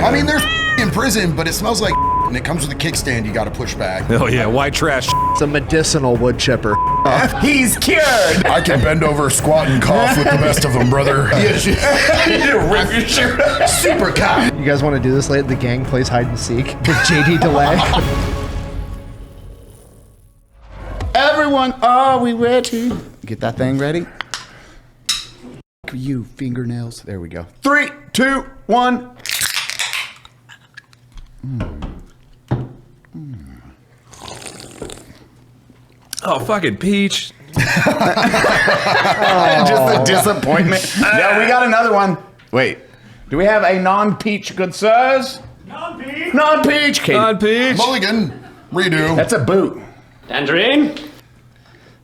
I mean, there's in prison, but it smells like and it comes with a kickstand you gotta push back. Oh yeah, white trash. It's a medicinal wood chipper. He's cured. I can bend over, squat, and cough with the best of them, brother. Rip your shirt. Super cop. You guys want to do this later? The gang plays hide and seek with JD Delay. Everyone, are we ready? Get that thing ready. You fingernails. There we go. 3, 2, 1. Oh, fucking peach. Just a disappointment. Yeah, we got another one. Wait, do we have a non-peach, good sirs? Non-peach. Non-peach. Non-peach. Mulligan. Redo. That's a boot. Tangerine.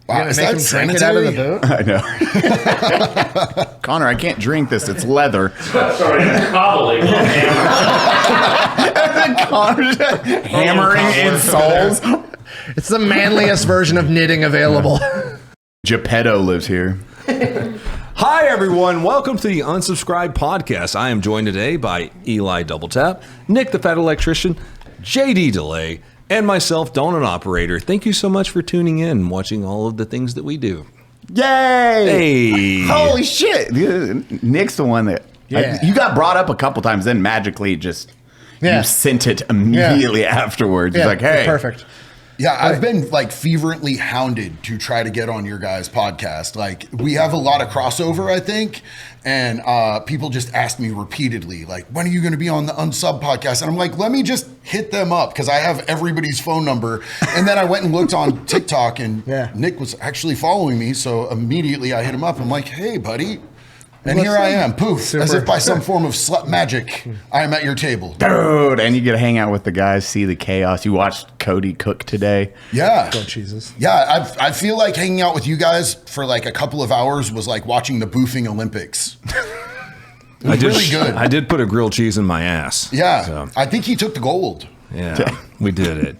Wow, is Make that him drink it out of the sanitary? boot. I know. Connor, I can't drink this. It's leather. Sorry, cobbling. Connor's hammering in souls. It's the manliest version of knitting available. Geppetto lives here. Hi everyone, welcome to the Unsubscribed Podcast. I am joined today by Eli Doubletap, Nick the Fat Electrician, JD Delay, and myself, Donut Operator. Thank you so much for tuning in and watching all of the things that we do. Yay! Hey! Holy shit! Nick's the one that you got brought up a couple times, then magically just you sent it immediately afterwards. It's like, hey, perfect. Yeah, I've been like fervently hounded to try to get on your guys' podcast. Like, we have a lot of crossover, I think, and people just ask me repeatedly, like, when are you going to be on the Unsub podcast? And I'm like, let me just hit them up because I have everybody's phone number. And then I went and looked on TikTok, and Nick was actually following me, so immediately I hit him up. I'm like, hey, buddy. And here I am, poof, as if by some form of slut magic, I am at your table. dude, and you get to hang out with the guys, see the chaos. You watched Cody cook today. Yeah. Oh, Jesus. Yeah, I feel like hanging out with you guys for like a couple of hours was like watching the boofing Olympics. It was really good. I did put a grilled cheese in my ass. Yeah, So, I think he took the gold. yeah, we did it.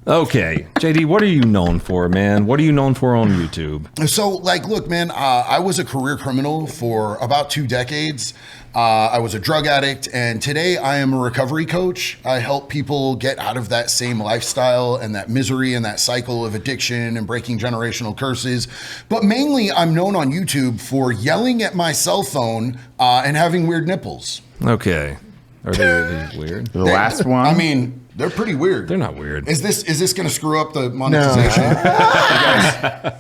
Okay, JD, what are you known for, man? What are you known for on YouTube? So, like, look, man, I was a career criminal for about 2 decades. I was a drug addict, and today I am a recovery coach. I help people get out of that same lifestyle and that misery and that cycle of addiction and breaking generational curses. But mainly, I'm known on YouTube for yelling at my cell phone and having weird nipples. Okay. Are they really weird? The last one. I mean, they're pretty weird. They're not weird. Is this going to screw up the monetization?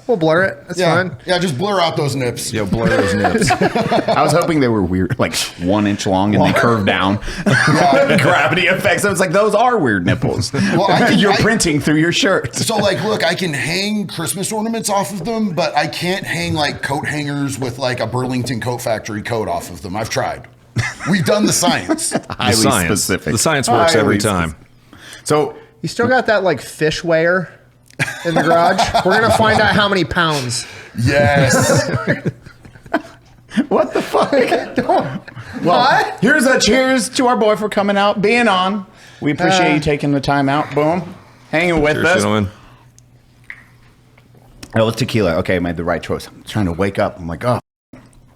We'll blur it. It's fine. Yeah, just blur out those nips. Yo, blur those nips. I was hoping they were weird, like 1 inch long and they curve down. Gravity effects. I was like, those are weird nipples. Well, You're printing through your shirt. So, like, look, I can hang Christmas ornaments off of them, but I can't hang, like, coat hangers with, like, a Burlington Coat Factory coat off of them. I've tried. We've done the science. Highly specific. The science works every time. So You still got that, like, fish weigher in the garage? We're going to find out how many pounds. Yes. what the fuck? Well, Well, here's a cheers to our boy for coming out, being on. We appreciate you taking the time out. Boom. Hanging with Cheers, us. gentlemen. Oh, it's tequila. Okay, I made the right choice. I'm trying to wake up. I'm like, oh.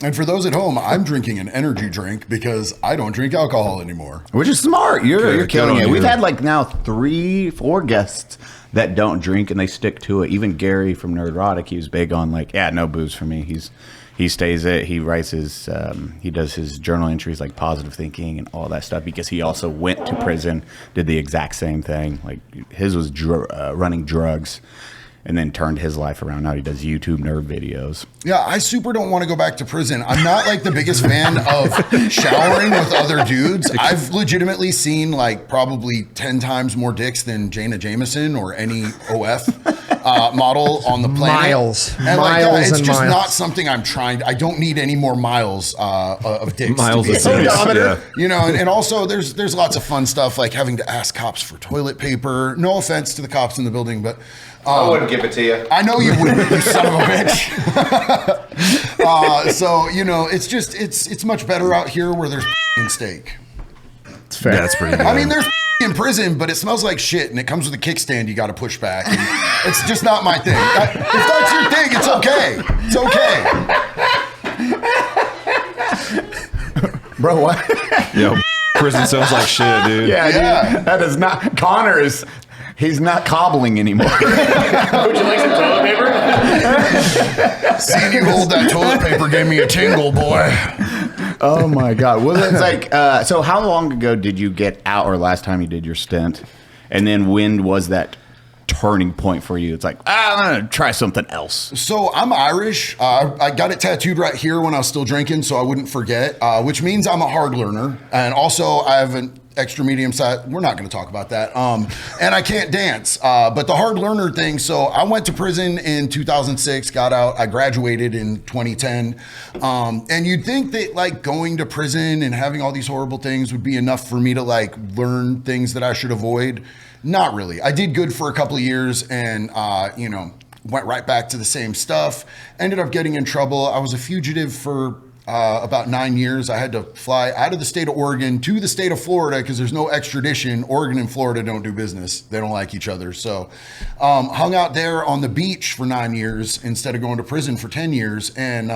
And for those at home, I'm drinking an energy drink because I don't drink alcohol anymore. Which is smart. You're Good killing on it. you. We've had like now 3, 4 guests that don't drink and they stick to it. Even Gary from Nerdotic, he was big on like, yeah, no booze for me. He stays it. He writes his, he does his journal entries like positive thinking and all that stuff because he also went to prison, did the exact same thing. Like his was running drugs. And then turned his life around. Now he does YouTube nerd videos. Yeah, I super don't want to go back to prison. I'm not like the biggest fan of showering with other dudes. I've legitimately seen like probably 10 times more dicks than Jana Jameson or any OF model on the planet. Miles. And Miles it's and just miles. not something I'm trying. I don't need any more miles of dicks. Miles to be of dicks, odometer. yeah. You know, and also there's lots of fun stuff like having to ask cops for toilet paper. No offense to the cops in the building, but I wouldn't give it to you. I know you wouldn't, you son of a bitch. So, you know, it's just, it's much better out here where there's steak. It's fair. That's pretty good. I mean, there's in prison, but it smells like shit, and it comes with a kickstand you got to push back. And it's just not my thing. If that's your thing, it's okay. It's okay. Bro, what? Yo, Prison sounds like shit, dude. Yeah, Yeah. dude. That is not. Connor is. He's not cobbling anymore. Would you like some toilet paper? Seeing you hold that toilet paper gave me a tingle, boy. Oh my God. Well, it's like. So, how long ago did you get out, or last time you did your stint? And then when was that turning point for you? It's like, I'm gonna try something else. So I'm Irish. I got it tattooed right here when I was still drinking, so I wouldn't forget. Which means I'm a hard learner, and also I have an extra medium size. We're not going to talk about that. And I can't dance. But the hard learner thing. So I went to prison in 2006. Got out. I graduated in 2010. And you'd think that like going to prison and having all these horrible things would be enough for me to like learn things that I should avoid. Not really. I did good for a couple of years and, went right back to the same stuff. Ended up getting in trouble. I was a fugitive for about 9 years. I had to fly out of the state of Oregon to the state of Florida because there's no extradition. Oregon and Florida don't do business. They don't like each other. So hung out there on the beach for 9 years instead of going to prison for 10 years. And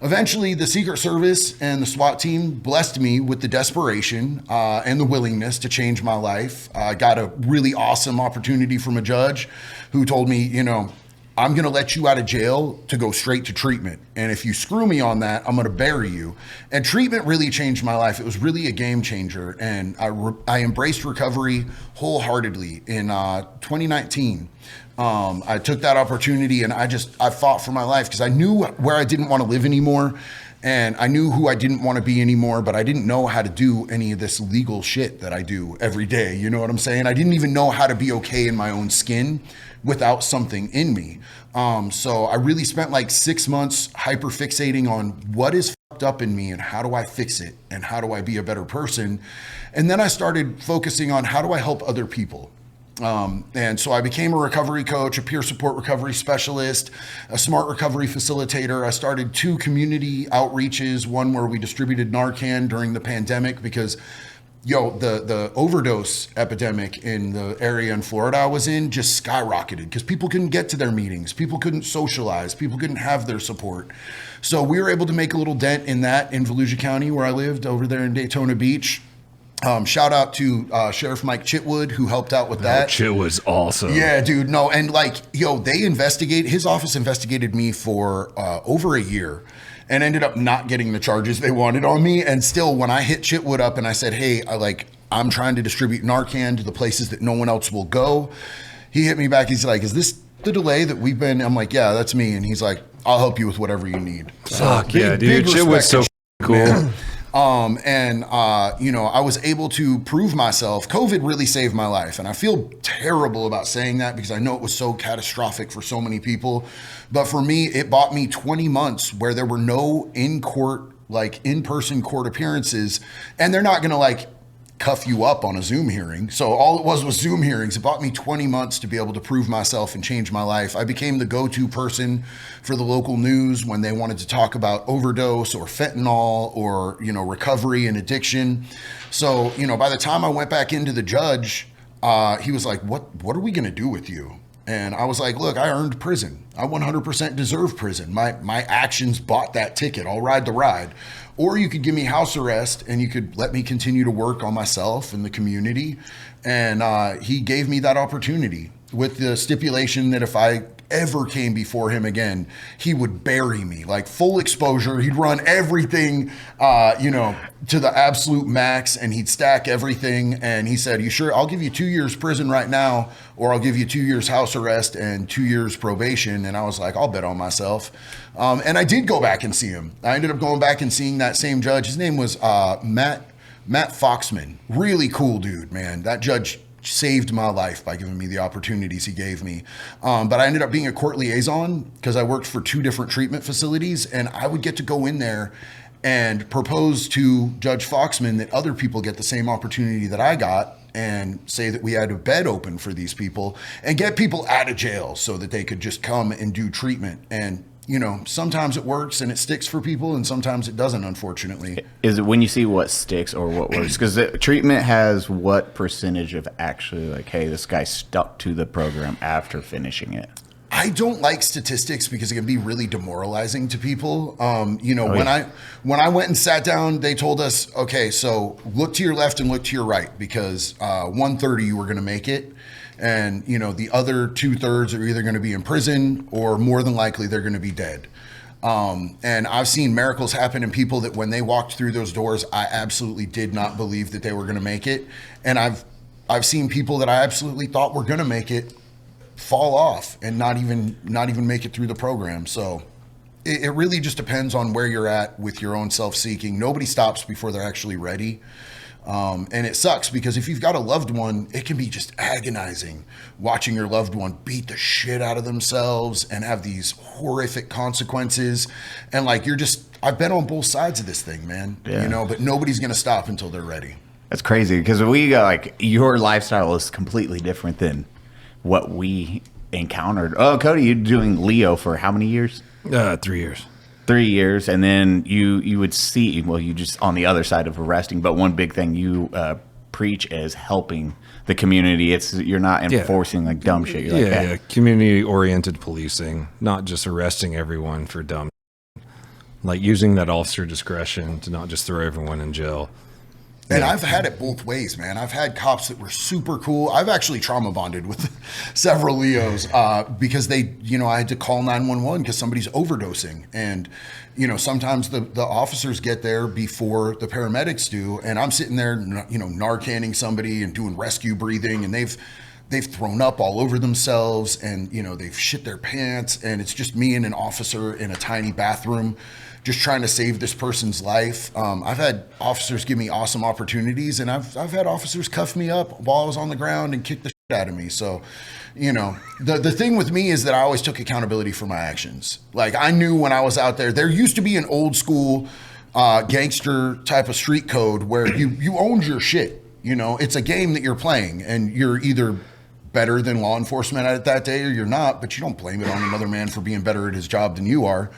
eventually the Secret Service and the SWAT team blessed me with the desperation and the willingness to change my life. I got a really awesome opportunity from a judge who told me, I'm going to let you out of jail to go straight to treatment. And if you screw me on that, I'm going to bury you. And treatment really changed my life. It was really a game changer. And I embraced recovery wholeheartedly in 2019. I took that opportunity and I fought for my life because I knew where I didn't want to live anymore. And I knew who I didn't want to be anymore, but I didn't know how to do any of this legal shit that I do every day. You know what I'm saying? I didn't even know how to be okay in my own skin without something in me. So I really spent like 6 months hyper fixating on what is fucked up in me and how do I fix it and how do I be a better person. And then I started focusing on how do I help other people. And so I became a recovery coach, a peer support recovery specialist, a smart recovery facilitator. I started 2 community outreaches, one where we distributed Narcan during the pandemic because the overdose epidemic in the area in Florida I was in just skyrocketed because people couldn't get to their meetings. People couldn't socialize. People couldn't have their support. So we were able to make a little dent in that in Volusia County where I lived over there in Daytona Beach. Shout out to Sheriff Mike Chitwood who helped out with that. Chitwood's awesome. Yeah, dude. No, and his office investigated me for over a year and ended up not getting the charges they wanted on me. And still, when I hit Chitwood up and I said, hey, I'm trying to distribute Narcan to the places that no one else will go, he hit me back. He's like, is this the delay that we've been? I'm like, yeah, that's me. And he's like, I'll help you with whatever you need. Fuck yeah, dude. Chitwood's so cool. Man. I was able to prove myself. COVID really saved my life. And I feel terrible about saying that because I know it was so catastrophic for so many people. But for me, it bought me 20 months where there were no in-person court appearances. And they're not going to cuff you up on a Zoom hearing. So all it was Zoom hearings. It bought me 20 months to be able to prove myself and change my life. I became the go-to person for the local news when they wanted to talk about overdose or fentanyl or, recovery and addiction. So, by the time I went back into the judge, he was like, what are we going to do with you? And I was like, look, I earned prison. I 100% deserve prison. My actions bought that ticket. I'll ride the ride. Or you could give me house arrest and you could let me continue to work on myself and the community. And he gave me that opportunity with the stipulation that if I ever came before him again, he would bury me, full exposure. He'd run everything, to the absolute max and he'd stack everything. And he said, you sure? I'll give you 2 years prison right now, or I'll give you 2 years house arrest and 2 years probation. And I was like, I'll bet on myself. And I did go back and see him. I ended up going back and seeing that same judge. His name was Matt Foxman. Really cool dude, man. That judge saved my life by giving me the opportunities he gave me. But I ended up being a court liaison because I worked for 2 different treatment facilities, and I would get to go in there and propose to Judge Foxman that other people get the same opportunity that I got and say that we had a bed open for these people and get people out of jail so that they could just come and do treatment. And sometimes it works and it sticks for people and sometimes it doesn't, unfortunately. Is it when you see what sticks or what works? Because treatment has what percentage of actually hey, this guy stuck to the program after finishing it? I don't like statistics because it can be really demoralizing to people. When I went and sat down, they told us, okay, so look to your left and look to your right because 1/3 you were going to make it. And, the other 2/3 are either going to be in prison or more than likely they're going to be dead. And I've seen miracles happen in people that when they walked through those doors, I absolutely did not believe that they were going to make it. And I've seen people that I absolutely thought were going to make it fall off and not even make it through the program. So it really just depends on where you're at with your own self-seeking. Nobody stops before they're actually ready. And it sucks because if you've got a loved one, it can be just agonizing watching your loved one beat the shit out of themselves and have these horrific consequences. And like, I've been on both sides of this thing, man, but nobody's going to stop until they're ready. That's crazy because your lifestyle is completely different than what we encountered. Oh, Cody, you're doing Leo for how many years? 3 years. 3 years, and then you would see, you just on the other side of arresting, but one big thing you preach is helping the community. You're not enforcing like dumb shit. You're Community-oriented policing, not just arresting everyone for dumb, like using that officer discretion to not just throw everyone in jail. And I've had it both ways, man. I've had cops that were super cool. I've actually trauma bonded with several Leos because I had to call 911 because somebody's overdosing. And, sometimes the officers get there before the paramedics do. And I'm sitting there, Narcaning somebody and doing rescue breathing. And they've thrown up all over themselves and, they've shit their pants. And it's just me and an officer in a tiny bathroom just trying to save this person's life. I've had officers give me awesome opportunities, and I've had officers cuff me up while I was on the ground and kick the shit out of me. So, the thing with me is that I always took accountability for my actions. Like I knew when I was out there used to be an old school gangster type of street code where you owned your shit. It's a game that you're playing, and you're either better than law enforcement at that day or you're not, but you don't blame it on another man for being better at his job than you are.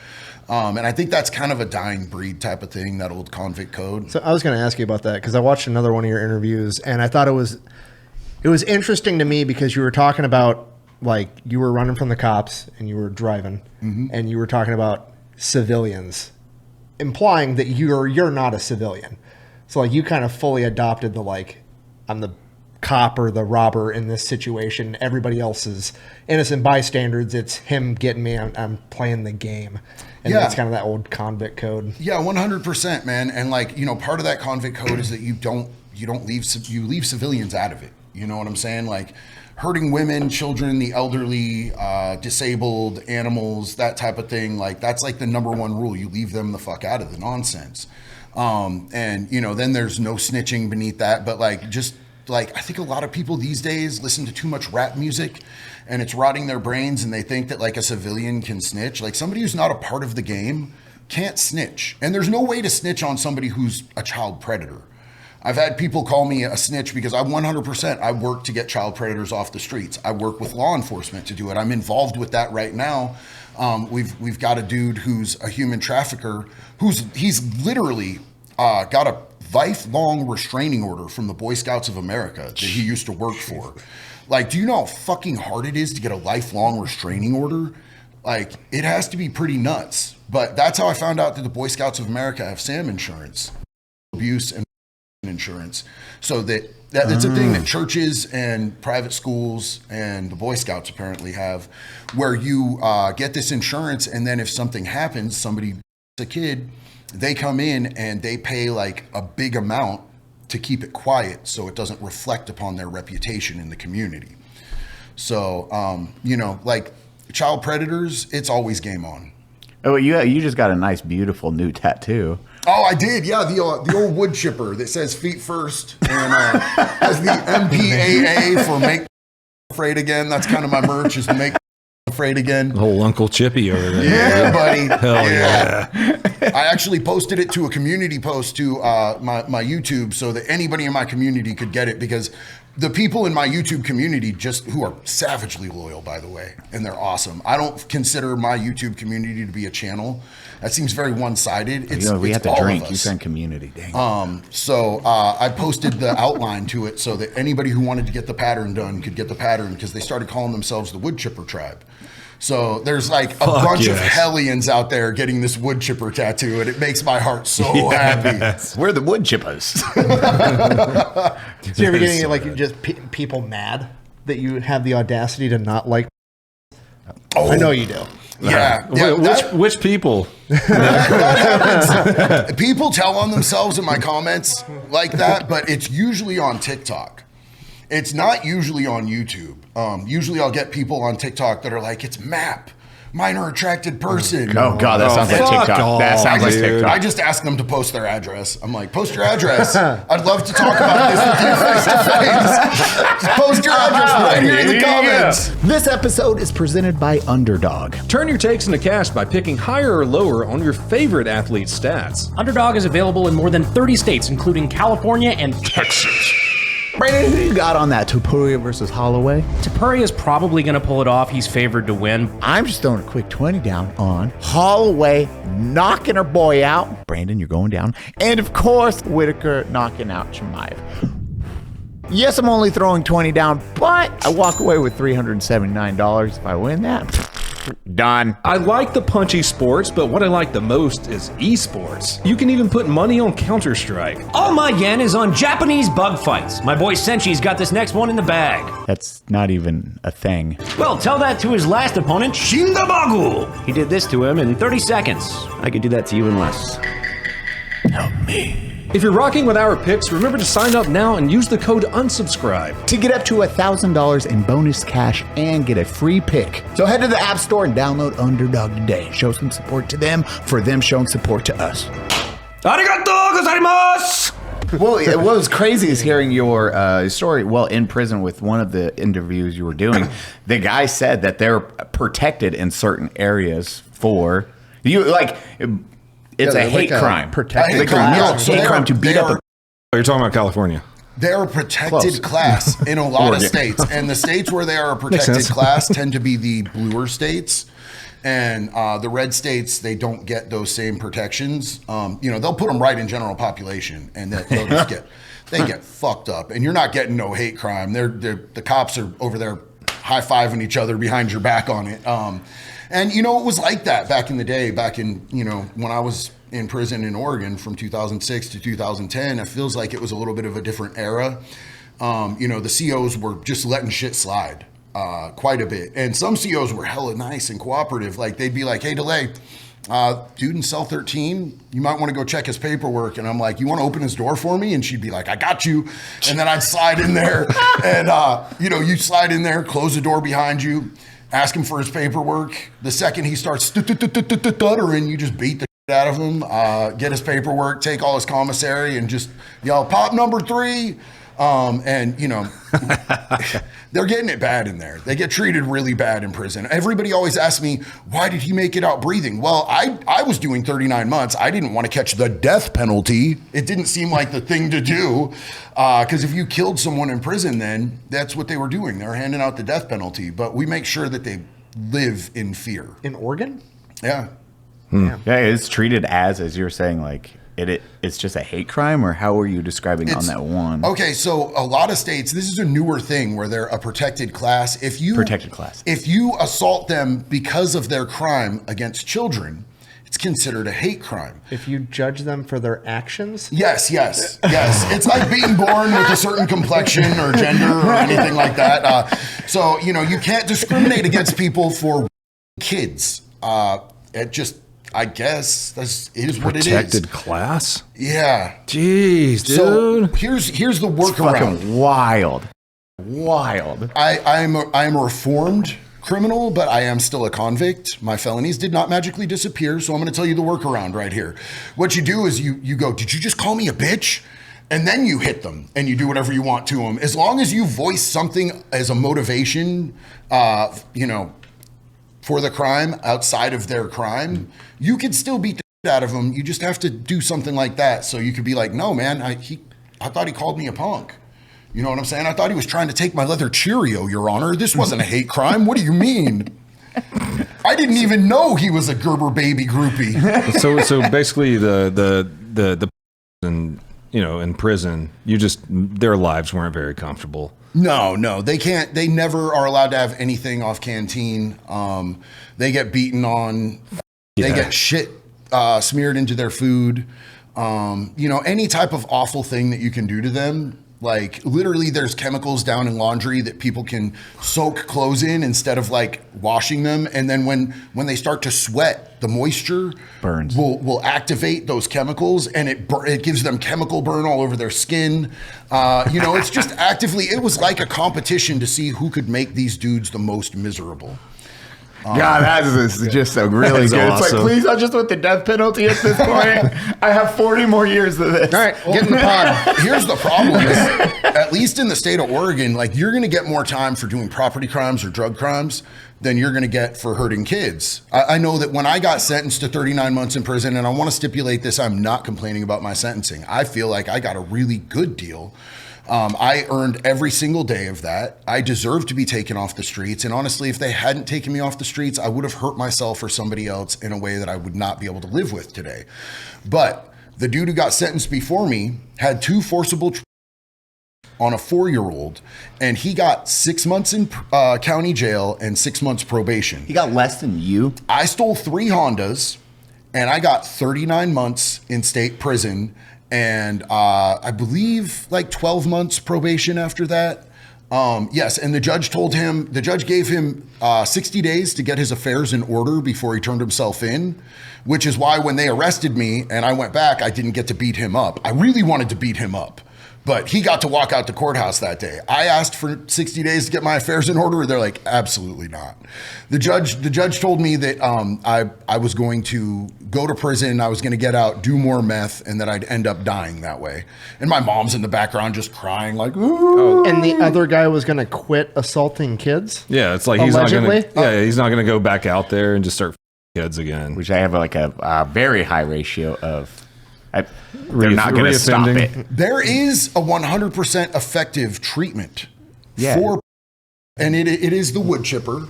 And I think that's kind of a dying breed type of thing, that old convict code. So I was going to ask you about that because I watched another one of your interviews, and I thought it was interesting to me because you were talking about like you were running from the cops and you were driving, and you were talking about civilians, implying that you're not a civilian. So like you kind of fully adopted the like I'm the cop or the robber in this situation. Everybody else is innocent bystanders. It's him getting me. I'm playing the game. And that's kind of that old convict code. Yeah, 100%, man. And like, part of that convict code is that you leave civilians out of it. You know what I'm saying? Like hurting women, children, the elderly, disabled, animals, that type of thing. Like that's like the number one rule. You leave them the fuck out of the nonsense. And then there's no snitching beneath that. But like, I think a lot of people these days listen to too much rap music and it's rotting their brains, and they think that like a civilian can snitch. Like somebody who's not a part of the game can't snitch. And there's no way to snitch on somebody who's a child predator. I've had people call me a snitch because I work to get child predators off the streets. I work with law enforcement to do it. I'm involved with that right now. We've got a dude who's a human trafficker he's literally got a lifelong restraining order from the Boy Scouts of America that he used to work for. Like, do you know how fucking hard it is to get a lifelong restraining order? Like, it has to be pretty nuts. But that's how I found out that the Boy Scouts of America have SAM insurance, abuse and insurance. So that's a thing that churches and private schools and the Boy Scouts apparently have, where you get this insurance, and then if something happens, somebody, a kid, they come in and they pay like a big amount to keep it quiet so it doesn't reflect upon their reputation in the community. So, like child predators, it's always game on. Oh, you just got a nice, beautiful new tattoo. Oh, I did. Yeah, the old wood chipper that says "Feet First" and has the MPAA for "Make Afraid Again." That's kind of my merch, is "Make Afraid Again." The whole Uncle Chippy over there. Yeah, buddy. Hell yeah. I actually posted it to a community post to my YouTube so that anybody in my community could get it, because the people in my YouTube community, who are savagely loyal, by the way, and they're awesome. I don't consider my YouTube community to be a channel. That seems very one-sided. We have to drink. You said community. Dang. So I posted the outline to it so that anybody who wanted to get the pattern done could get the pattern, because they started calling themselves the Wood Chipper Tribe. So there's like a bunch of yes. hellions out there getting this wood chipper tattoo, and it makes my heart so happy. We're the woodchippers. Do you ever get any like just people mad that you have the audacity to not like? Oh, I know you do. Yeah. Which people? That happens. People tell on themselves in my comments like that, but it's usually on TikTok. It's not usually on YouTube. Usually I'll get people on TikTok that are like, it's MAP, minor attracted person. Oh God, that sounds like fuck TikTok. off, That sounds like dude. TikTok. I just ask them to post their address. I'm like, post your address. I'd love to talk about this with you face to face. Just post your address right here in the comments. This episode is presented by Underdog. Turn your takes into cash by picking higher or lower on your favorite athlete's stats. Underdog is available in more than 30 states, including California and Texas. Brandon, who you got on that Topuria versus Holloway? Tapuri is probably going to pull it off. He's favored to win. I'm just throwing a quick 20 down on Holloway knocking her boy out. Brandon, you're going down. And of course, Whitaker knocking out Chimaev. Yes, I'm only throwing 20 down, but I walk away with $379 if I win that. Done. I like the punchy sports, but what I like the most is esports. You can even put money on Counter-Strike. All my yen is on Japanese bug fights. My boy Senchi's got this next one in the bag. That's not even a thing. Well, tell that to his last opponent, Shindabagu. He did this to him in 30 seconds. I could do that to you in less. Help me. If you're rocking with our picks, remember to sign up now and use the code UNSUBSCRIBE. To get up to $1,000 in bonus cash and get a free pick. So head to the App Store and download Underdog today. Show some support to them for them showing support to us. Arigatou gozaimasu! Well, what was crazy is hearing your story. Well, in prison with one of the interviews you were doing, the guy said that they're protected in certain areas for you. Like, it's a hate crime. Protected hate crime. class. Yeah, Hate crime to beat up a. Oh, you're talking about California. They're a protected Close. class in a lot of Oregon. states. And the states where they are a protected sense. class tend to be the bluer states. And the red states, they don't get those same protections. They'll put them right in general population, and they'll just they get fucked up. And you're not getting no hate crime. The cops are over there high-fiving each other behind your back on it. And it was like that back in the day, when I was in prison in Oregon from 2006 to 2010. It feels like it was a little bit of a different era. The COs were just letting shit slide quite a bit. And some COs were hella nice and cooperative. Like, they'd be like, hey, DeLay, dude in cell 13, you might want to go check his paperwork. And I'm like, you want to open his door for me? And she'd be like, I got you. And then I'd slide in there and, you slide in there, close the door behind you, ask him for his paperwork. The second he starts stuttering, you just beat the shit out of him, get his paperwork, take all his commissary, and just yell, pop number 3. They're getting it bad in there. They get treated really bad in prison. Everybody always asks me, why did he make it out breathing? Well, I was doing 39 months. I didn't want to catch the death penalty. It didn't seem like the thing to do. Because if you killed someone in prison, then that's what they were doing. They were handing out the death penalty. But we make sure that they live in fear. In Oregon? Yeah. Yeah, it's treated as you're saying, like it's just a hate crime, or how were you describing on that one? Okay, so a lot of states, this is a newer thing where they're a protected class. Protected class. If you assault them because of their crime against children, it's considered a hate crime. If you judge them for their actions? Yes. It's like being born with a certain complexion or gender or anything like that. You can't discriminate against people for kids. I guess it is what it is. Protected class? Yeah. Jeez, dude. So here's the workaround. Fucking wild. I'm a reformed criminal, but I am still a convict. My felonies did not magically disappear, so I'm going to tell you the workaround right here. What you do is you go, did you just call me a bitch? And then you hit them and you do whatever you want to them. As long as you voice something as a motivation, for the crime outside of their crime, you could still beat the shit out of them. You just have to do something like that. So you could be like, no, man, I thought he called me a punk. You know what I'm saying? I thought he was trying to take my leather Cheerio, Your Honor. This wasn't a hate crime. What do you mean? I didn't even know he was a Gerber baby groupie. So basically the and in prison, their lives weren't very comfortable. No, they can't. They never are allowed to have anything off canteen. They get beaten on. They get shit smeared into their food. Any type of awful thing that you can do to them. Like literally there's chemicals down in laundry that people can soak clothes in instead of like washing them. And then when they start to sweat, the moisture burns will activate those chemicals, and it gives them chemical burn all over their skin. It's just it was like a competition to see who could make these dudes the most miserable. God, that is just so really good. Awesome. It's like, please, I just want the death penalty at this point. I have 40 more years of this. All right, get in the pod. Here's the problem is, at least in the state of Oregon, like you're going to get more time for doing property crimes or drug crimes than you're going to get for hurting kids. I know that when I got sentenced to 39 months in prison, and I want to stipulate this, I'm not complaining about my sentencing. I feel like I got a really good deal. I earned every single day of that. I deserve to be taken off the streets. And honestly, if they hadn't taken me off the streets, I would have hurt myself or somebody else in a way that I would not be able to live with today. But the dude who got sentenced before me had 2 forcible on a 4-year-old, and he got 6 months in county jail and 6 months probation. He got less than you? I stole 3 Hondas, and I got 39 months in state prison. And I believe like 12 months probation after that. Yes, and the judge gave him 60 days to get his affairs in order before he turned himself in, which is why when they arrested me and I went back, I didn't get to beat him up. I really wanted to beat him up, but he got to walk out the courthouse that day. I asked for 60 days to get my affairs in order. They're like, absolutely not. The judge told me that I was going to go to prison, I was going to get out, do more meth, and that I'd end up dying that way. And my mom's in the background just crying like, ooh. And the other guy was going to quit assaulting kids? Yeah, it's like Allegedly? he's not going to go back out there and just start kids again. Which I have like a very high ratio of. They're not going to stop it. There is a 100% effective treatment for, and it is the wood chipper.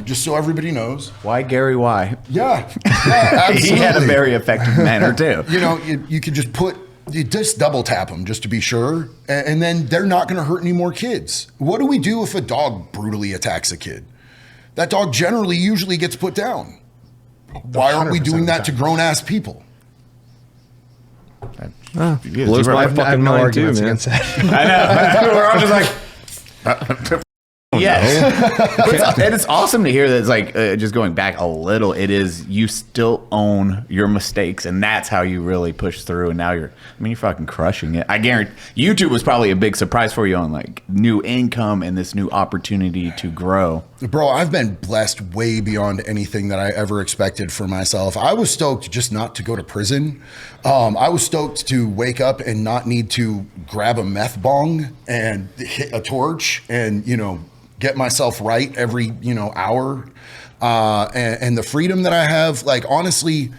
Just so everybody knows. Why Gary? Why? Yeah, absolutely. He had a very effective manner too. You could just double tap them just to be sure, and then they're not going to hurt any more kids. What do we do if a dog brutally attacks a kid? That dog usually gets put down. Why aren't we doing that to grown-ass people? Blows my fucking mind too, man. I know. We're all just like... Yes. And it's awesome to hear that it's like, just going back a little, it is, you still own your mistakes, and that's how you really push through. And now you're fucking crushing it. I guarantee YouTube was probably a big surprise for you on like new income and this new opportunity to grow. Bro, I've been blessed way beyond anything that I ever expected for myself. I was stoked just not to go to prison. I was stoked to wake up and not need to grab a meth bong and hit a torch and, get myself right every, hour. And the freedom that I have, like, honestly,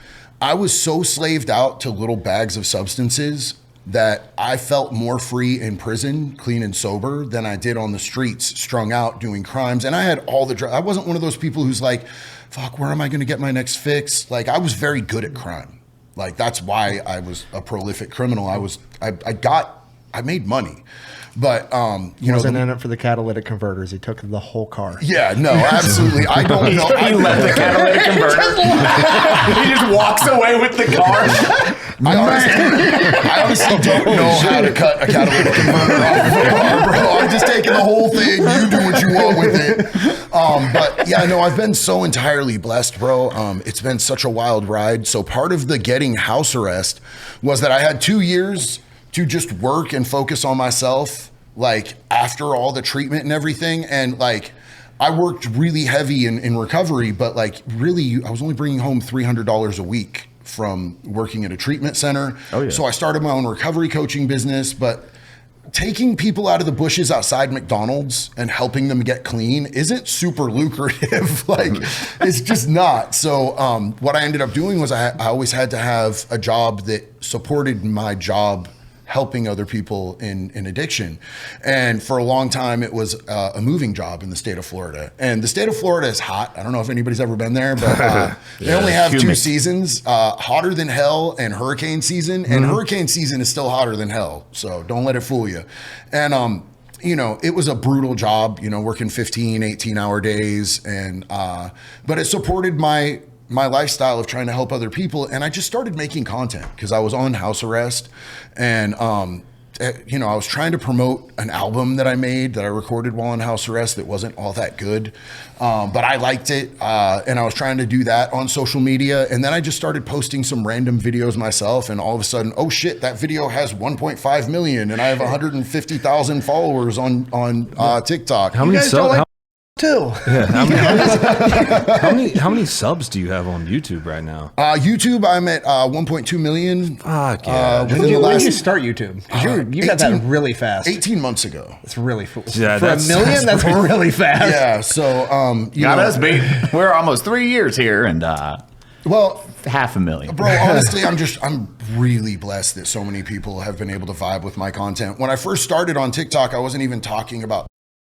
I was so slaved out to little bags of substances that I felt more free in prison, clean and sober, than I did on the streets, strung out, doing crimes. And I had all the I wasn't one of those people who's like, fuck, where am I going to get my next fix? Like, I was very good at crime. Like, that's why I was a prolific criminal. I made money. But he wasn't in it for the catalytic converters. He took the whole car. Yeah, no, absolutely. I don't know. He left the catalytic converter. He just walks away with the car. I honestly don't know how to cut a catalytic converter off of a car, bro. I'm just taking the whole thing. You do what you want with it. But yeah, no, I've been so entirely blessed, bro. It's been such a wild ride. So part of the getting house arrest was that I had 2 years to just work and focus on myself, like after all the treatment and everything. And like, I worked really heavy in recovery, but like really, I was only bringing home $300 a week from working at a treatment center. Oh, yeah. So I started my own recovery coaching business, but taking people out of the bushes outside McDonald's and helping them get clean isn't super lucrative. Like, it's just not. So what I ended up doing was I always had to have a job that supported my job helping other people in addiction. And for a long time, it was a moving job in the state of Florida. And the state of Florida is hot. I don't know if anybody's ever been there, but they only have two seasons, hotter than hell and hurricane season. And hurricane season is still hotter than hell. So don't let it fool you. And, you know, it was a brutal job, you know, working 15, 18-hour days. And but it supported my lifestyle of trying to help other people. And I just started making content because I was on house arrest. And, you know, I was trying to promote an album that I made that I recorded while on house arrest that wasn't all that good. But I liked it. And I was trying to do that on social media. And then I just started posting some random videos myself. And all of a sudden, oh shit, that video has 1.5 million. And I have 150,000 followers on TikTok. How many subs? Too. Yeah, how many subs do you have on YouTube right now? YouTube, I'm at 1.2 million. Fuck yeah. When did you start YouTube? Because you got that really fast. 18 months ago. That's really cool. Yeah, for $1 million, that's really fast. Yeah, so you Got know, us, baby. We're almost 3 years here, and well, $500,000. bro, honestly, I'm really blessed that so many people have been able to vibe with my content. When I first started on TikTok, I wasn't even talking about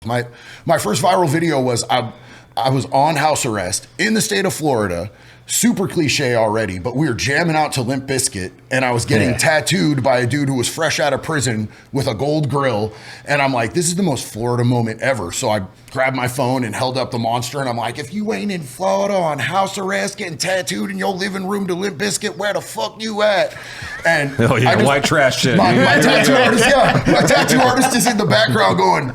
my first viral video was I was on house arrest in the state of Florida, super cliche already, but we were jamming out to Limp Bizkit, and I was getting tattooed by a dude who was fresh out of prison with a gold grill, and I'm like, this is the most Florida moment ever. So I grabbed my phone and held up the monster, and I'm like, if you ain't in Florida on house arrest getting tattooed in your living room to Limp Bizkit, where the fuck you at? And Oh yeah, white trash shit. my tattoo artist is in the background going.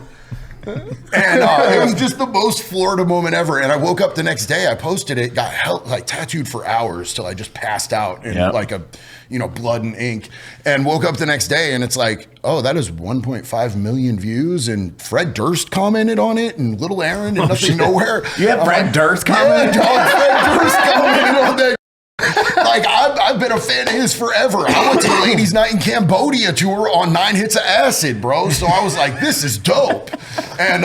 And it was just the most Florida moment ever. And I woke up the next day, I posted it, got tattooed for hours till I just passed out in like a, you know, blood and ink, and woke up the next day and it's like, oh, that is 1.5 million views. And Fred Durst commented on it and Little Aaron and Nothing Nowhere. You have Fred Durst commented? Yeah, Fred Durst commented on that. Like, I've been a fan of his forever. I went to the Ladies Night in Cambodia tour on 9 hits of acid, bro. So I was like, this is dope. And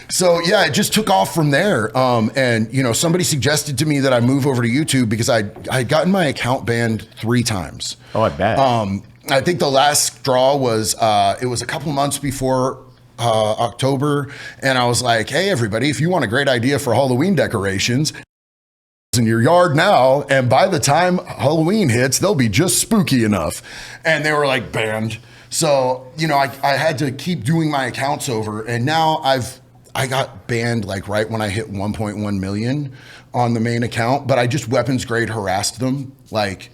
so, yeah, it just took off from there. And, you know, somebody suggested to me that I move over to YouTube because I'd gotten my account banned 3 times. Oh, I bet. I think the last straw was, it was a couple months before October. And I was like, hey, everybody, if you want a great idea for Halloween decorations, in your yard now, and by the time Halloween hits, they'll be just spooky enough. And they were like banned. So, you know, I had to keep doing my accounts over, and now I got banned like right when I hit 1.1 million on the main account, but I just weapons grade harassed them. Like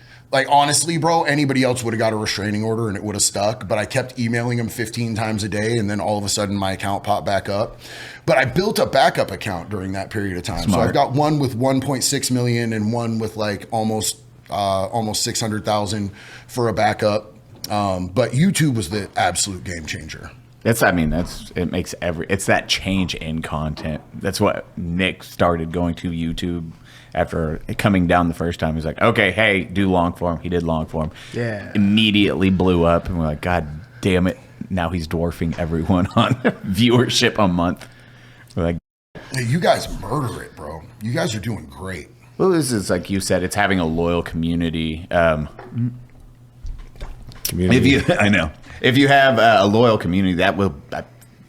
honestly, bro, anybody else would have got a restraining order and it would have stuck, but I kept emailing them 15 times a day, and then all of a sudden my account popped back up. But I built a backup account during that period of time. Smart. So I've got one with 1.6 million and one with like almost 600,000 for a backup. But YouTube was the absolute game changer. It makes it's that change in content. That's what Nick started going to YouTube after coming down the first time. He's like, okay, hey, do long form. He did long form. Yeah. Immediately blew up, and we're like, God damn it. Now he's dwarfing everyone on viewership a month. We're like, Hey, you guys murder it, bro. You guys are doing great. well, this is like you said, it's having a loyal community. If you have a loyal community,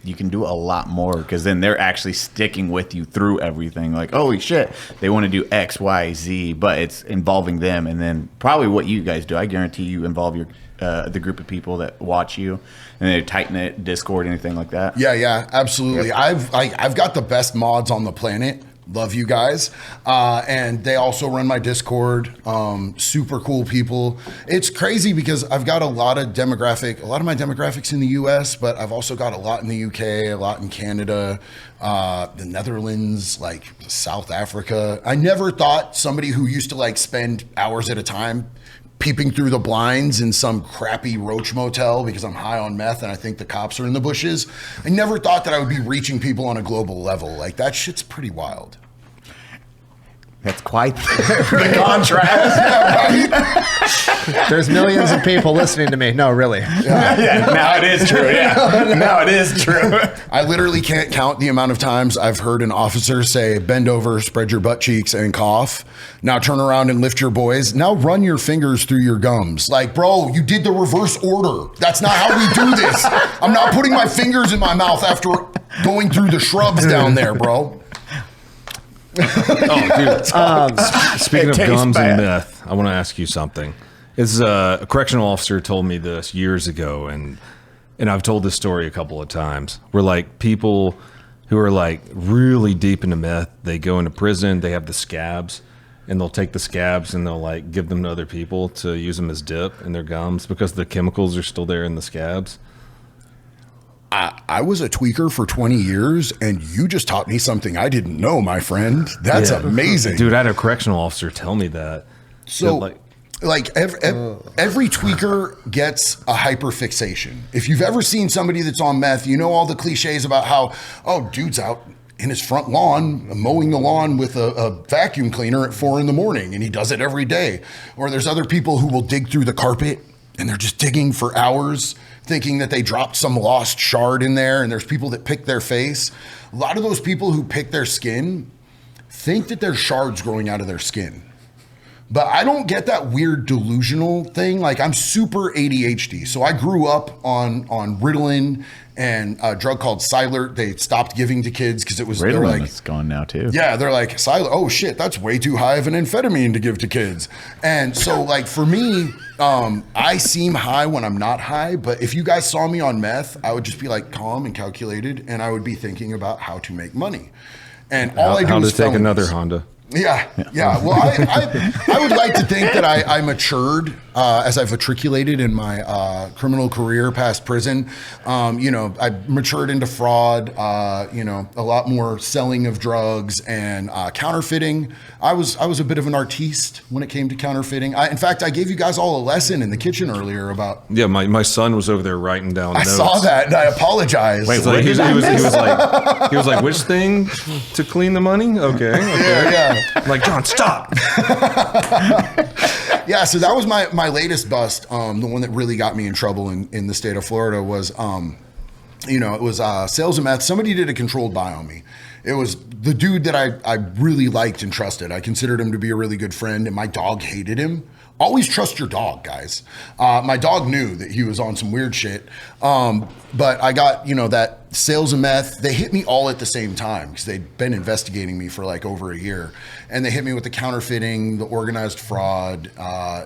you can do a lot more, because then they're actually sticking with you through everything. Like, holy shit, they want to do X, Y, Z, but it's involving them. And then probably what you guys do, I guarantee you involve your the group of people that watch you, and they tighten it, Discord, anything like that. Yeah, absolutely. Yep. I've got the best mods on the planet. Love you guys. And they also run my Discord. Super cool people. It's crazy because I've got a lot of my demographics in the US, but I've also got a lot in the UK, a lot in Canada, the Netherlands, like South Africa. I never thought somebody who used to like spend hours at a time peeping through the blinds in some crappy roach motel because I'm high on meth and I think the cops are in the bushes. I never thought that I would be reaching people on a global level. Like, that shit's pretty wild. That's quite the contrast. There's millions of people listening to me. No, really. Yeah, now it is true. Yeah, now it is true. I literally can't count the amount of times I've heard an officer say, bend over, spread your butt cheeks, and cough. Now turn around and lift your boys. Now run your fingers through your gums. Like, bro, you did the reverse order. That's not how we do this. I'm not putting my fingers in my mouth after going through the shrubs down there, bro. Oh, dude. Speaking of gums and meth, I want to ask you something. A correctional officer told me this years ago, and I've told this story a couple of times. Where like people who are like really deep into meth, they go into prison, they have the scabs, and they'll take the scabs and they'll like give them to other people to use them as dip in their gums because the chemicals are still there in the scabs. I was a tweaker for 20 years, and you just taught me something I didn't know, my friend. That's amazing. Dude, I had a correctional officer tell me that. So, every tweaker gets a hyperfixation. If you've ever seen somebody that's on meth, you know all the cliches about how, oh, dude's out in his front lawn, mowing the lawn with a vacuum cleaner at 4 a.m, and he does it every day. Or there's other people who will dig through the carpet, and they're just digging for hours, thinking that they dropped some lost shard in there, and there's people that pick their face. A lot of those people who pick their skin think that there's shards growing out of their skin. But I don't get that weird delusional thing. Like, I'm super ADHD. So I grew up on Ritalin and a drug called Silert. They stopped giving to kids because it was Ritalin is gone now too. Yeah, they're like, Silert, oh shit, that's way too high of an amphetamine to give to kids. And so like for me, I seem high when I'm not high, but if you guys saw me on meth, I would just be like calm and calculated, and I would be thinking about how to make money. And all I do how is to take felonies. another Honda. Yeah. Well, I would like to think that I matured as I've matriculated in my criminal career past prison. I matured into fraud, a lot more selling of drugs and counterfeiting. I was a bit of an artiste when it came to counterfeiting. In fact, I gave you guys all a lesson in the kitchen earlier about. Yeah, my son was over there writing down notes. I saw that, and I apologize. Wait, so he was like, which thing to clean the money? Okay. Yeah. I'm like, John, stop. Yeah, so that was my latest bust. The one that really got me in trouble in the state of Florida was, it was sales of meth. Somebody did a controlled buy on me. It was the dude that I really liked and trusted. I considered him to be a really good friend, and my dog hated him. Always trust your dog, guys. My dog knew that he was on some weird shit. But I got, that sales of meth. They hit me all at the same time because they'd been investigating me for like over a year. And they hit me with the counterfeiting, the organized fraud.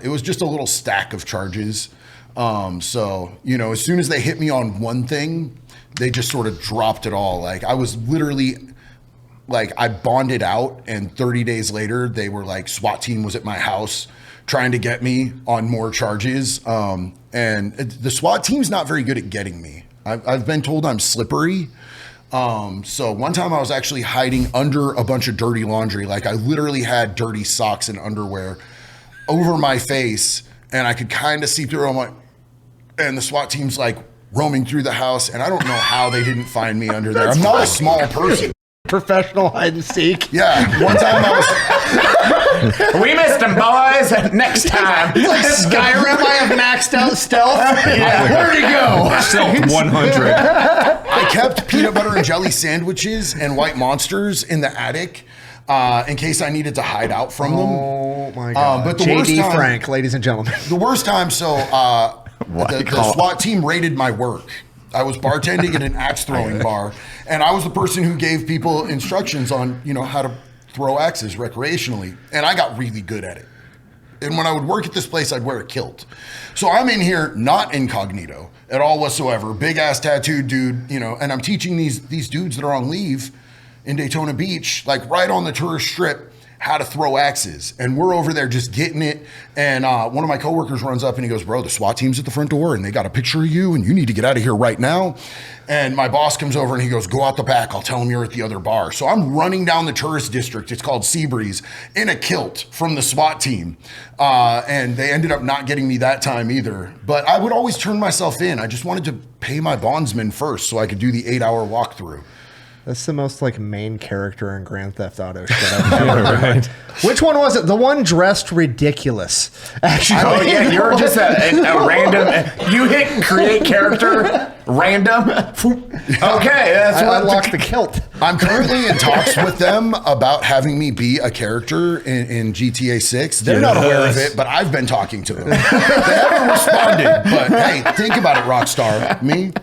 It was just a little stack of charges. As soon as they hit me on one thing, they just sort of dropped it all. Like I was literally... Like I bonded out, and 30 days later, they were like, SWAT team was at my house trying to get me on more charges. And the SWAT team's not very good at getting me. I've been told I'm slippery. So one time I was actually hiding under a bunch of dirty laundry. Like I literally had dirty socks and underwear over my face, and I could kind of see through them. And the SWAT team's like roaming through the house, and I don't know how they didn't find me under there. I'm not a small person. Professional hide and seek. Yeah, one time I was. We missed him, boys. Next time. It's like Skyrim. I have maxed out stealth. Yeah. Where'd he go? Stealth 100. I kept peanut butter and jelly sandwiches and white monsters in the attic in case I needed to hide out from them. Oh my God. But the JD worst time, Frank, ladies and gentlemen. The worst time, the SWAT team raided my work. I was bartending at an axe throwing bar, and I was the person who gave people instructions on, how to throw axes recreationally, and I got really good at it. And when I would work at this place, I'd wear a kilt. So I'm in here, not incognito at all whatsoever, big ass tattooed dude, and I'm teaching these dudes that are on leave in Daytona Beach, like right on the tourist strip, how to throw axes. And we're over there just getting it. And one of my coworkers runs up and he goes, bro, the SWAT team's at the front door and they got a picture of you and you need to get out of here right now. And my boss comes over and he goes, go out the back. I'll tell him you're at the other bar. So I'm running down the tourist district. It's called Seabreeze, in a kilt from the SWAT team. And they ended up not getting me that time either. But I would always turn myself in. I just wanted to pay my bondsman first so I could do the 8-hour walkthrough. That's the most like main character in Grand Theft Auto shit I've ever heard. Which one was it? The one dressed ridiculous. Actually, Oh yeah, you're just a random. You hit create character random. Okay, that's I what unlocked the kilt. I'm currently in talks with them about having me be a character in GTA 6. They're not aware of it, but I've been talking to them. They haven't responded, but hey, think about it, Rockstar. Me?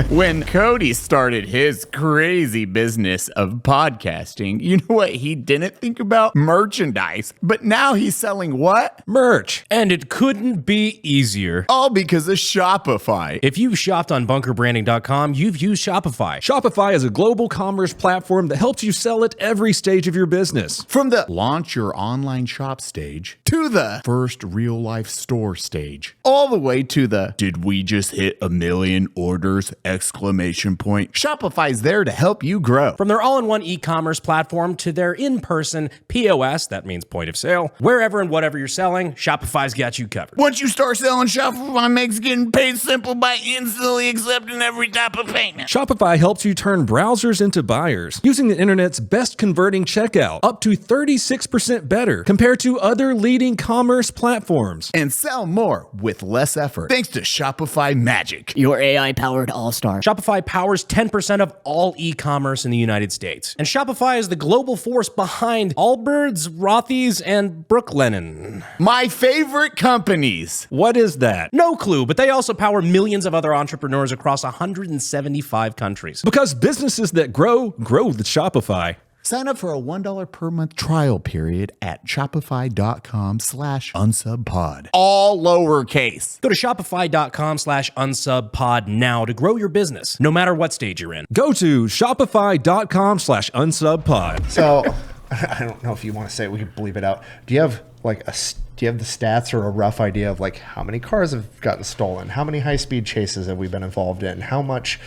When Cody started his crazy business of podcasting, you know what he didn't think about? Merchandise. But now he's selling what? Merch. And it couldn't be easier. All because of Shopify. If you've shopped on bunkerbranding.com, you've used Shopify. Shopify is a global commerce platform that helps you sell at every stage of your business. From the launch your online shop stage to the first real life store stage, all the way to the did we just hit 1 million orders? Exclamation point. Shopify's there to help you grow. From their all-in-one e-commerce platform to their in-person POS, that means point of sale, wherever and whatever you're selling, Shopify's got you covered. Once you start selling, Shopify makes getting paid simple by instantly accepting every type of payment. Shopify helps you turn browsers into buyers using the internet's best converting checkout, up to 36% better compared to other leading commerce platforms. And sell more with less effort thanks to Shopify Magic. Your AI-powered all-star. Shopify powers 10% of all e-commerce in the United States. And Shopify is the global force behind Allbirds, Rothy's, and Brooklinen. My favorite companies. What is that? No clue, but they also power millions of other entrepreneurs across 175 countries. Because businesses that grow with Shopify. Sign up for a $1 per month trial period at shopify.com/unsubpod. All lowercase. Go to shopify.com/unsubpod now to grow your business, no matter what stage you're in. Go to shopify.com/unsubpod. So I don't know if you want to say it. We can bleep it out. Do you have like do you have the stats or a rough idea of like how many cars have gotten stolen? How many high-speed chases have we been involved in? How much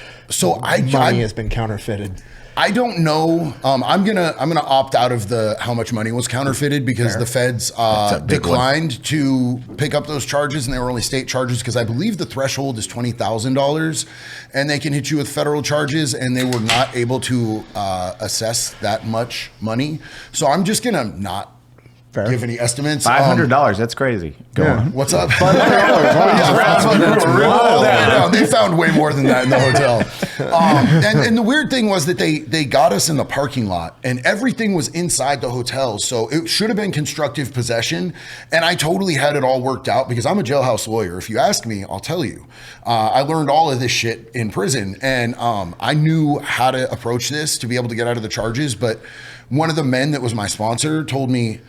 money has been counterfeited? I don't know. I'm gonna opt out of the how much money was counterfeited because the feds declined to pick up those charges, and they were only state charges because I believe the threshold is $20,000, and they can hit you with federal charges, and they were not able to assess that much money. So I'm just gonna not give any estimates. $500. That's crazy. Go on. What's up? $500. They found way more than that in the hotel. And the weird thing was that they got us in the parking lot, and everything was inside the hotel. So it should have been constructive possession. And I totally had it all worked out because I'm a jailhouse lawyer. If you ask me, I'll tell you. I learned all of this shit in prison, and I knew how to approach this to be able to get out of the charges. But one of the men that was my sponsor told me,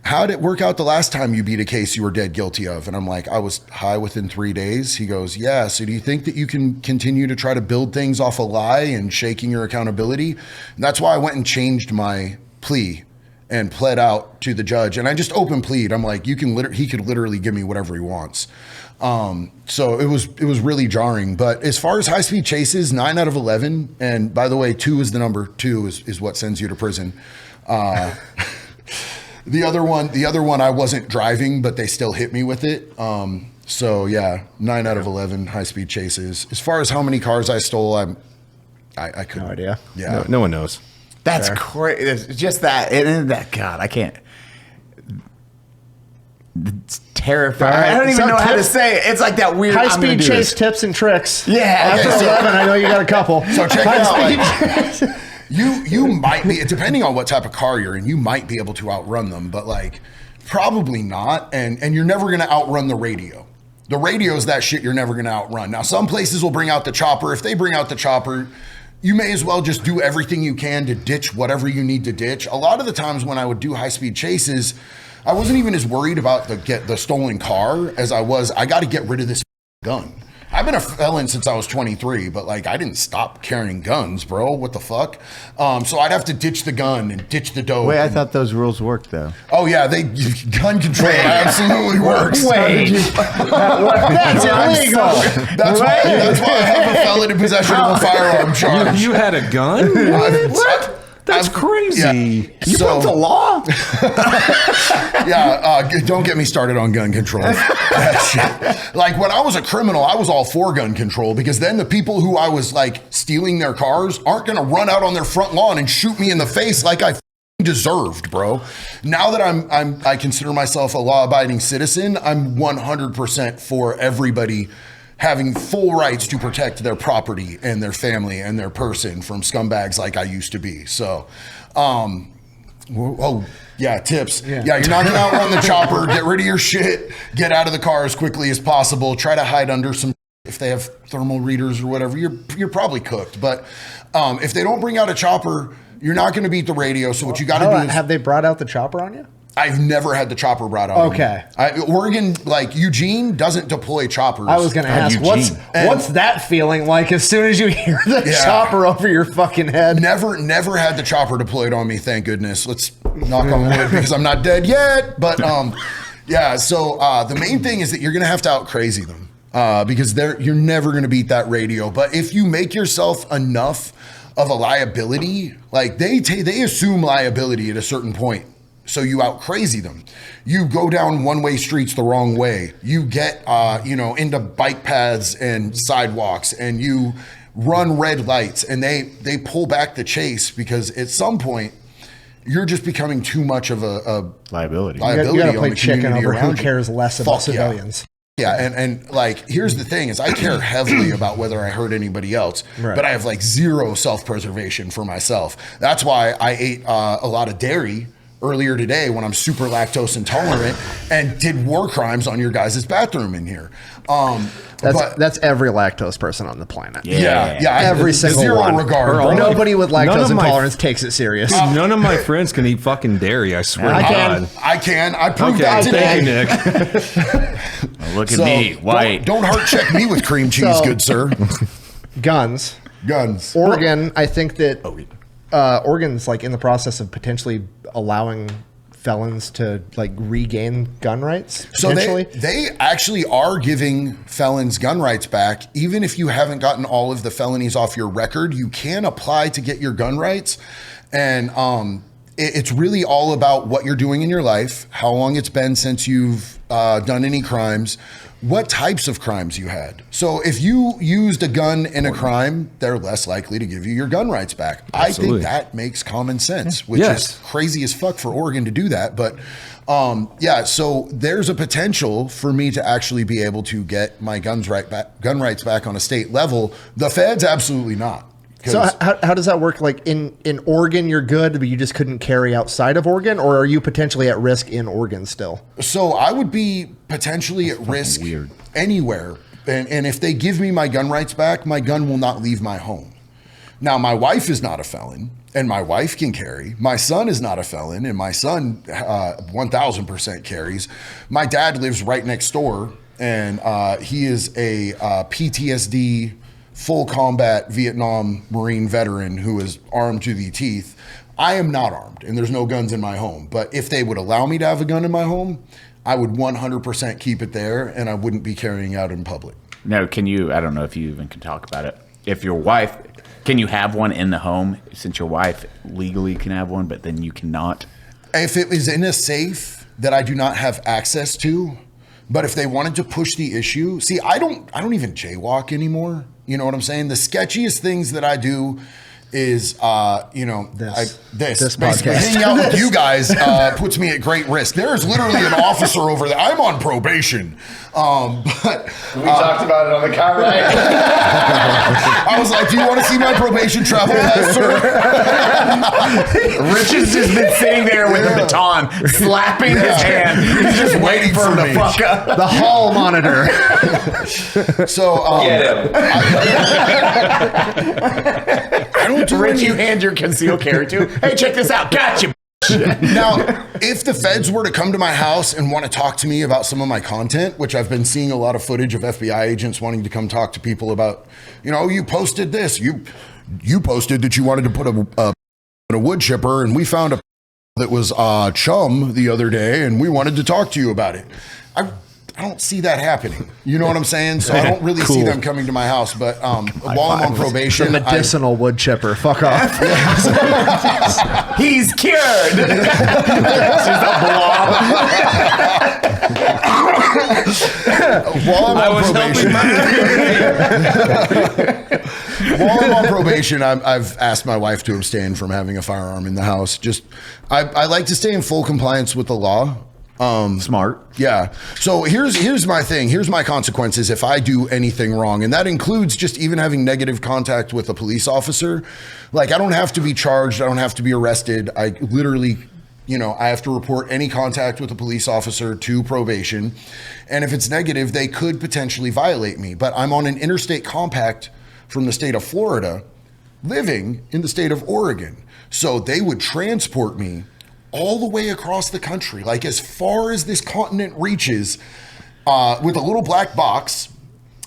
how did it work out the last time you beat a case you were dead guilty of? And I'm like, I was high within 3 days. He goes, yeah. So do you think that you can continue to try to build things off a lie and shaking your accountability? And that's why I went and changed my plea and pled out to the judge. And I just open plead. I'm like, he could literally give me whatever he wants. So it was really jarring. But as far as high speed chases, 9 out of 11. And by the way, 2 is the number. 2 is what sends you to prison. The other one, I wasn't driving, but they still hit me with it. So yeah, 9 out of 11 high-speed chases. As far as how many cars I stole, I couldn't. No idea. Yeah, No one knows. That's crazy. It's just that. God, I can't. It's terrifying. All right, I don't even so know how to tips- say it. It's like that weird High-speed chase tips and tricks. Yeah. After Okay, so- 11, I know you got a couple. So check it out. Like, you might be, depending on what type of car you're in, you might be able to outrun them, but like probably not. And you're never going to outrun the radio. The radio is that shit you're never going to outrun. Now, some places will bring out the chopper. If they bring out the chopper, you may as well just do everything you can to ditch whatever you need to ditch. A lot of the times when I would do high-speed chases, I wasn't even as worried about the stolen car as I got to get rid of this gun. I've been a felon since I was 23, but like I didn't stop carrying guns, bro. What the fuck? So I'd have to ditch the gun and ditch the dope. Wait, I thought those rules worked though. Oh yeah, gun control absolutely works. Wait. That's illegal. That's why I have a felon in possession of a firearm charge. You had a gun? What? That's crazy. You broke the law? Don't get me started on gun control. Like when I was a criminal, I was all for gun control because then the people who I was like stealing their cars aren't going to run out on their front lawn and shoot me in the face like I deserved, bro. Now that I consider myself a law-abiding citizen, I'm 100% for everybody having full rights to protect their property and their family and their person from scumbags like I used to be. So, tips. Yeah, you're not gonna outrun the chopper. Get rid of your shit. Get out of the car as quickly as possible. Try to hide under some. If they have thermal readers or whatever, you're probably cooked. But if they don't bring out a chopper, you're not going to beat the radio. So what you got to do is have they brought out the chopper on you? I've never had the chopper brought out. Okay. Oregon, like Eugene, doesn't deploy choppers. I was going to ask, what's that feeling like as soon as you hear the chopper over your fucking head? Never had the chopper deployed on me, thank goodness. Let's knock on wood because I'm not dead yet. But so the main thing is that you're going to have to out crazy them because you're never going to beat that radio. But if you make yourself enough of a liability, like they assume liability at a certain point. So you out crazy them. You go down one-way streets the wrong way. You get, into bike paths and sidewalks, and you run red lights, and they pull back the chase because at some point you're just becoming too much of a liability. You got to play chicken over who cares less about civilians. Yeah, and like, here's the thing is I care heavily about whether I hurt anybody else, but I have like zero self-preservation for myself. That's why I ate a lot of dairy earlier today when I'm super lactose intolerant and did war crimes on your guys' bathroom in here. That's every lactose person on the planet. Yeah. Every single zero one. regard. Nobody with lactose intolerance takes it serious. Dude, none of my friends can eat fucking dairy. I swear to God. I can. I proved that today. Thank you, Nick. Look at me, white. Don't heart check me with cream cheese, good sir. Guns. Oregon, I think that Oregon's like in the process of potentially allowing felons to like regain gun rights. So they actually are giving felons gun rights back. Even if you haven't gotten all of the felonies off your record, you can apply to get your gun rights. And it's really all about what you're doing in your life, how long it's been since you've done any crimes, what types of crimes you had. So if you used a gun in a crime, they're less likely to give you your gun rights back. Absolutely. I think that makes common sense, which is crazy as fuck for Oregon to do that. But so there's a potential for me to actually be able to get my gun rights back on a state level. The feds, absolutely not. So how does that work? Like in Oregon, you're good, but you just couldn't carry outside of Oregon, or are you potentially at risk in Oregon still? So I would be potentially at risk anywhere. And if they give me my gun rights back, my gun will not leave my home. Now, my wife is not a felon, and my wife can carry. My son is not a felon, and my son 1,000% carries. My dad lives right next door, and he is a PTSD full combat Vietnam Marine veteran who is armed to the teeth. I am not armed and there's no guns in my home. But if they would allow me to have a gun in my home, I would 100% keep it there and I wouldn't be carrying out in public. Now, I don't know if you even can talk about it. If your wife, can you have one in the home since your wife legally can have one, but then you cannot? If it was in a safe that I do not have access to, but if they wanted to push the issue, see, I don't even jaywalk anymore. You know what I'm saying? The sketchiest things that I do is, this basically podcast. hanging out with you guys puts me at great risk. There's literally an officer over there. I'm on probation. But we talked about it on the car ride. I was like, do you want to see my probation travel pass, sir? Rich has just been sitting there with a baton, slapping his hand. He's just waiting for him to fuck up. The hall monitor. So, Get him. I don't do Rich, any- you hand your concealed carry to. Hey, check this out. Gotcha. Now, if the feds were to come to my house and want to talk to me about some of my content, which I've been seeing a lot of footage of FBI agents wanting to come talk to people about, you posted this, you posted that you wanted to put a wood chipper, and we found a that was chum the other day, and we wanted to talk to you about it. I I don't see that happening. You know what I'm saying? So I don't really see them coming to my house. But while I'm on probation, The medicinal wood chipper. Fuck off. He's cured. while I'm on probation, I've asked my wife to abstain from having a firearm in the house. Just I like to stay in full compliance with the law. Smart. Yeah. So here's my thing. Here's my consequences if I do anything wrong. And that includes just even having negative contact with a police officer. Like, I don't have to be charged. I don't have to be arrested. I literally, I have to report any contact with a police officer to probation. And if it's negative, they could potentially violate me. But I'm on an interstate compact from the state of Florida, living in the state of Oregon. So they would transport me all the way across the country, like as far as this continent reaches, with a little black box.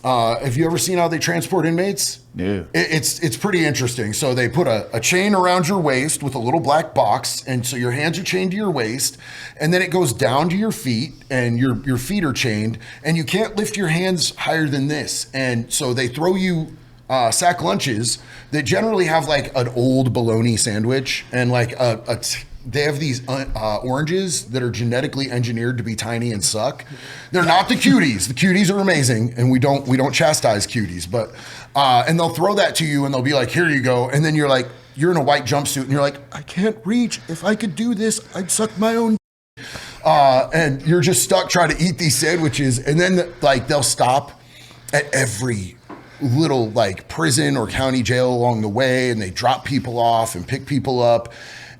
Have you ever seen how they transport inmates? No. It's pretty interesting. So they put a chain around your waist with a little black box, and so your hands are chained to your waist, and then it goes down to your feet, and your feet are chained, and you can't lift your hands higher than this. And so they throw you sack lunches that generally have like an old bologna sandwich and like they have these oranges that are genetically engineered to be tiny and suck. They're not the cuties. The cuties are amazing, and we don't chastise cuties. But and they'll throw that to you, and they'll be like, "Here you go." And then you're in a white jumpsuit, and you're like, "I can't reach. If I could do this, I'd suck my own." And you're just stuck trying to eat these sandwiches, and then they'll stop at every little prison or county jail along the way, and they drop people off and pick people up.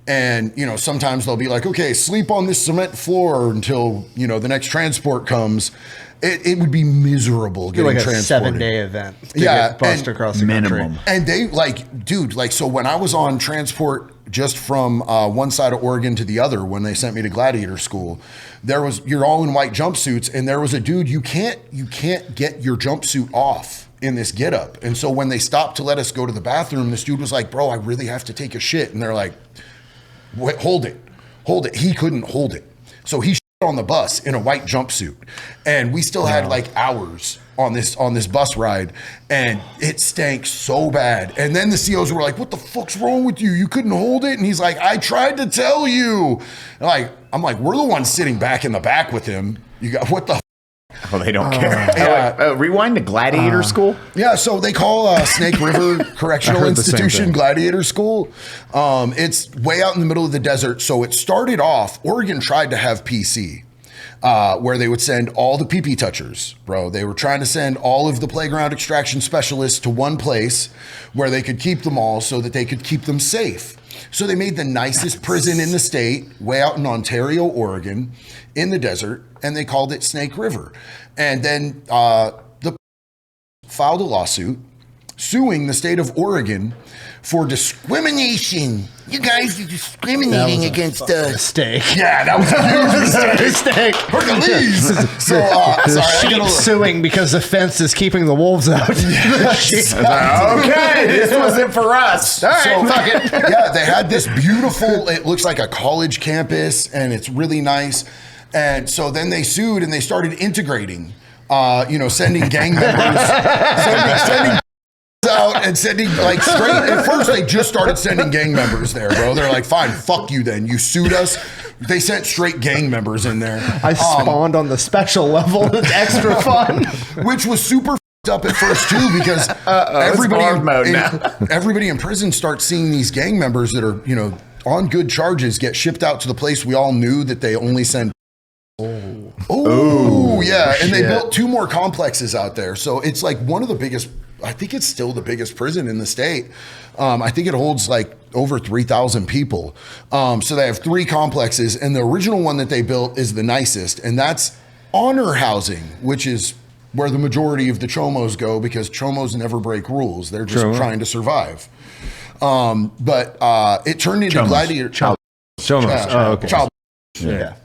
And, sometimes they'll be like, okay, sleep on this cement floor until, the next transport comes. It would be miserable getting like a transported. 7-day event to get bussed across the country. And they so when I was on transport just from one side of Oregon to the other, when they sent me to Gladiator school, you're all in white jumpsuits, and there was a dude, you can't get your jumpsuit off in this getup. And so when they stopped to let us go to the bathroom, this dude was like, bro, I really have to take a shit. And they're like, wait, hold it. He couldn't hold it. So he shit on the bus in a white jumpsuit. And we still had hours on this bus ride, and it stank so bad. And then the COs were like, what the fuck's wrong with you? You couldn't hold it? And he's like, I tried to tell you. And I'm like, we're the ones sitting back in the back with him. You got, what the Oh, they don't care. Rewind to Gladiator school? Yeah, so they call Snake River Correctional Institution Gladiator School. It's way out in the middle of the desert. So it started off, Oregon tried to have PC, where they would send all the pee-pee touchers, bro. They were trying to send all of the playground extraction specialists to one place where they could keep them all so that they could keep them safe. So they made the nicest prison in the state, way out in Ontario, Oregon, in the desert, and they called it Snake River. And then the filed a lawsuit suing the state of Oregon for discrimination. You guys are discriminating against Mistake. Yeah, that was a huge mistake. Hercules. So, sorry, Sheep suing because the fence is keeping the wolves out. Okay, this wasn't for us. All right, fuck it. Yeah, they had this beautiful, it looks like a college campus, and it's really nice. And so then they sued, and they started integrating, sending gang members, sending out and sending straight. At first, they just started sending gang members there, bro. They're like, fine, fuck you then. You sued us. They sent straight gang members in there. I spawned on the special level. It's extra fun. Which was super up at first too, because everybody in prison starts seeing these gang members that are, on good charges get shipped out to the place we all knew that they only send. Oh, yeah. And they built 2 more complexes out there. So it's one of the biggest, I think it's still the biggest prison in the state. I think it holds over 3,000 people. So they have 3 complexes, and the original one that they built is the nicest, and that's honor housing, which is where the majority of the chomos go, because chomos never break rules. They're just trying to survive. But it turned into Gladiator. Chomos. Oh, okay. Yeah.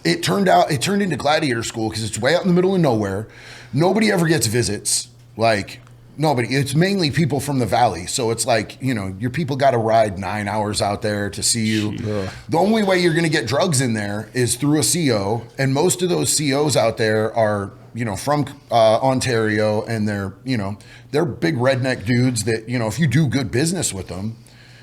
It turned into Gladiator school because it's way out in the middle of nowhere. Nobody ever gets visits. Nobody. It's mainly people from the valley. So it's your people got to ride 9 hours out there to see you. The only way you're going to get drugs in there is through a CO. And most of those COs out there are from Ontario, and they're big redneck dudes that, if you do good business with them,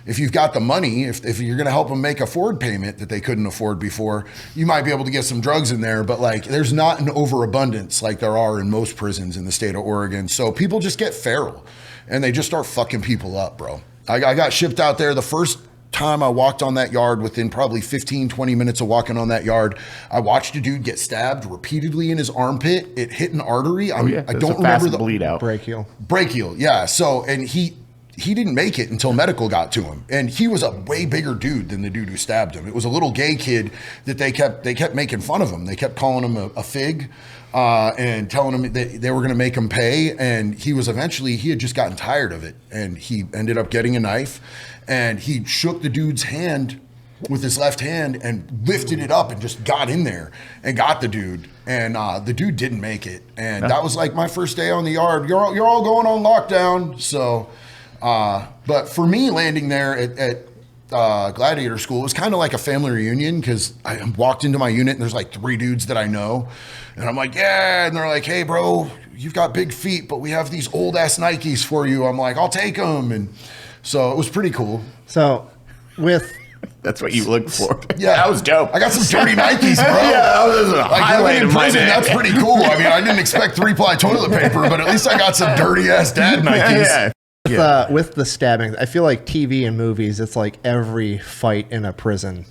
if you've got the money, if you're going to help them make a Ford payment that they couldn't afford before, you might be able to get some drugs in there. But like, there's not an overabundance like there are in most prisons in the state of Oregon. So people just get feral and they just start fucking people up, bro. I got shipped out there the first time I walked on that yard. Within probably 15, 20 minutes of walking on that yard, I watched a dude get stabbed repeatedly in his armpit. It hit an artery. I don't remember the bleed out. Brachial. Yeah. So, and he didn't make it until medical got to him. And he was a way bigger dude than the dude who stabbed him. It was a little gay kid that they kept making fun of him. They kept calling him a fig and telling him that they were going to make him pay. And he had just gotten tired of it. And he ended up getting a knife and he shook the dude's hand with his left hand and lifted it up and just got in there and got the dude. And the dude didn't make it. And that was like my first day on the yard. You're all going on lockdown. So... but for me, landing there at Gladiator school, it was kind of like a family reunion, because I walked into my unit and there's like 3 dudes that I know. And I'm like, yeah. And they're like, hey, bro, you've got big feet, but we have these old ass Nikes for you. I'm like, I'll take them. And so it was pretty cool. So that's what you look for. Yeah, that was dope. I got some dirty Nikes, bro. That was a highlight in of my prison, day. that's pretty cool. I mean, I didn't expect 3-ply toilet paper, but at least I got some dirty ass dad Nikes. With the stabbing, I feel like TV and movies, it's like every fight in a prison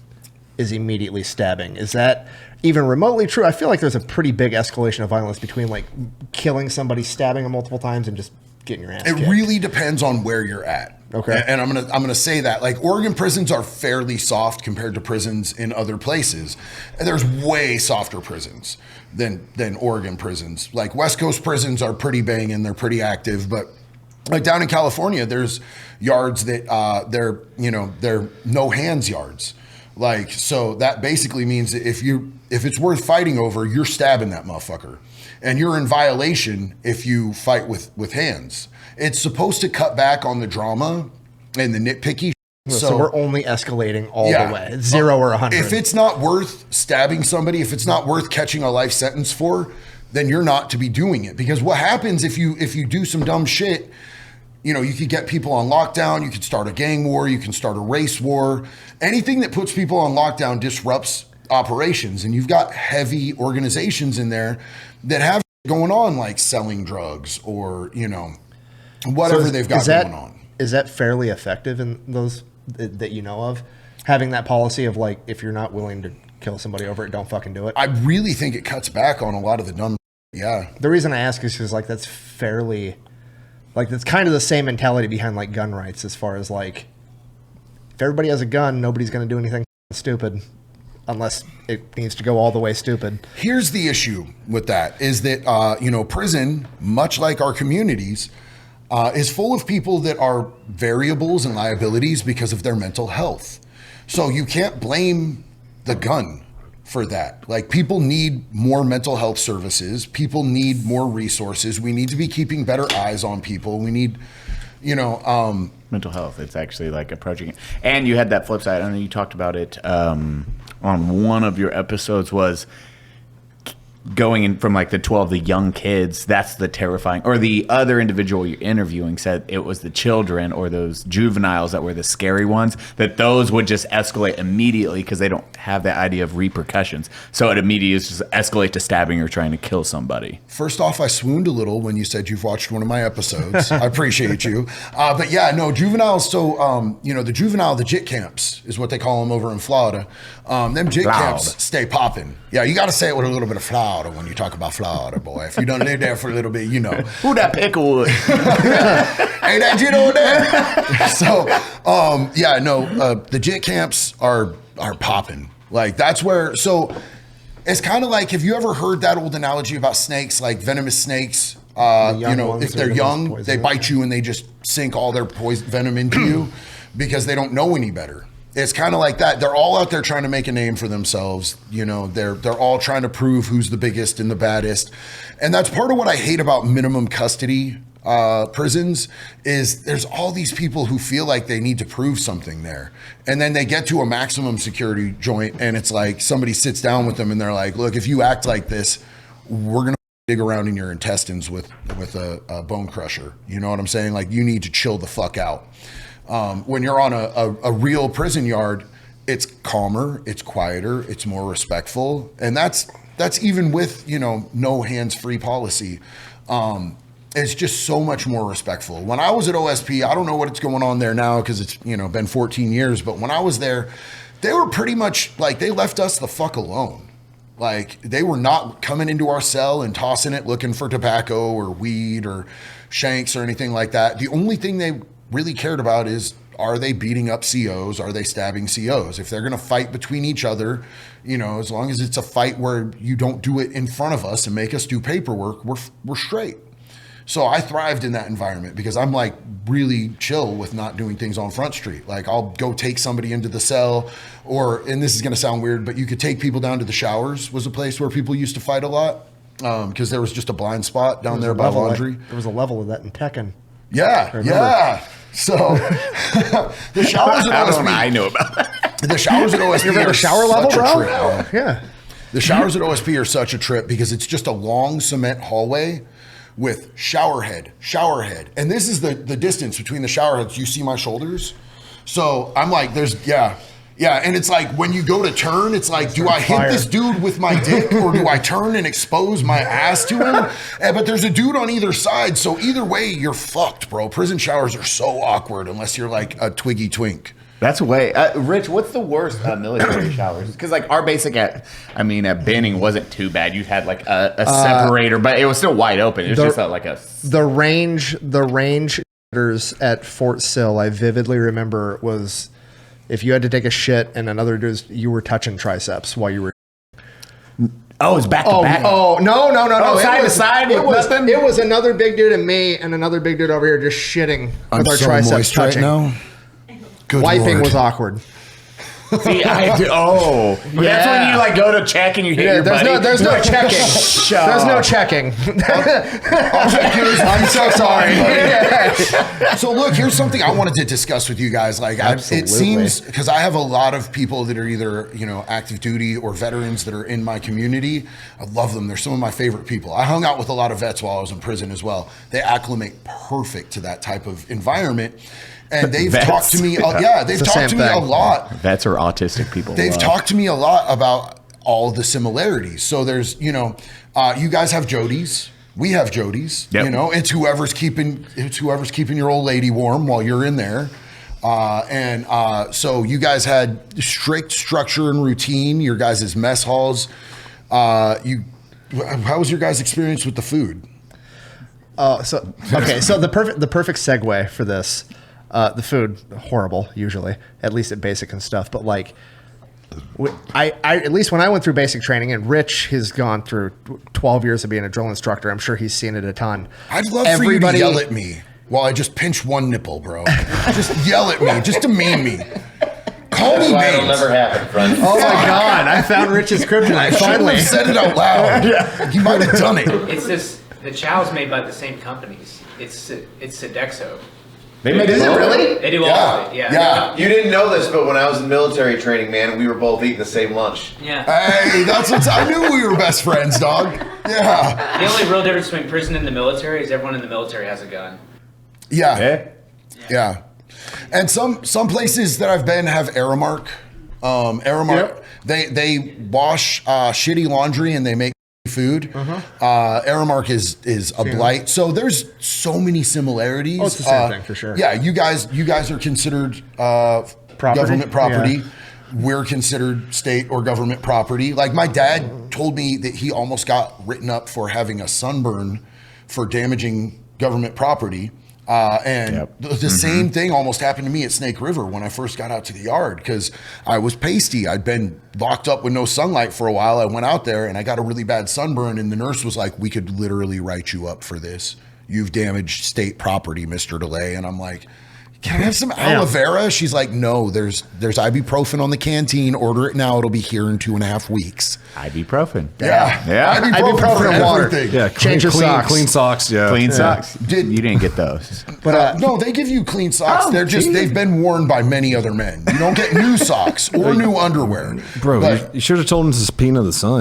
is immediately stabbing. Is that even remotely true? I feel like there's a pretty big escalation of violence between like killing somebody, stabbing them multiple times, and just getting your ass kicked. It really depends on where you're at. Okay. And I'm gonna say that, like, Oregon prisons are fairly soft compared to prisons in other places. And there's way softer prisons than Oregon prisons. Like, West Coast prisons are pretty banging, they're pretty active, but like down in California, there's yards that they're no hands yards. Like, so that basically means that if it's worth fighting over, you're stabbing that motherfucker, and you're in violation if you fight with hands. It's supposed to cut back on the drama and the nitpicky. So we're only escalating all the way, 0 or 100. If it's not worth stabbing somebody, if it's not worth catching a life sentence for, then you're not to be doing it. Because what happens if you do some dumb shit? You could get people on lockdown, you could start a gang war, you can start a race war. Anything that puts people on lockdown disrupts operations. And you've got heavy organizations in there that have going on, like selling drugs or, whatever they've got going on. Is that fairly effective in those that you know of? Having that policy of like, if you're not willing to kill somebody over it, don't fucking do it? I really think it cuts back on a lot of the dumb. Yeah. The reason I ask is because like that's fairly... Like, that's kind of the same mentality behind, like, gun rights, as far as, like, if everybody has a gun, nobody's going to do anything stupid unless it needs to go all the way stupid. Here's the issue with that, is that, prison, much like our communities, is full of people that are variables and liabilities because of their mental health. So you can't blame the gun for that. Like, people need more mental health services. People need more resources. We need to be keeping better eyes on people. We need, mental health. It's actually like approaching it. And you had that flip side. I know you talked about it on one of your episodes, was going in from like the 12, the young kids. That's the terrifying, or the other individual you're interviewing said it was the children or those juveniles that were the scary ones, that those would just escalate immediately because they don't have that idea of repercussions. So it immediately just escalate to stabbing or trying to kill somebody. First off, I swooned a little when you said you've watched one of my episodes. I appreciate you. But yeah, no, juveniles. So, the JIT camps is what they call them over in Florida. Them JIT camps stay popping. Yeah, you got to say it with a little bit of Florida when you talk about Florida, boy. If you done live there for a little bit, you know. Who that picklewood? Ain't that JIT over there? So, the JIT camps are popping. Like, that's where, so it's kind of like, have you ever heard that old analogy about snakes, like venomous snakes? If they're young, they bite you and they just sink all their poison venom into you because they don't know any better. It's kind of like that. They're all out there trying to make a name for themselves. They're all trying to prove who's the biggest and the baddest. And that's part of what I hate about minimum custody prisons, is there's all these people who feel like they need to prove something there. And then they get to a maximum security joint and it's like somebody sits down with them and they're like, look, if you act like this, we're going to dig around in your intestines with a bone crusher. You know what I'm saying? Like, you need to chill the fuck out. When you're on a real prison yard, it's calmer, it's quieter, it's more respectful. And that's even with, no hands-free policy. It's just so much more respectful. When I was at OSP, I don't know what's going on there now because it's, been 14 years. But when I was there, they were pretty much like, they left us the fuck alone. Like, they were not coming into our cell and tossing it looking for tobacco or weed or shanks or anything like that. The only thing they really cared about is, are they beating up COs? Are they stabbing COs? If they're going to fight between each other, as long as it's a fight where you don't do it in front of us and make us do paperwork, we're straight. So I thrived in that environment because I'm like really chill with not doing things on Front Street. Like, I'll go take somebody into the cell, and this is going to sound weird, but you could take people down to the showers, was a place where people used to fight a lot because there was just a blind spot down there by laundry. There was a level of that in Tekken. Yeah. So the showers at OSP. I know about that. The showers at OSP You're at are a shower level, such a bro? trip. Yeah. The showers at OSP are such a trip because it's just a long cement hallway with shower head. And this is the distance between the shower heads. You see my shoulders? So I'm like, yeah. And it's like, when you go to turn, it's like, do I hit this dude with my dick or do I turn and expose my ass to him? But there's a dude on either side. So either way, you're fucked, bro. Prison showers are so awkward unless you're like a twiggy twink. That's way. Rich, what's the worst military showers? Because like our basic at Banning wasn't too bad. You had like a separator, but it was still wide open. It was just like a the range at Fort Sill. I vividly remember was if you had to take a shit and another dude, you were touching triceps while you were. Oh, it's back to back. Oh, no. Side to side. It was another big dude and me, and another big dude over here just shitting with our triceps touching. Right now. Good Wiping Lord. was awkward. See, I do. Oh, yeah. That's when you like go to check and you hit your buddy. There's no checking. There's no checking. I'm so sorry. So look, here's something I wanted to discuss with you guys. Like, it seems, because I have a lot of people that are either active duty or veterans that are in my community. I love them. They're some of my favorite people. I hung out with a lot of vets while I was in prison as well. They acclimate perfect to that type of environment. And they've talked to me. They've talked to me a lot. Vets are autistic people. They've talked to me a lot about all the similarities. So there's, you guys have Jodies. We have Jodies. Yep. It's whoever's keeping your old lady warm while you're in there. So you guys had strict structure and routine. Your guys' mess halls. How was your guys' experience with the food? So the perfect segue for this. The food, horrible, usually, at least at basic and stuff. But like, I at least when I went through basic training, and Rich has gone through 12 years of being a drill instructor, I'm sure he's seen it a ton. I'd love for you to yell at me while I just pinch one nipple, bro. Just yell at me, just demean me. Call me names. It'll never happen, friend. Oh my God, I found Rich's kryptonite finally. I said it out loud. Yeah. He might have done it. It's the chow's made by the same companies. It's Sodexo. They make it really? They do all of it, yeah. You didn't know this, but when I was in military training, man, we were both eating the same lunch. Yeah. Hey, I knew we were best friends, dog. Yeah. The only real difference between prison and the military is everyone in the military has a gun. Yeah. And some places that I've been have Aramark. Aramark, they wash shitty laundry and they make food. Aramark is a blight. So there's so many similarities. Oh, it's the same thing for sure. Yeah, you guys are considered government property. Yeah. We're considered state or government property. Like, my dad told me that he almost got written up for having a sunburn for damaging government property. The same thing almost happened to me at Snake River when I first got out to the yard because I was pasty. I'd been locked up with no sunlight for a while. I went out there and I got a really bad sunburn, and the nurse was like, "We could literally write you up for this. You've damaged state property, Mr. DeLay." And I'm like, can I have some aloe vera? She's like, no, there's ibuprofen on the canteen. Order it now. It'll be here in 2.5 weeks. Ibuprofen. Yeah. Ibuprofen and water. Everything. Yeah, Change your socks. Clean socks. Yeah, Clean socks. You didn't get those. But No, they give you clean socks. They've been worn by many other men. You don't get new socks or new underwear. Bro, But- you should have told him to subpoena the sun.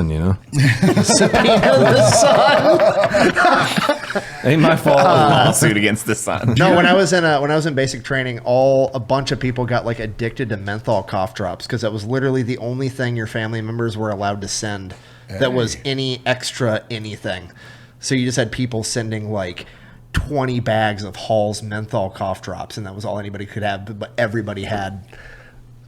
Ain't my fault. Lawsuit against the sun. no, when I was in basic training, a bunch of people got like addicted to menthol cough drops because that was literally the only thing your family members were allowed to send that was any extra anything. So you just had people sending like 20 bags of Hall's menthol cough drops, and that was all anybody could have. But everybody had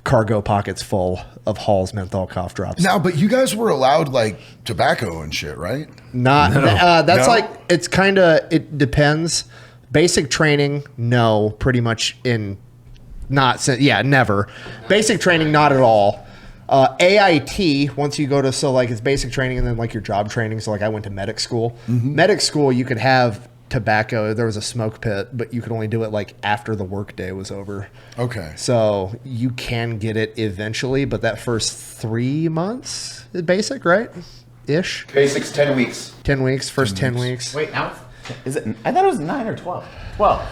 cargo pockets full of Hall's menthol cough drops. Now, but you guys were allowed like tobacco and shit, right? That's No? like, it's kind of, it depends. Basic training, no, pretty much never. Basic training, not at all. AIT, once you go to, so like it's basic training and then like your job training. So like I went to medic school. Medic school, you could have tobacco. There was a smoke pit, but you could only do it like after the work day was over. Okay. So you can get it eventually, but that first 3 months is basic, right? Ish. Basics 10 weeks. 10 weeks, first 10 weeks. Wait, now is it? I thought it was 9 or 12. 12.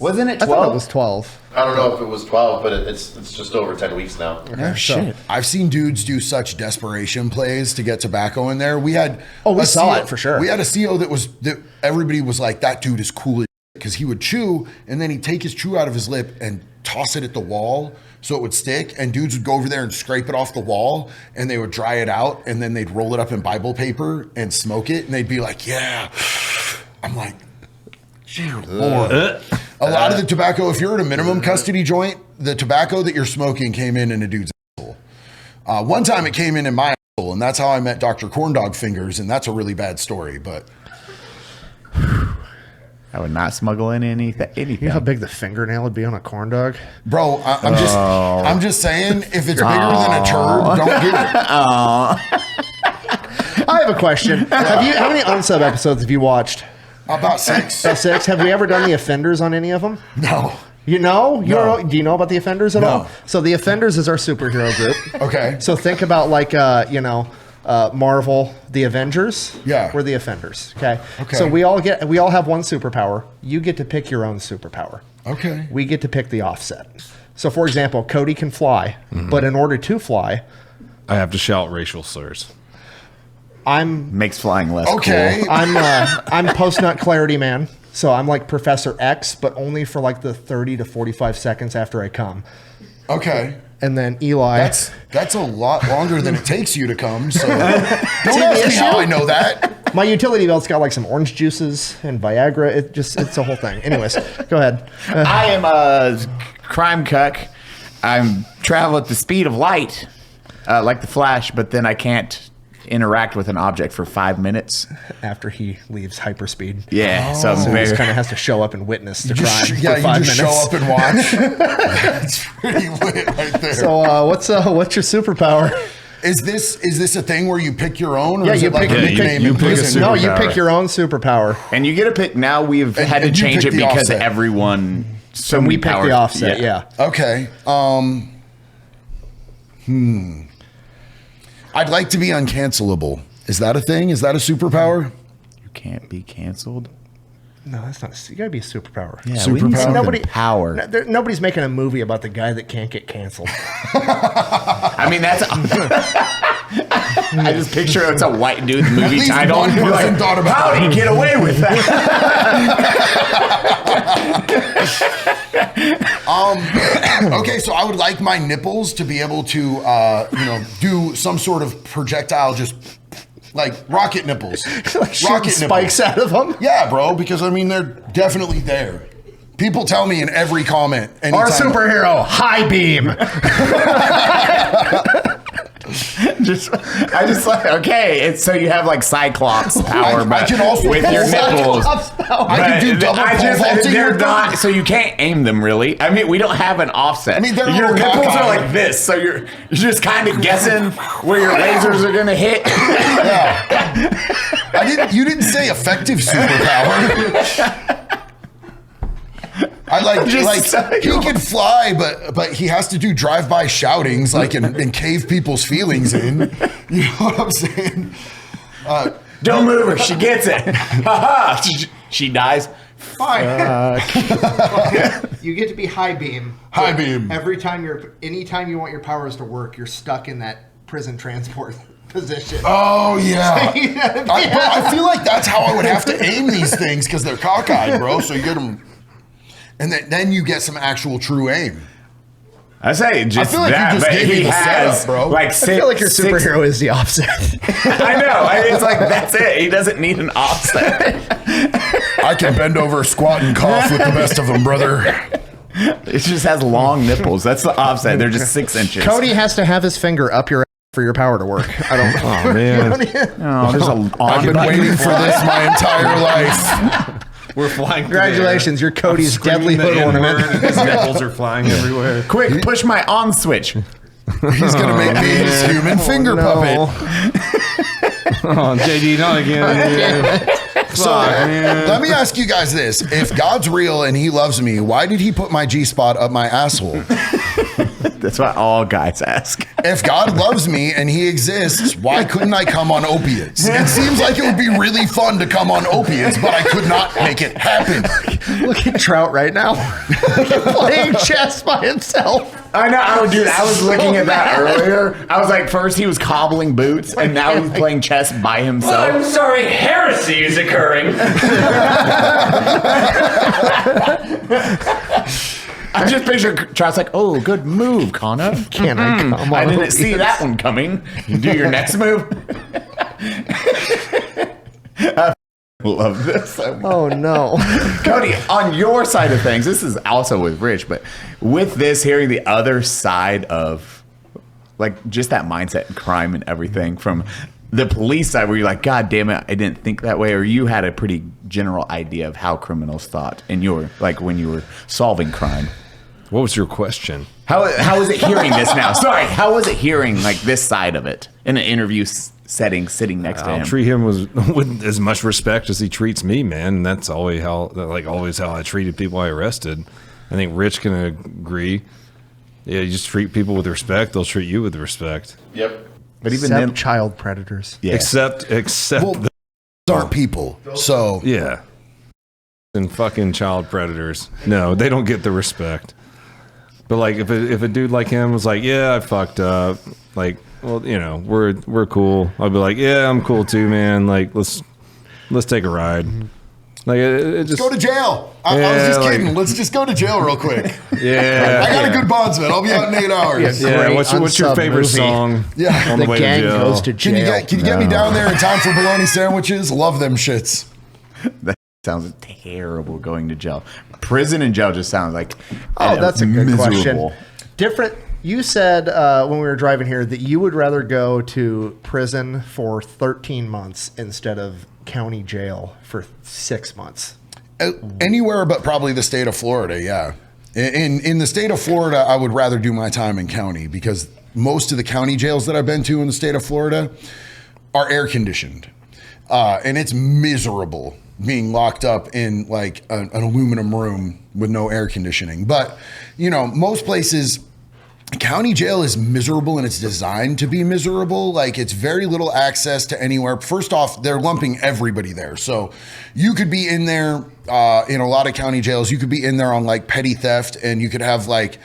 Wasn't it 12? I thought it was 12. I don't know if it was 12, but it's just over 10 weeks now. Okay, shit. I've seen dudes do such desperation plays to get tobacco in there. We had we saw CO it for sure. We had a CO that everybody was like, that dude is cool because he would chew and then he'd take his chew out of his lip and toss it at the wall so it would stick, and dudes would go over there and scrape it off the wall and they would dry it out and then they'd roll it up in Bible paper and smoke it and they'd be like, yeah. I'm like, dear Lord. A lot of the tobacco, if you're at a minimum custody joint, the tobacco that you're smoking came in a dude's asshole. One time it came in my asshole, and that's how I met Dr. Corndog Fingers, and that's a really bad story, but... I would not smuggle in anything. You know how big the fingernail would be on a corn dog? Bro, I'm just saying, if it's bigger than a turd, don't get it. I have a question. How many unsub episodes have you watched? About 6. About 6. Have we ever done the offenders on any of them? No. You know? No. Do you know about the offenders at No. all? So the offenders is our superhero group. Okay. So think about like, Marvel, the Avengers. Yeah. We're the offenders. Okay. Okay. So we all have one superpower. You get to pick your own superpower. Okay. We get to pick the offset. So for example, Cody can fly, but in order to fly, I have to shout racial slurs. Makes flying less Okay. cool. I'm post-nut clarity man. So I'm like Professor X, but only for like the 30 to 45 seconds after I come. Okay. And then Eli. That's a lot longer than it takes you to come, so don't ask me how I know that. My utility belt's got like some orange juices and Viagra. It's a whole thing. Anyways, go ahead. I am a crime cuck. I'm travel at the speed of light, like the Flash, but then I can't interact with an object for 5 minutes After he leaves hyperspeed. Yeah, so I'm So he very just kind of has to show up and witness the crime for Yeah, 5 you minutes. just show up and watch. That's pretty lit right there. So what's your superpower? Is this a thing where you pick your own, or Yeah, is you it like pick- a you nickname pick- in you pick a prison? No, you Superpower. pick your own superpower. and you get to pick. Now we've had to and you change pick it the because offset. everyone. So And we many pick powers. the offset, yeah. Okay. I'd like to be uncancelable. Is that a thing? Is that a superpower? You can't be canceled. No, that's not. You gotta be a superpower. Yeah, we need Superpower? some power. Nobody's making a movie about the guy that can't get canceled. I mean, that's. I just picture it's a white dude movie least title. one and you're person thought about how did it." he get away with that? Okay, so I would like my nipples to be able to, do some sort of projectile, just like rocket nipples. Like shooting spikes out of them. Yeah, bro, because I mean, they're definitely there. People tell me in every comment. Our anytime- superhero, High Beam. I just like, okay, it's so you have like Cyclops power, I but can also with your nipples. I can do double pole vaulting They're with not, them. so you can't aim them really. I mean, we don't have an offset. I mean, they're your little nipples are cockeyed. like this, so you're just kind of guessing where your lasers are gonna hit. Yeah. You didn't say effective superpower. I like he can fly, but he has to do drive-by shoutings like and cave people's feelings in. You know what I'm saying? Don't move her. She gets it. She dies. Fine. You get to be high beam. High beam. Anytime you want your powers to work, you're stuck in that prison transport position. Oh yeah. I feel like that's how I would have to aim these things because they're cockeyed, bro. So you get them, and then you get some actual true aim. I say just I feel like that, you just but gave me he the has setup, bro. I feel like your superhero is the opposite. I know. It's like that's it. He doesn't need an offset. I can bend over, squat, and cough with the best of them, brother. It just has long nipples. That's the offset. They're just 6 inches. Cody has to have his finger up your ass for your power to work. I don't. Oh man, I've been waiting for this my entire life. we're flying. Congratulations, you're Cody's deadly hood ornament. His nipples are flying everywhere. Quick, push my on switch. He's gonna make me his human finger puppet. Oh, JD, not again. So let me ask you guys this: if God's real and He loves me, why did He put my G-spot up my asshole? That's what all guys ask. If God loves me and He exists, why couldn't I come on opiates? It seems like it would be really fun to come on opiates, but I could not make it happen. Look at Trout right now, playing chess by himself. I know. Oh, dude, I was looking at that earlier. I was like, first he was cobbling boots, and now he's playing chess by himself. I'm sorry, heresy is occurring. I just picture Trout's like, oh, good move, Connor. Can I come on I didn't opiates? see that one coming. You do your next move. I love this. Oh no. Cody, on your side of things, this is also with Rich, but with this, hearing the other side of like just that mindset and crime and everything from the police side where you're like, God damn it, I didn't think that way, or you had a pretty general idea of how criminals thought in your, like when you were solving crime. What was your question? How is it hearing this now? Sorry, how was it hearing like this side of it in an interview setting, sitting next to him? I'll treat him with as much respect as he treats me, man. And that's always how I treated people I arrested. I think Rich can agree. Yeah, you just treat people with respect; they'll treat you with respect. Yep. But even Except then, child predators. yeah. Except Well, aren't people, so yeah, and fucking child predators. No, they don't get the respect. But like, if a dude like him was like, yeah, I fucked up, like, well, you know, we're cool. I'd be like, yeah, I'm cool too, man. Like, let's take a ride. Like, it just go to jail. I was just kidding. Let's just go to jail real quick. Yeah, I got a good bondsman. I'll be out in 8 hours. Yeah, Great what's your unsub favorite movie. song? Yeah. on The the way gang to jail. goes to Can jail. you get me down there in time for bologna sandwiches? Love them shits. That sounds terrible going to jail. Prison and jail just sounds like That's a good miserable. question. Different. You said when we were driving here that you would rather go to prison for 13 months instead of county jail for 6 months. Anywhere but probably the state of Florida, yeah. In the state of Florida, I would rather do my time in county because most of the county jails that I've been to in the state of Florida are air conditioned. And it's miserable being locked up in like an aluminum room with no air conditioning. But, you know, most places, county jail is miserable and it's designed to be miserable. Like it's very little access to anywhere. First off, they're lumping everybody there. So you could be in there in a lot of county jails. You could be in there on like petty theft and you could have like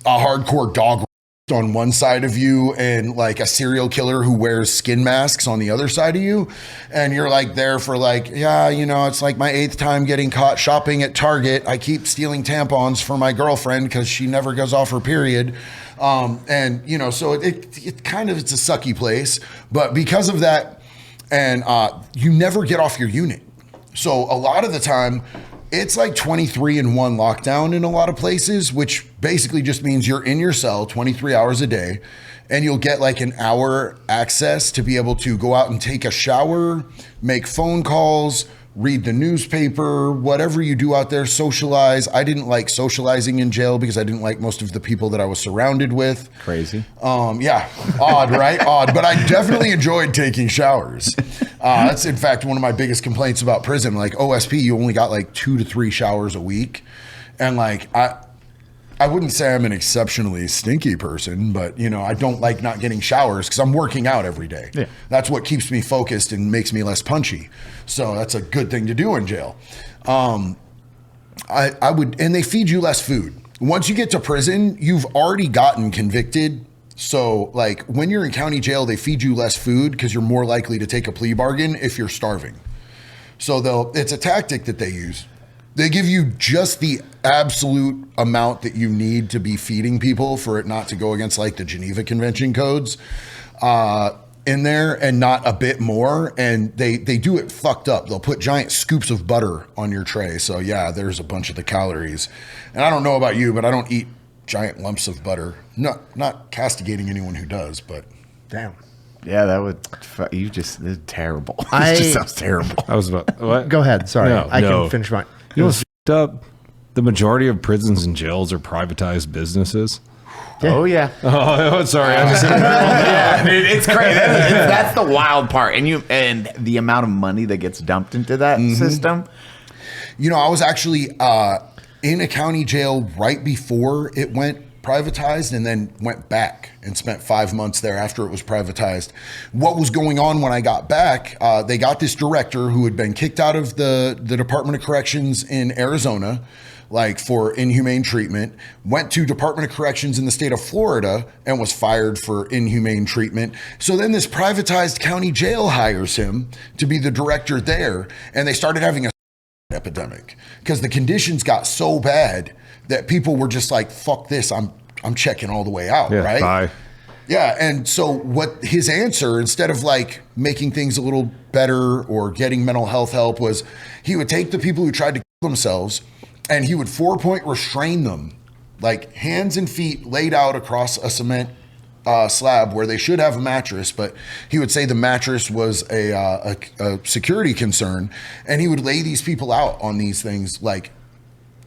a hardcore dog on one side of you and like a serial killer who wears skin masks on the other side of you. And you're like there for like, yeah, you know, it's like my 8th time getting caught shopping at Target. I keep stealing tampons for my girlfriend because she never goes off her period. And you know, so it kind of, it's a sucky place, but because of that, and you never get off your unit. So a lot of the time it's like 23-1 lockdown in a lot of places, which basically just means you're in your cell 23 hours a day and you'll get like an hour access to be able to go out and take a shower, make phone calls, read the newspaper, whatever you do out there, socialize. I didn't like socializing in jail because I didn't like most of the people that I was surrounded with. Crazy. Yeah, odd, right? Odd, but I definitely enjoyed taking showers. That's in fact one of my biggest complaints about prison. Like OSP, you only got like 2 to 3 showers a week. And like, I wouldn't say I'm an exceptionally stinky person, but you know, I don't like not getting showers because I'm working out every day. Yeah. That's what keeps me focused and makes me less punchy. So that's a good thing to do in jail. I would, and they feed you less food. Once you get to prison, you've already gotten convicted. So like when you're in county jail, they feed you less food because you're more likely to take a plea bargain if you're starving. So it's a tactic that they use. They give you just the absolute amount that you need to be feeding people for it not to go against like the Geneva Convention codes in there, and not a bit more. And they do it fucked up. They'll put giant scoops of butter on your tray. So yeah, there's a bunch of the calories. And I don't know about you, but I don't eat giant lumps of butter. Not castigating anyone who does, but Damn. Yeah, that would. This is terrible. It just sounds terrible. I was about what? Go ahead. Sorry. I No. can finish mine. You know what's f***ed up? The majority of prisons and jails are privatized businesses. Oh yeah. Oh, sorry. I just Yeah, dude, it's crazy. That's the wild part, and the amount of money that gets dumped into that system. you know, I was actually in a county jail right before it went privatized, and then went back and spent 5 months there after it was privatized. What was going on when I got back, they got this director who had been kicked out of the Department of Corrections in Arizona, like for inhumane treatment, went to Department of Corrections in the state of Florida and was fired for inhumane treatment. So then this privatized county jail hires him to be the director there, and they started having a epidemic because the conditions got so bad that people were just like, fuck this, I'm checking all the way out, right? Bye. Yeah, and so what his answer, instead of like making things a little better or getting mental health help, was he would take the people who tried to kill themselves and he would 4-point restrain them, like hands and feet laid out across a cement slab where they should have a mattress, but he would say the mattress was a security concern, and he would lay these people out on these things like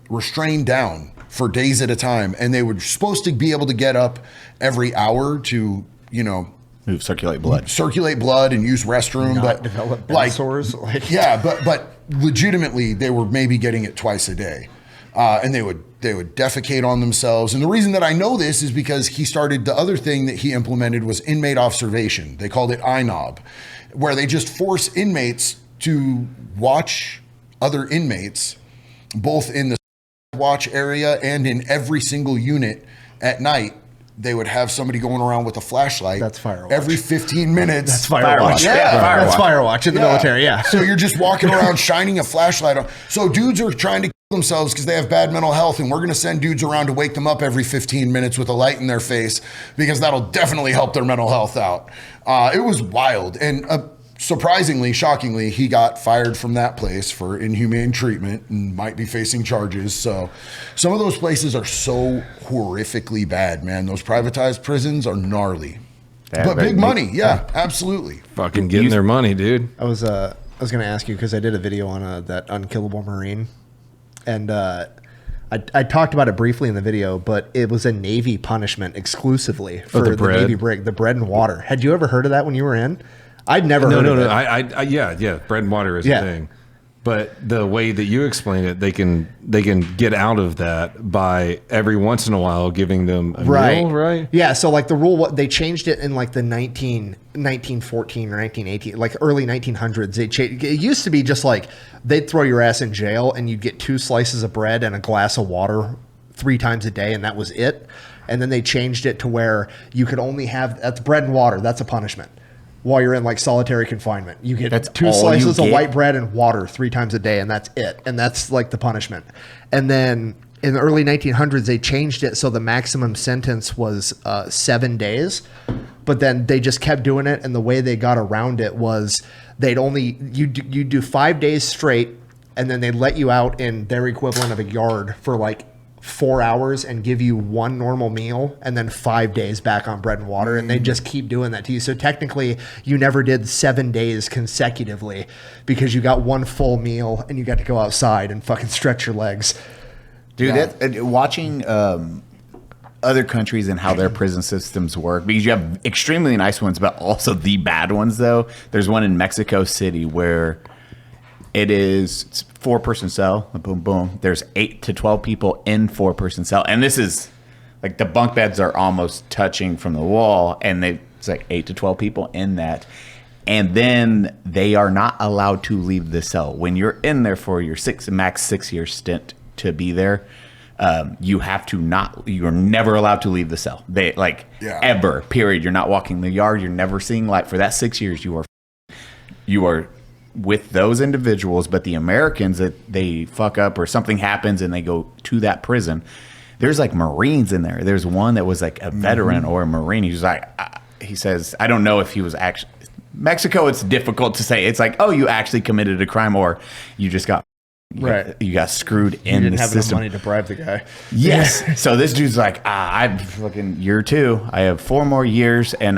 restrained down for days at a time, and they were supposed to be able to get up every hour to, you know, circulate blood and use restroom, Not but develop like sores. yeah, but legitimately they were maybe getting it twice a day, and they would defecate on themselves. And the reason that I know this is because he started, the other thing that he implemented was inmate observation. They called it INOB, where they just force inmates to watch other inmates, both in the watch area and in every single unit at night. They would have somebody going around with a flashlight. That's Firewatch. Every 15 minutes. That's Firewatch. Yeah. That's Firewatch in the military, yeah. So you're just walking around shining a flashlight on. So dudes are trying to kill themselves because they have bad mental health, and we're going to send dudes around to wake them up every 15 minutes with a light in their face because that'll definitely help their mental health out. It was wild. And surprisingly, shockingly, he got fired from that place for inhumane treatment and might be facing charges. So some of those places are so horrifically bad, man. Those privatized prisons are gnarly. Yeah, but big money. Yeah, absolutely. Fucking getting their money, dude. I was going to ask you because I did a video on that unkillable Marine, and I talked about it briefly in the video, but it was a Navy punishment exclusively for the Navy brig, the bread and water. Had you ever heard of that when you were in? I'd never heard of it. Yeah. Bread and water is a thing. But the way that you explain it, they can get out of that by every once in a while giving them a meal, right? Yeah, so like the rule, they changed it in like the 1914 or 1918, like early 1900s. It used to be just like they'd throw your ass in jail and you'd get 2 slices of bread and a glass of water 3 times a day, and that was it. And then they changed it to where you could only have, that's bread and water, that's a punishment. While you're in like solitary confinement, you get 2 slices of white bread and water 3 times a day, and that's it. And that's like the punishment. And then in the early 1900s, they changed it so the maximum sentence was 7 days. But then they just kept doing it, and the way they got around it was you do 5 days straight, and then they let you out in their equivalent of a yard for like 4 hours and give you 1 normal meal and then 5 days back on bread and water, and they just keep doing that to you. So technically you never did 7 days consecutively because you got 1 full meal and you got to go outside and fucking stretch your legs. Dude, watching other countries and how their prison systems work, because you have extremely nice ones but also the bad ones though. There's one in Mexico City where It's 4-person cell. Boom, boom. There's 8 to 12 people in 4-person cell, and this is like the bunk beds are almost touching from the wall, and it's like 8 to 12 people in that. And then they are not allowed to leave the cell. When you're in there for your max 6-year stint to be there, you're never allowed to leave the cell. Ever, period. You're not walking the yard. You're never seeing light. For that 6 years, you are with those individuals. But the Americans that they fuck up or something happens and they go to that prison, there's like Marines in there. There's one that was like a veteran or a Marine. He was like, he says, I don't know if he was actually. Mexico, it's difficult to say. It's like, oh, you actually committed a crime, or you just got you got screwed in the system. You didn't have enough money to bribe the guy. Yes. So this dude's like, I'm fucking year 2. I have 4 more years, and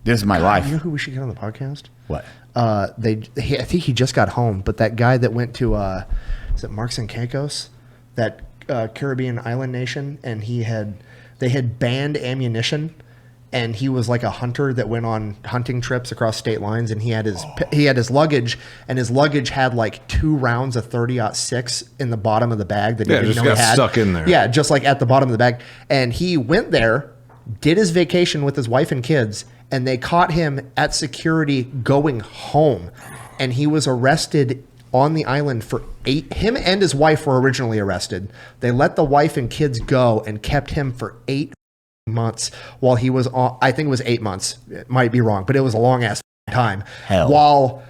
this is my life. You know who we should get on the podcast? What? I think he just got home, but that guy that went to is it Marks and Caicos, that Caribbean island nation, and they had banned ammunition. And he was like a hunter that went on hunting trips across state lines, and he had his luggage, and his luggage had like 2 rounds of 30-06 in the bottom of the bag that he didn't know he had. Stuck in there. Yeah, just like at the bottom of the bag. And he went there, did his vacation with his wife and kids, and they caught him at security going home, and he was arrested on the island for 8. Him and his wife were originally arrested. They let the wife and kids go and kept him for 8 months while he was on. I think it was 8 months. It might be wrong, but it was a long ass time. Hell.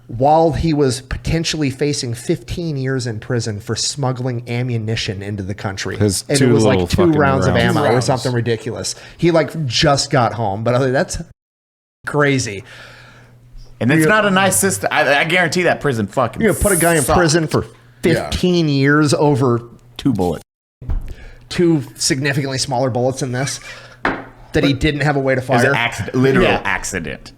While he was potentially facing 15 years in prison for smuggling ammunition into the country. And it was like 2 rounds of ammo or something ridiculous. He like just got home, but that's crazy. And it's not a nice system. I guarantee that prison fucking You're gonna put a guy in prison for 15 years over 2 bullets. 2 significantly smaller bullets in this that he didn't have a way to fire. It was an accident, literal accident.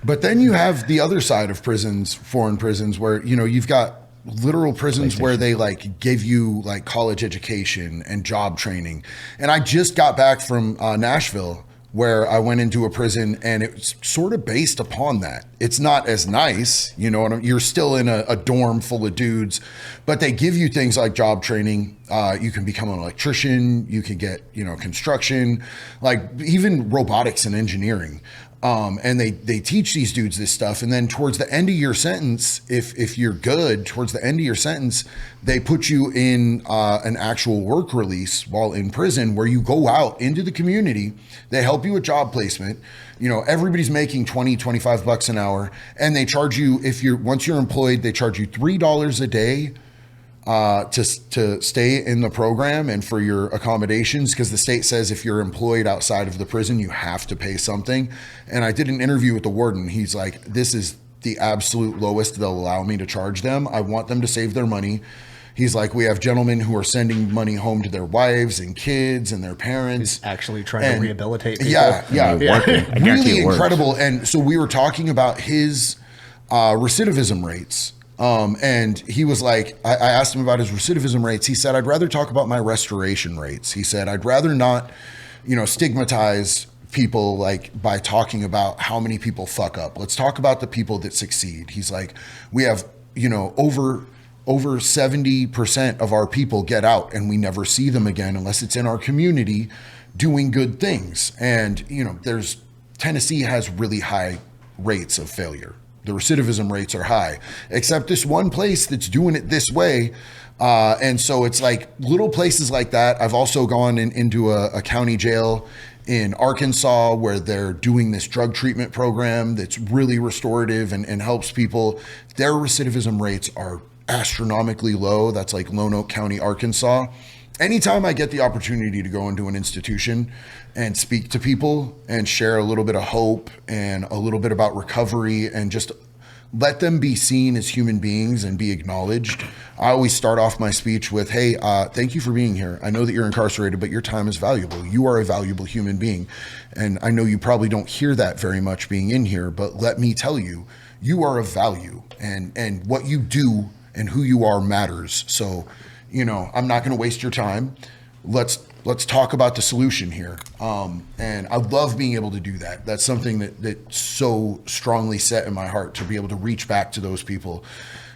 But then you have the other side of prisons, foreign prisons, where you've got literal prisons where they like give you like college education and job training. And I just got back from Nashville, where I went into a prison, and it's sort of based upon that. It's not as nice, you know what I mean? You're still in a dorm full of dudes, but they give you things like job training. You can become an electrician, you can get, construction, like even robotics and engineering. And they teach these dudes this stuff. And then towards the end of your sentence, if you're good, towards the end of your sentence, they put you in an actual work release while in prison, where you go out into the community. They help you with job placement. Everybody's making $20-25 an hour, and they charge you, once you're employed, they charge you $3 a day to stay in the program and for your accommodations, because the state says if you're employed outside of the prison, you have to pay something. And I did an interview with the warden. He's like, this is the absolute lowest they'll allow me to charge them. I want them to save their money. He's like, we have gentlemen who are sending money home to their wives and kids and their parents. He's actually trying to rehabilitate people. Yeah. Really incredible. And so we were talking about his recidivism rates. And he was like, I asked him about his recidivism rates. He said, I'd rather talk about my restoration rates. He said, I'd rather not, stigmatize people like by talking about how many people fuck up. Let's talk about the people that succeed. He's like, we have, over 70% of our people get out and we never see them again unless it's in our community doing good things. And, Tennessee has really high rates of failure. The recidivism rates are high, except this one place that's doing it this way. And so it's like little places like that. I've also gone into a county jail in Arkansas where they're doing this drug treatment program that's really restorative and helps people. Their recidivism rates are astronomically low. That's like Lone Oak County, Arkansas. Anytime I get the opportunity to go into an institution and speak to people and share a little bit of hope and a little bit about recovery and just let them be seen as human beings and be acknowledged, I always start off my speech with, hey, thank you for being here. I know that you're incarcerated, but your time is valuable. You are a valuable human being. And I know you probably don't hear that very much being in here, but let me tell you, you are of value, and what you do and who you are matters. So, I'm not going to waste your time. Let's let's talk about the solution here. And I love being able to do that. That's something that's so strongly set in my heart, to be able to reach back to those people.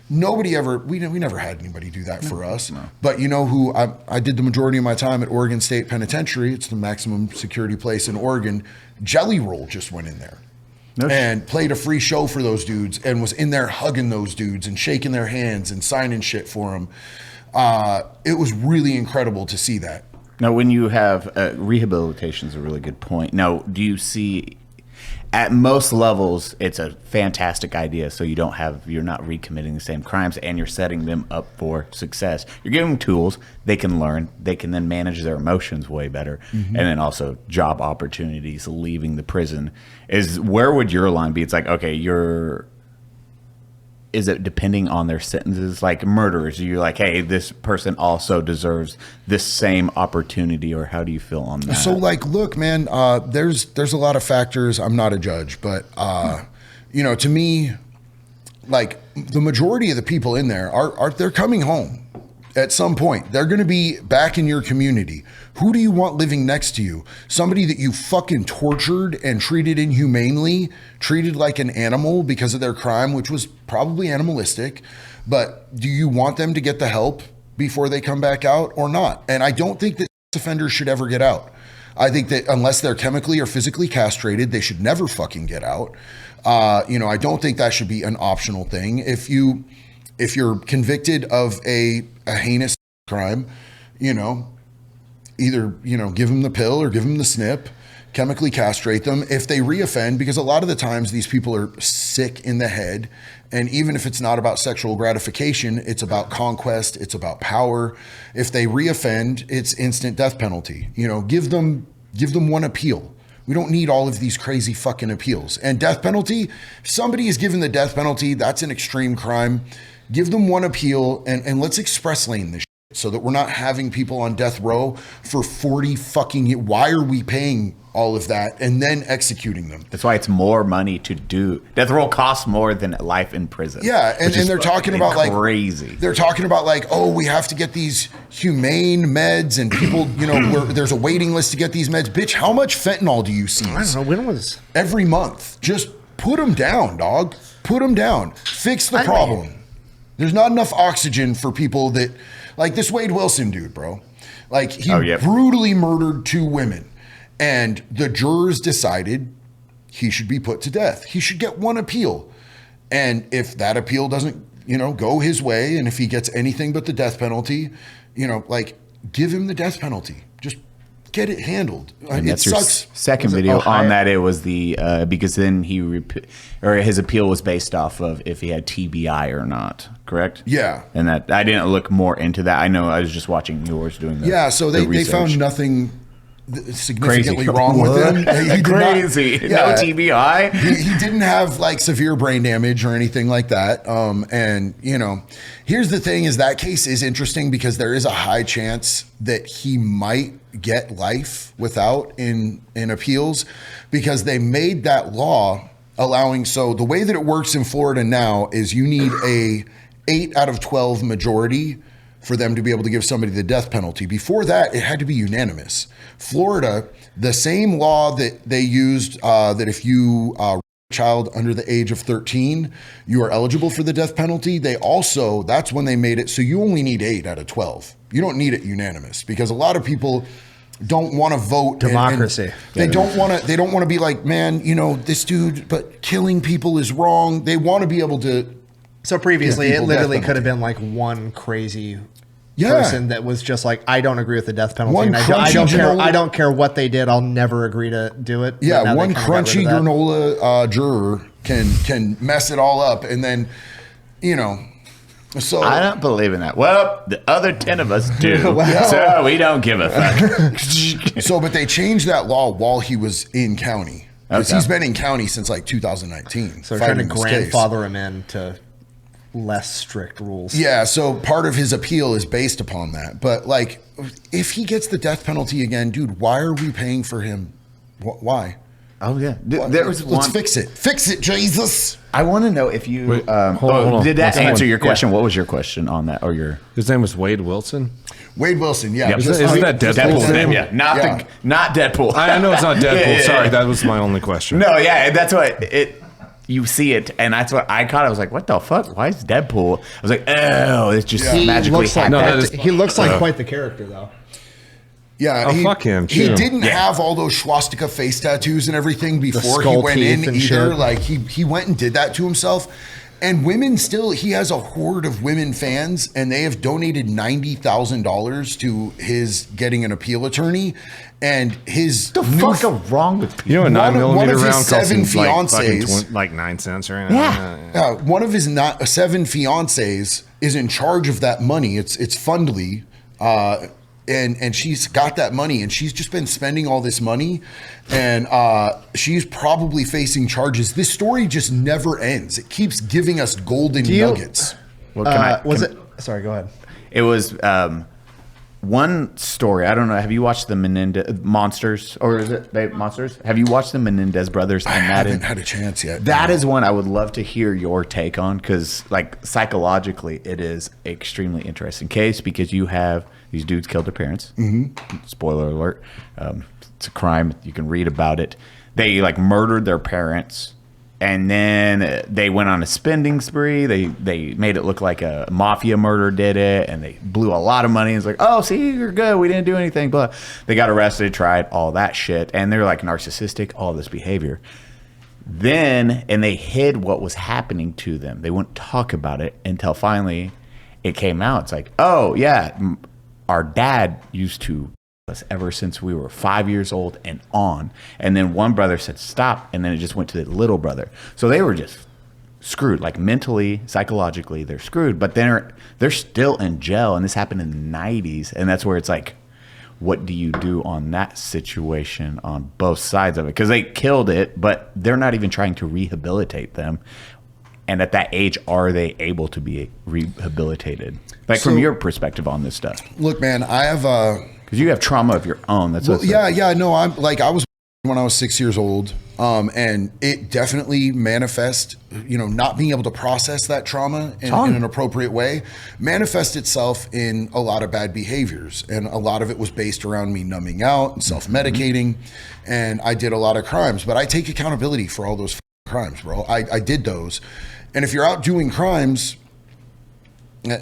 Nobody ever, we never had anybody do that for us. No. But you know who, I did the majority of my time at Oregon State Penitentiary. It's the maximum security place in Oregon. Jelly Roll just went in there. And played a free show for those dudes and was in there hugging those dudes and shaking their hands and signing shit for them. It was really incredible to see that. Now, when you have rehabilitation is a really good point. Now, do you see at most levels it's a fantastic idea, so you're not recommitting the same crimes and you're setting them up for success. You're giving them tools, they can learn, they can then manage their emotions way better, and then also job opportunities leaving the prison. Where would your line be? It's like, okay, is it depending on their sentences? Like murderers, you're like, hey, this person also deserves this same opportunity, or how do you feel on that? So like, look, man, there's a lot of factors. I'm not a judge, but to me, like the majority of the people in there they're coming home at some point. They're going to be back in your community. Who do you want living next to you? Somebody that you fucking tortured and treated inhumanely, treated like an animal because of their crime, which was probably animalistic. But do you want them to get the help before they come back out or not? And I don't think that offenders should ever get out. I think that unless they're chemically or physically castrated, they should never fucking get out. I don't think that should be an optional thing. If you're convicted of a heinous crime, either, give them the pill or give them the snip, chemically castrate them. If they reoffend, because a lot of the times these people are sick in the head, and even if it's not about sexual gratification, it's about conquest, it's about power. If they reoffend, it's instant death penalty. Give them one appeal. We don't need all of these crazy fucking appeals. And death penalty, if somebody is given the death penalty, that's an extreme crime. Give them one appeal and let's express lane this shit so that we're not having people on death row for 40 fucking years. Why are we paying all of that and then executing them? That's why it's more money to do. Death row costs more than life in prison. Yeah, and they're talking about crazy. They're talking about like, oh, we have to get these humane meds and people, where there's a waiting list to get these meds. Bitch, how much fentanyl do you see? I don't know. When was every month? Just put them down, dog. Put them down. Fix the problem. There's not enough oxygen for people that, like this Wade Wilson dude, bro. Like he brutally murdered 2 women, and the jurors decided he should be put to death. He should get one appeal. And if that appeal doesn't, go his way, and if he gets anything but the death penalty, give him the death penalty. Just get it handled. And it sucks. Second video on that, it was the because then his appeal was based off of if he had TBI or not, correct? Yeah. And that I didn't look more into that. I know I was just watching yours doing that. Yeah, so they found nothing significantly wrong with him. He crazy. No TBI. He didn't have like severe brain damage or anything like that. Here's the thing: is that case is interesting because there is a high chance that he might get life without in appeals, because they made that law allowing. So the way that it works in Florida now is you need a 8 out of 12 majority for them to be able to give somebody the death penalty. Before that, it had to be unanimous. Florida, the same law that they used, that if you a child under the age of 13, you are eligible for the death penalty. That's when they made it so you only need 8 out of 12. You don't need it unanimous, because a lot of people don't want to vote. Democracy. They don't want to be like, man, this dude, but killing people is wrong. They want to be able to. So previously, it literally could have been like one crazy person that was just like, I don't agree with the death penalty. I don't care what they did. I'll never agree to do it. Yeah, one crunchy granola juror can mess it all up, and then, So I don't believe in that. Well, the other 10 of us do, so we don't give a fuck. But they changed that law while he was in county. Because he's been in county since like 2019. So they're trying to grandfather him in to less strict rules. Yeah, so part of his appeal is based upon that. But like, if he gets the death penalty again, dude, why are we paying for him? Why? Oh yeah, there was Let's one. fix it, Jesus. I want to know if you hold on. did that Hold on. answer your question? Yeah. What was your question on that? Or your His name was Wade Wilson. Wade Wilson, yeah. Yep. Isn't that Deadpool's name? Yeah, not Deadpool. I know it's not Deadpool. Yeah. Sorry, that was my only question. No, yeah, that's what it. You see it, and that's what I caught. I was like, "What the fuck? Why is Deadpool?" I was like, "Oh, it's just magically looks like happened." he looks like quite the character, though. Yeah, Oh, fuck him. He Shoot him. didn't have all those swastika face tattoos and everything before he skull went teeth in and either. shit. Like he went and did that to himself. And women still, he has a horde of women fans, and they have donated $90,000 to his getting an appeal attorney. And his What the fuck is wrong with people? You know, a 9mm one of his round costs seven like, fiancés. like 9 cents right now. Yeah. One of his seven fiancés is in charge of that money. It's Fundly, and she's got that money, and she's just been spending all this money, and she's probably facing charges. This story just never ends. It keeps giving us golden nuggets. Well, Sorry, go ahead. It was one story. I don't know. Have you watched the Menendez Monsters, or is it Monsters? Have you watched the Menendez brothers? I haven't had a chance yet. That is one I would love to hear your take on, because like psychologically, it is extremely interesting case, because you have these dudes killed their parents. Mm-hmm. Spoiler alert. It's a crime. You can read about it. They like murdered their parents. And then they went on a spending spree. They made it look like a mafia murder did it, and they blew a lot of money. It's like, oh, see, you're good. We didn't do anything. But they got arrested, tried, all that shit. And they're like narcissistic, all this behavior. Then, and they hid what was happening to them. They wouldn't talk about it until finally it came out. It's like, oh, yeah, our dad used to us ever since we were 5 years old and on. And then one brother said stop, and then it just went to the little brother. So they were just screwed, like mentally, psychologically, they're screwed. But they're still in jail, and this happened in the 90s. And that's where it's like, what do you do on that situation on both sides of it? Because they killed it, but they're not even trying to rehabilitate them. And at that age, are they able to be rehabilitated? Like, from your perspective on this stuff. Look, man, I have because you have trauma of your own. That's well, yeah. No, I'm like, I was when I was 6 years old, and it definitely manifest. You know, not being able to process that trauma in an appropriate way manifest itself in a lot of bad behaviors, and a lot of it was based around me numbing out and self-medicating, and I did a lot of crimes. But I take accountability for all those crimes, bro. I did those, and if you're out doing crimes,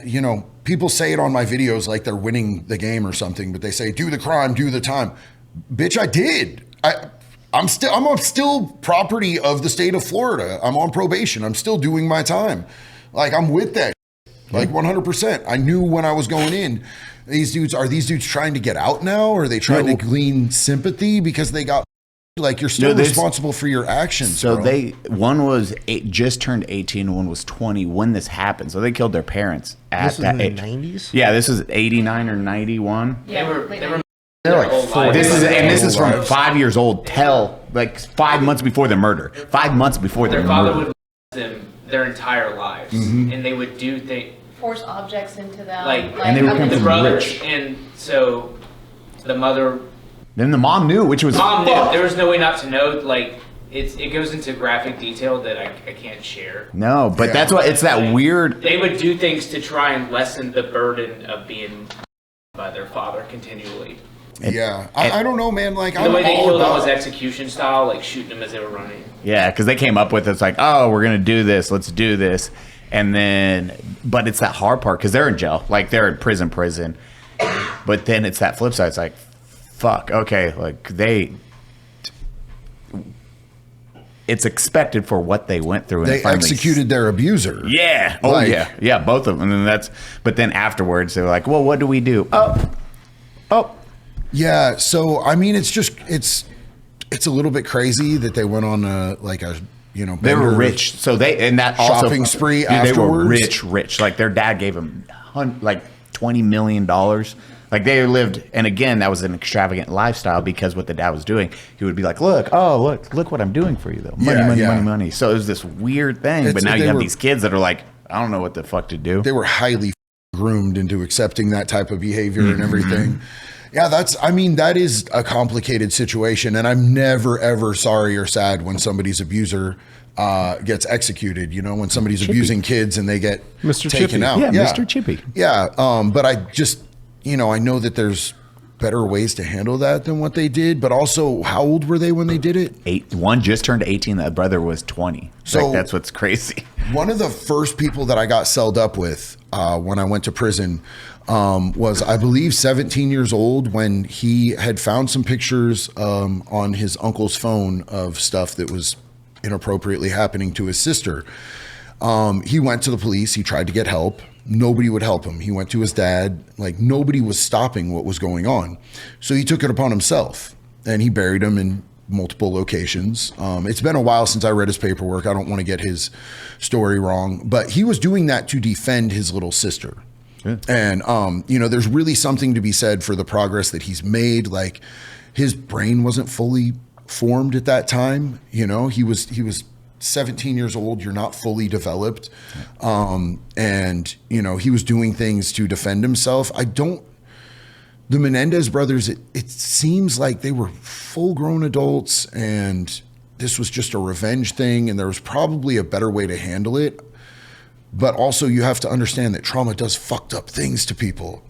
you know, people say it on my videos like they're winning the game or something, but they say, do the crime, do the time. Bitch, I did. I'm still property of the state of Florida. I'm on probation. I'm still doing my time. Like, I'm with that. Like 100%. I knew when I was going in. Are these dudes trying to get out now? Or are they trying to glean sympathy because they got, like, you're still responsible for your actions. So bro. one was just turned 18, one was 20 when this happened. So they killed their parents at that age. This was in the 90s? Yeah, this was 89 or 91. They were They're like 40. This is from 5 years old till like 5 months before the murder. 5 months before their the father murder. would them their entire lives, Mm-hmm. and they would do things Force objects into them. like And they were coming the from brothers, rich. and so the mother. Then the mom knew, which was Mom knew. fucked. There was no way not to know. Like it goes into graphic detail that I can't share. No, but that's what it's that weird. They would do things to try and lessen the burden of being by their father continually. I don't know, man. Like, The way they killed him was execution style, like shooting them as they were running. Yeah, because they came up with it's like, oh, we're gonna do this. Let's do this, and then, but it's that hard part because they're in jail, like they're in prison. But then it's that flip side. It's like, fuck. Okay, like it's expected for what they went through. And They executed their abuser. Yeah. Oh, Like- yeah, both of them. And then but then afterwards they're like, well, what do we do? Oh. Yeah. So I mean, it's a little bit crazy that they went on they They were rich, so that also shopping spree dude, they were afterwards. rich. Like their dad gave them like $20 million. Like they lived, and again, that was an extravagant lifestyle because what the dad was doing, he would be like, look what I'm doing for you though. Money. So it was this weird thing. But now you have these kids that are like, I don't know what the fuck to do. They were highly groomed into accepting that type of behavior and everything. Yeah, that is a complicated situation, and I'm never ever sorry or sad when somebody's abuser gets executed. You know, when somebody's abusing kids and they get Mr. taken Chippy. out. Yeah, Mr. Chippy. Yeah, but I just, I know that there's better ways to handle that than what they did. But also, how old were they when they did it? One just turned 18. The brother was 20. So that's what's crazy. One of the first people that I got celled up with when I went to prison was, I believe, 17 years old, when he had found some pictures on his uncle's phone of stuff that was inappropriately happening to his sister. He went to the police. He tried to get help. Nobody would help him. He went to his dad. Like, nobody was stopping what was going on. So he took it upon himself, and he buried him in multiple locations. It's been a while since I read his paperwork. I don't want to get his story wrong, but he was doing that to defend his little sister. Yeah. And, there's really something to be said for the progress that he's made. Like, his brain wasn't fully formed at that time. He was 17 years old. You're not fully developed. And he was doing things to defend himself. The Menendez brothers, it seems like they were full-grown adults, and this was just a revenge thing, and there was probably a better way to handle it. But also, you have to understand that trauma does fucked up things to people.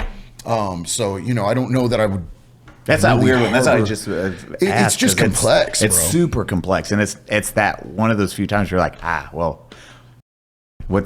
So, I don't know that I would. That's really not weird one. That's how I harbor- just It's just complex, It's bro. super complex, and it's that one of those few times you're like,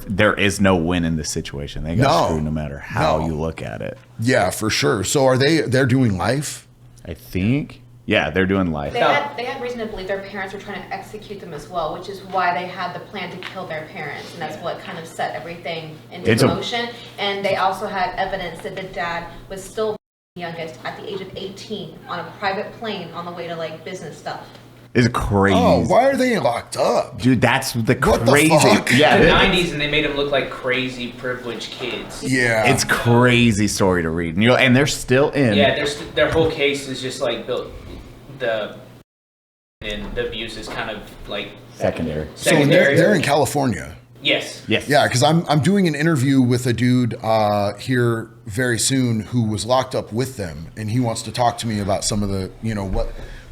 there is no win in this situation. They got screwed no matter how you look at it. Yeah, for sure. So they're doing life? I think. Yeah, they're doing life. They had reason to believe their parents were trying to execute them as well, which is why they had the plan to kill their parents, and that's what kind of set everything into motion. And they also had evidence that the dad was still the youngest at the age of 18 on a private plane on the way to like business stuff. It's crazy. Oh, why are they locked up? Dude, that's the What the crazy. fuck? Yeah, the 90s, and they made them look like crazy privileged kids. Yeah. It's crazy story to read. And they're still in. Yeah, their whole case is just like built and the abuse is kind of like secondary. So they're in California. Yes. Yeah, because I'm doing an interview with a dude here very soon who was locked up with them, and he wants to talk to me about some of the,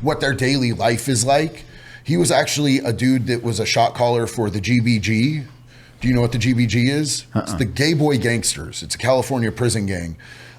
what their daily life is like. He was actually a dude that was a shot caller for the GBG. Do you know what the GBG is? It's the Gay Boy Gangsters. It's a California prison gang.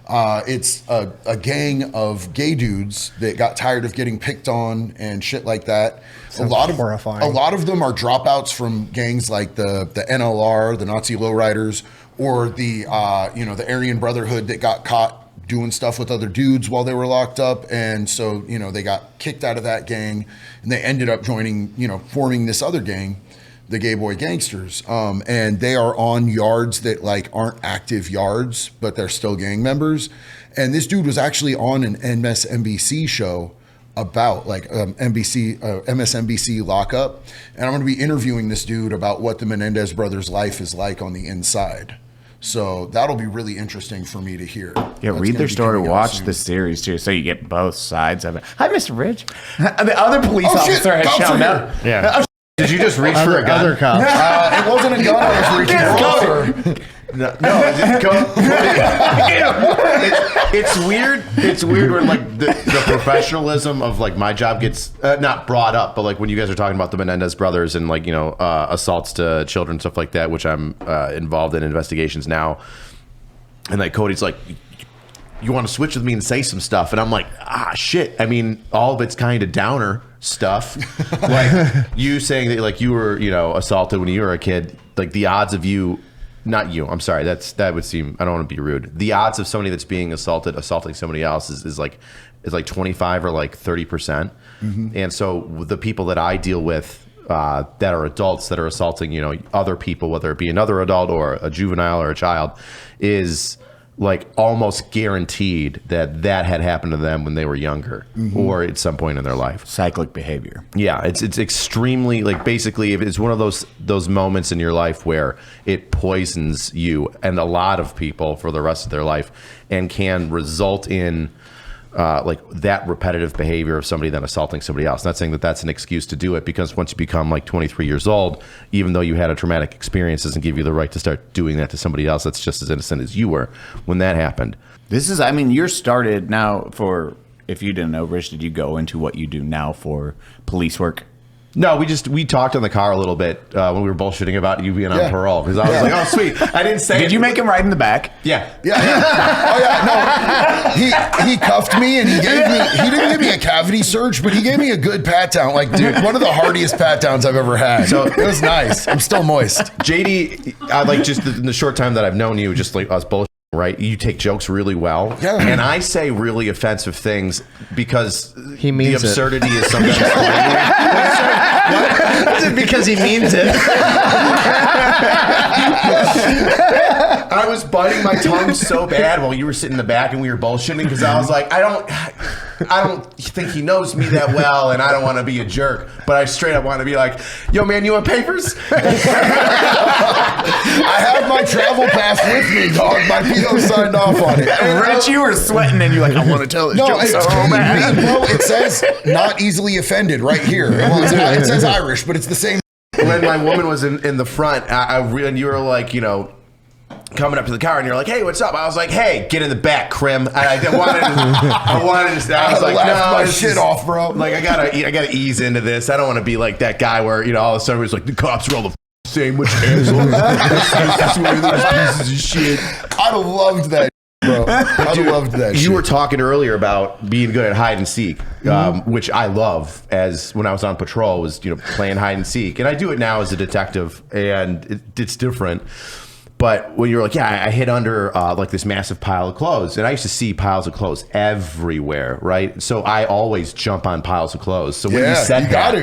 It's a gang of gay dudes that got tired of getting picked on and shit like that. Horrifying. A lot of them are dropouts from gangs like the NLR, the Nazi lowriders, or the Aryan Brotherhood that got caught doing stuff with other dudes while they were locked up, and so they got kicked out of that gang, and they ended up joining, forming this other gang, the Gay Boy Gangsters, and they are on yards that like aren't active yards, but they're still gang members. And this dude was actually on an MSNBC show about like MSNBC lockup, and I'm going to be interviewing this dude about what the Menendez brothers' life is like on the inside. So that'll be really interesting for me to hear. Yeah, read their story, watch the series too, so you get both sides of it. Hi, Mr. Rich. The other police officer has shown up. Yeah. Did you just reach for a gun? Other cops. It wasn't a gun I was reaching for. It's weird. It's weird when like the professionalism of like my job gets not brought up, but like when you guys are talking about the Menendez brothers and like assaults to children, stuff like that, which I'm involved in investigations now, and like Cody's like, you want to switch with me and say some stuff, and I'm like, shit. I mean, all of it's kind of downer stuff. Like you saying that like you were assaulted when you were a kid, like the odds of you. Not you. I'm sorry. That would seem. I don't want to be rude. The odds of somebody that's being assaulting somebody else is like 25 or like 30%. And so the people that I deal with that are adults that are assaulting other people, whether it be another adult or a juvenile or a child, is like almost guaranteed that had happened to them when they were younger or at some point in their life. Cyclic behavior. Yeah, it's extremely like basically if it's one of those moments in your life where it poisons you and a lot of people for the rest of their life and can result in like that repetitive behavior of somebody then assaulting somebody else. Not saying that that's an excuse to do it, because once you become like 23 years old, even though you had a traumatic experience, doesn't give you the right to start doing that to somebody else that's just as innocent as you were when that happened. This is, I mean, you're started now for, if you didn't know, Rich, did you go into what you do now for police work? No, we talked in the car a little bit when we were bullshitting about you being on parole, because I was like, oh sweet, I didn't say. Did you make him ride in the back? Yeah. Oh yeah, no. He cuffed me and he didn't give me a cavity search, but he gave me a good pat down. Like, dude, one of the hardiest pat downs I've ever had. So it was nice. I'm still moist. JD, I like just in the short time that I've known you, just like us bullshitting. Right, you take jokes really well, and I say really offensive things because he means the absurdity is sometimes. Is it because he means it? I was biting my tongue so bad while you were sitting in the back and we were bullshitting, because I was like, I don't think he knows me that well, and I don't want to be a jerk, but I straight up want to be like, yo man, you want papers? I have my travel pass with me, dog. My PO signed off on it. Rich, you were sweating and you're like, I want to tell this joke so bad. Bro, it says not easily offended right here. Well, it says Irish, but it's the same. When my woman was in the front, and you were like, you know, coming up to the car, and you're like, hey, what's up? I was like, hey, get in the back, Crim. I was like, no, my shit off, bro. Like, I gotta ease into this. I don't want to be like that guy where, you know, all of a sudden it's like, the cops are all the same, which asshole. That's one of those pieces of shit. I'd have loved that, bro. I'd have loved that. You were talking earlier about being good at hide and seek, which I love. As when I was on patrol, was, you know, playing hide and seek, and I do it now as a detective, and it's different. But when you're like, yeah, I hid under like this massive pile of clothes, and I used to see piles of clothes everywhere, right? So I always jump on piles of clothes. So when you said that,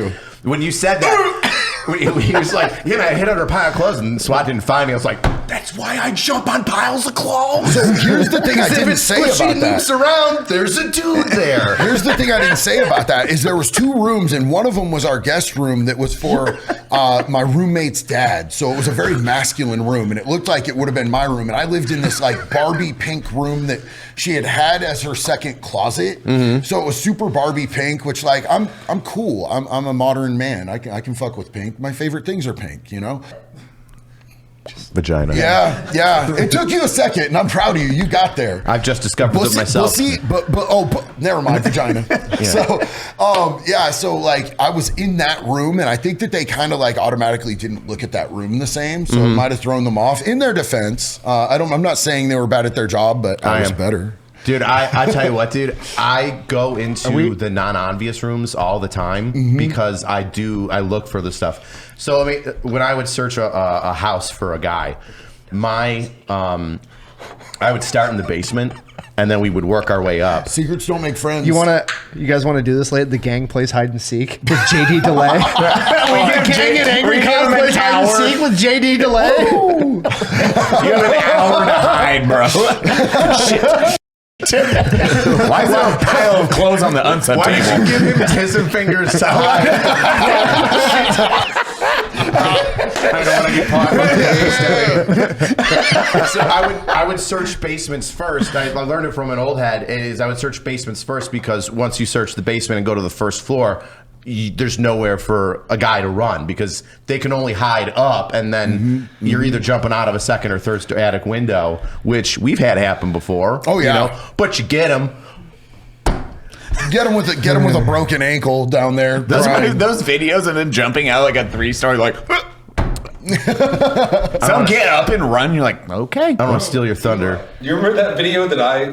he was like, yeah, man, I hid under a pile of clothes, and SWAT didn't find me. I was like, that's why I jump on piles of clothes. So here's the thing I didn't say about that. Moves around, there's a dude there. Here's the thing I didn't say about that is there was 2 rooms, and one of them was our guest room that was for my roommate's dad. So it was a very masculine room, and it looked like it would have been my room. And I lived in this like Barbie pink room that she had as her second closet. Mm-hmm. So it was super Barbie pink, which like I'm cool. I'm a modern man. I can fuck with pink. My favorite things are pink, you know? Vagina. Yeah. It took you a second, and I'm proud of you. You got there. I've just discovered it myself. But never mind, vagina. So, so like I was in that room, and I think that they kind of like automatically didn't look at that room the same, so it might have thrown them off. In their defense, I'm not saying they were bad at their job, but I was better. Dude, I tell you what, dude, I go into the non-obvious rooms all the time because I look for the stuff. So I mean, when I would search a house for a guy, I would start in the basement, and then we would work our way up. Secrets don't make friends. You guys want to do this later? The gang plays hide and seek with JD Delay. We get angry gang plays hide and seek with JD Delay. You have an hour to hide, bro. Shit. Why is there a pile of clothes on the unsub table? Why did you give him kiss and fingers to hide? I don't want to get caught. So I would search basements first. I learned it from an old head. I would search basements first because once you search the basement and go to the first floor, there's nowhere for a guy to run because they can only hide up, and then you're either jumping out of a second or third attic window, which we've had happen before. Oh yeah, you know? But you get them. Get him with a broken ankle down there. Those videos and then jumping out like a 3-story like. So get up and run. You're like, okay. I don't want to steal your thunder. You remember that video that I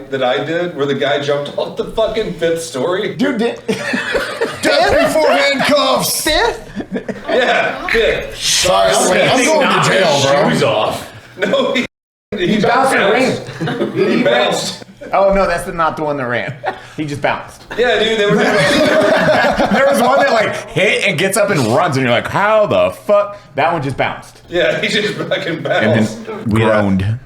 did where the guy jumped off the fucking 5th story? Dude, death before handcuffs. 5th? Yeah, 5th. Sorry, I'm going to jail, bro. Shoes off. No, he bounced. He bounced. Oh no, that's not the one that ran. He just bounced. Yeah, dude, they were. There was one that like hit and gets up and runs, and you're like, how the fuck? That one just bounced. Yeah, he just fucking bounced.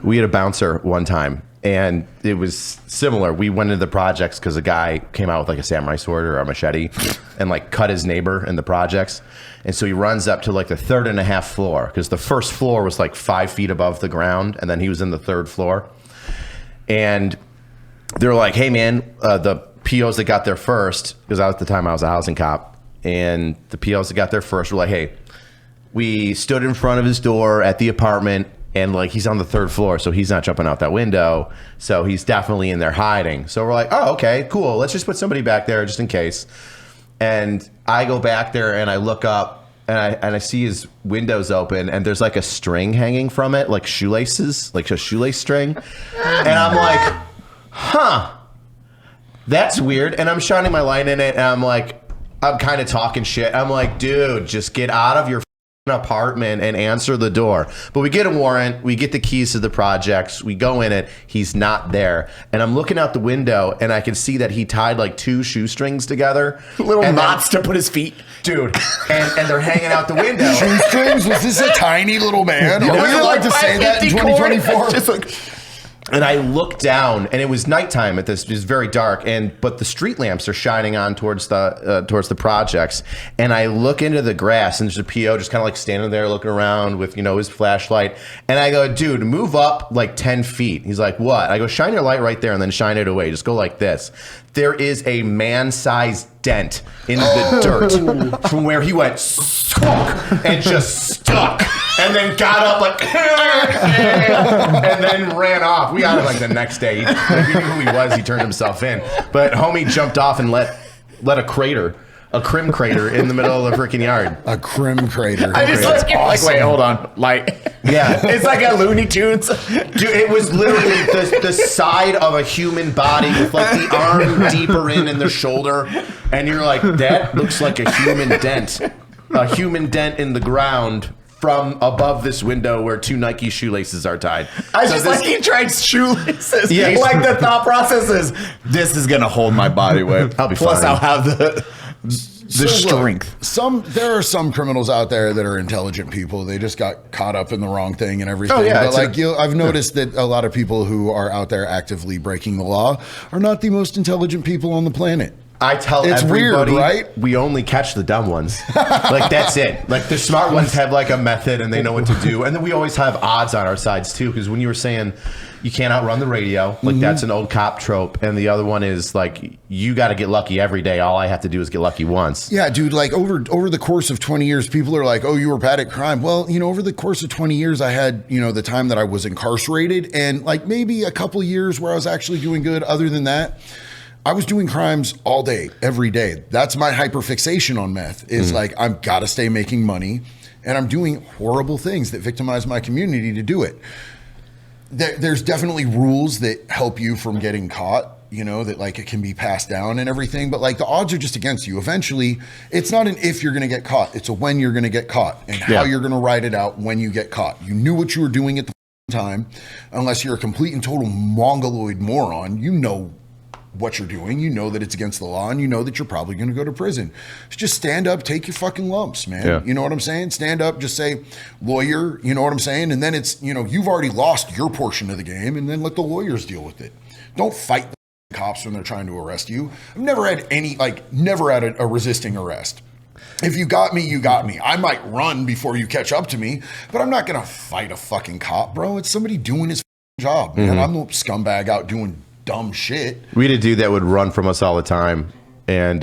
We had a bouncer one time, and it was similar. We went into the projects because a guy came out with like a samurai sword or a machete and like cut his neighbor in the projects. And so he runs up to like the 3rd and a half floor because the first floor was like 5 feet above the ground, and then he was in the 3rd floor. And they're like, hey man, the POs that got there first, because at the time I was a housing cop, and the POs that got there first were like, hey, we stood in front of his door at the apartment, and like he's on the 3rd floor, so he's not jumping out that window, so he's definitely in there hiding. So we're like, oh, okay, cool, let's just put somebody back there just in case. And I go back there and I look up and I see his windows open, and there's like a string hanging from it, like shoelaces, like a shoelace string. And I'm like, huh, that's weird. And I'm shining my light in it, and I'm like, I'm kind of talking shit. I'm like, dude, just get out of your apartment and answer the door. But we get a warrant, we get the keys to the projects, we go in it, he's not there. And I'm looking out the window, and I can see that he tied like 2 shoestrings together. Little knots to put his feet. Dude, and they're hanging out the window. Shoestrings? Was this a tiny little man? Are we allowed to say that in 2024? Just like... And I look down, and it was nighttime at this. It was very dark, but the street lamps are shining on towards the projects. And I look into the grass, and there's a PO just kind of like standing there looking around with, you know, his flashlight. And I go, dude, move up like 10 feet. He's like, what? I go, shine your light right there, and then shine it away. Just go like this. There is a man-sized dent in the dirt from where he went and just stuck, and then got up like and then ran off. We got him like the next day. We knew who he was. He turned himself in, but homie jumped off and let a crim crater in the middle of the freaking yard. A crim crater. I just That's like, wait, hold on. Like, yeah, it's like a Looney Tunes. Dude, it was literally the side of a human body with like the arm deeper in the shoulder, and you're like, that looks like a human dent in the ground from above this window where 2 Nike shoelaces are tied. Like he tried shoelaces. Yeah, like the thought process is, this is gonna hold my body weight. I'll be Plus, fine. I'll have the strength. Look, there are some criminals out there that are intelligent people. They just got caught up in the wrong thing and everything. Oh, yeah, but I've noticed that a lot of people who are out there actively breaking the law are not the most intelligent people on the planet. I tell it's everybody, weird, right? We only catch the dumb ones. Like, that's it. Like, the smart ones have like a method and they know what to do. And then we always have odds on our sides too, because when you were saying you can't outrun the radio, like that's an old cop trope. And the other one is like, you got to get lucky every day. All I have to do is get lucky once. Yeah, dude, like over the course of 20 years, people are like, oh, you were bad at crime. Well, you know, over the course of 20 years, I had, you know, the time that I was incarcerated and like maybe a couple years where I was actually doing good. Other than that, I was doing crimes all day, every day. That's my hyperfixation on meth is like, I've got to stay making money and I'm doing horrible things that victimize my community to do it. There's definitely rules that help you from getting caught, you know, that like it can be passed down and everything, but like the odds are just against you. Eventually, it's not an if you're going to get caught, it's a when you're going to get caught and how you're going to ride it out when you get caught. You knew what you were doing at the time, unless you're a complete and total mongoloid moron, you know what you're doing, you know that it's against the law, and you know that you're probably going to go to prison. Just stand up, take your fucking lumps, man. Yeah. You know what I'm saying? Stand up, just say lawyer, you know what I'm saying? And then it's, you know, you've already lost your portion of the game, and then let the lawyers deal with it. Don't fight the cops when they're trying to arrest you. I've never had never had a resisting arrest. If you got me, you got me. I might run before you catch up to me, but I'm not going to fight a fucking cop, bro. It's somebody doing his job, man. I'm no scumbag out doing dumb shit. We had a dude that would run from us all the time, and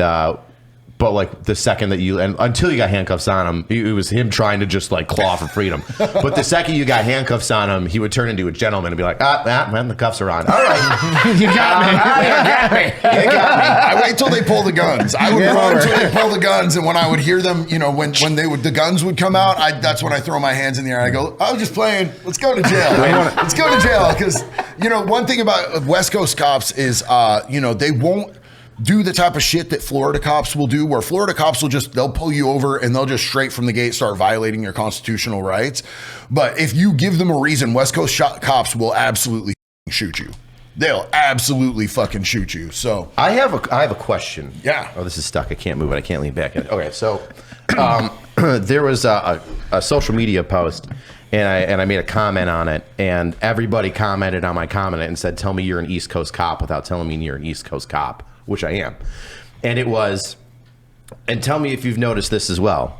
but like the second that you, and until you got handcuffs on him, it was him trying to just like claw for freedom. But the second you got handcuffs on him, he would turn into a gentleman and be like, man, the cuffs are on. All right, You got me. You got me. I wait till they pull the guns. I would run until they pull the guns, and when I would hear them, you know, when the guns would come out, that's when I throw my hands in the air. I go, I was just playing. Let's go to jail. Let's go to jail, because you know one thing about West Coast cops is, you know, they won't do the type of shit that Florida cops will do, where Florida cops they'll pull you over and they'll just straight from the gate start violating your constitutional rights. But if you give them a reason, West Coast cops will absolutely shoot you. They'll absolutely fucking shoot you. So I have a question. Yeah. Oh, this is stuck. I can't move it. I can't lean back in. Okay, so there was a social media post, and I made a comment on it, and everybody commented on my comment and said, "Tell me you're an East Coast cop," without telling me you're an East Coast cop, which I am. And it was, and tell me if you've noticed this as well.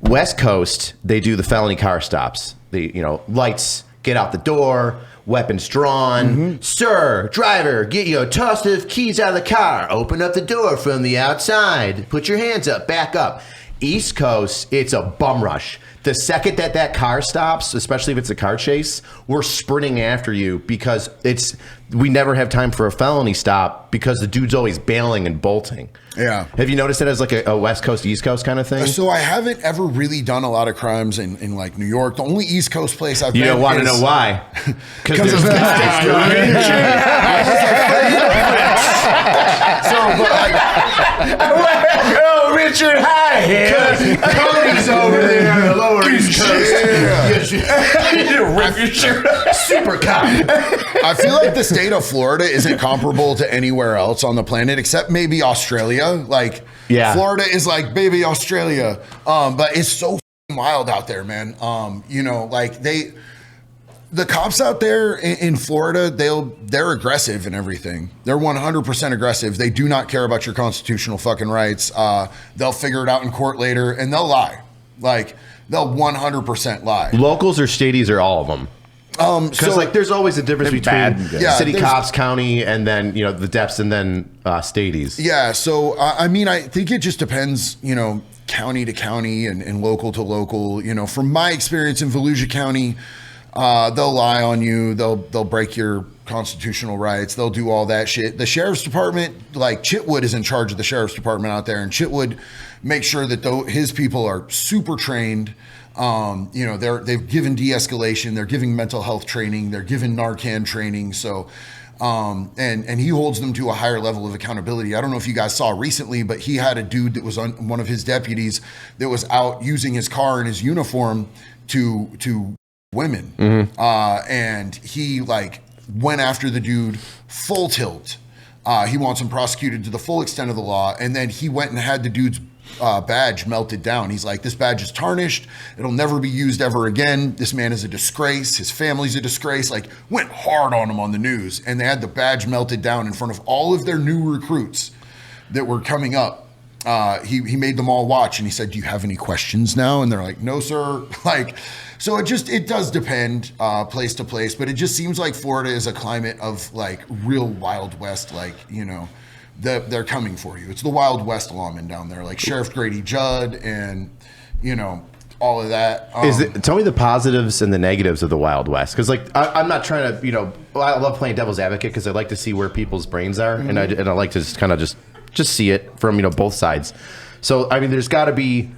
West Coast, they do the felony car stops. The, you know, lights, get out the door, weapons drawn. Sir, driver, toss the keys out of the car. Open up the door from the outside. Put your hands up, back up. East Coast, it's a bum rush. The second that car stops, especially if it's a car chase, we're sprinting after you because we never have time for a felony stop because the dude's always bailing and bolting. Yeah. Have you noticed that as like a West Coast, East Coast kind of thing? So I haven't ever really done a lot of crimes in like New York. The only East Coast place I've been You don't want to know why? Because of that. Oh, Richard, hi. Cody's over there on the Lower East Coast. Rip your shirt up. Super cop. I feel like the state of Florida isn't comparable to anywhere else on the planet except maybe Australia. Like, Florida is like baby Australia. But it's so f***ing wild out there, man. Like the cops out there in Florida, they're aggressive and everything. They're 100% aggressive. They do not care about your constitutional fucking rights. They'll figure it out in court later and they'll lie. Like, they'll 100% lie. Locals or stateies or all of them? Because there's always a difference between city cops, county, and then the depths, and then stateies. Yeah. So I think it just depends. County to county and local to local. From my experience in Volusia County, they'll lie on you. They'll break your constitutional rights. They'll do all that shit. The sheriff's department, like Chitwood, is in charge of the sheriff's department out there, and Chitwood makes sure that his people are super trained. They've given de-escalation, they're giving mental health training, they're giving Narcan training. So, and he holds them to a higher level of accountability. I don't know if you guys saw recently, but he had a dude that was on one of his deputies that was out using his car and his uniform to women. And he went after the dude full tilt. He wants him prosecuted to the full extent of the law. And then he went and had the dude's badge melted down. He's like, this badge is tarnished. It'll never be used ever again. This man is a disgrace. His family's a disgrace. Went hard on him on the news. And they had the badge melted down in front of all of their new recruits that were coming up. He made them all watch and he said, do you have any questions now? And they're like, no, sir. So it does depend place to place, but it just seems like Florida is a climate of real Wild West, they're coming for you. It's the Wild West lawmen down there, like Sheriff Grady Judd and, all of that. Tell me the positives and the negatives of the Wild West. Because I'm not trying to, I love playing devil's advocate because I like to see where people's brains are. And I like to just kind of just see it from, both sides. So, there's got to be,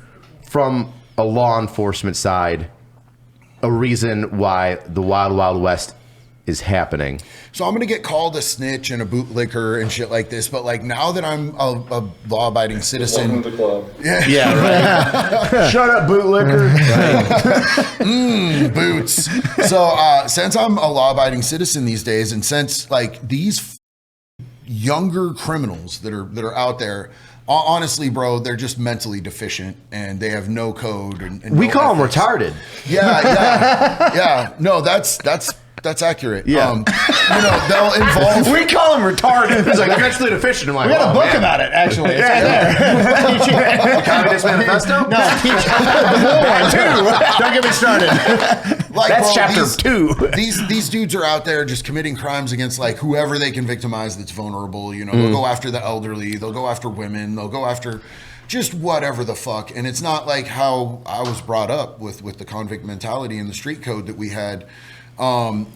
from a law enforcement side, a reason why the Wild Wild West is happening. So I'm going to get called a snitch and a bootlicker and shit like this, but now that I'm a law-abiding citizen, welcome to the club. Yeah, right. Shut up, bootlicker. Boots. So since I'm a law-abiding citizen these days, and since these younger criminals that are out there, honestly, bro, they're just mentally deficient and they have no code. And we no call ethics. them retarded. Yeah. No, that's accurate. Yeah. They'll involve. We call them retarded. It's mentally deficient. I'm like, we got a book about it, actually. It's right there. Communist Manifesto? No, the whole one, too. Don't get me started. That's chapter 2. These dudes are out there just committing crimes against whoever they can victimize that's vulnerable. They'll go after the elderly. They'll go after women. They'll go after just whatever the fuck. And it's not like how I was brought up with the convict mentality and the street code that we had. I'm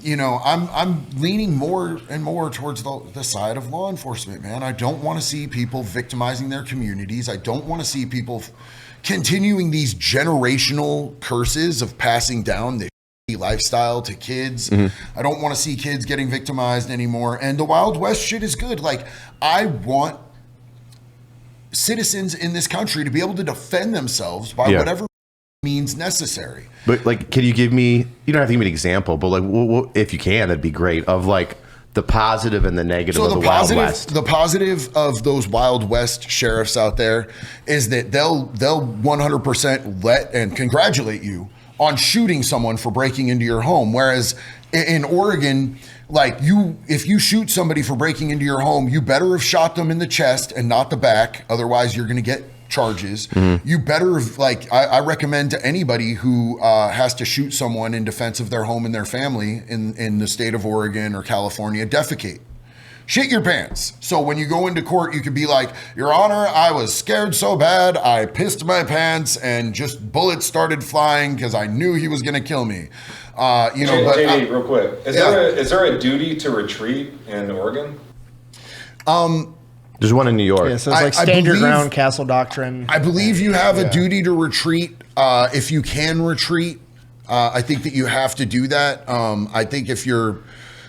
leaning more and more towards the side of law enforcement, man. I don't want to see people victimizing their communities. I don't want to see people continuing these generational curses of passing down this lifestyle to kids. I don't want to see kids getting victimized anymore. And the Wild West shit is good. I want citizens in this country to be able to defend themselves by whatever means necessary. But can you give me, you don't have to give me an example, but if you can, that'd be great, of the positive and the negative of the Wild West. The positive of those Wild West sheriffs out there is that they'll 100% let and congratulate you on shooting someone for breaking into your home. Whereas in Oregon, if you shoot somebody for breaking into your home, you better have shot them in the chest and not the back. Otherwise, you're going to get charges, you better, like, I recommend to anybody who has to shoot someone in defense of their home and their family in the state of Oregon or California, defecate. Shit your pants. So when you go into court, you could be like, Your Honor, I was scared so bad, I pissed my pants and just bullets started flying because I knew he was going to kill me. But JD, real quick, is there a duty to retreat in Oregon? There's one in New York. Yeah, so it's like stand your ground, castle doctrine. I believe you have a duty to retreat if you can retreat. I think that you have to do that. I think if you're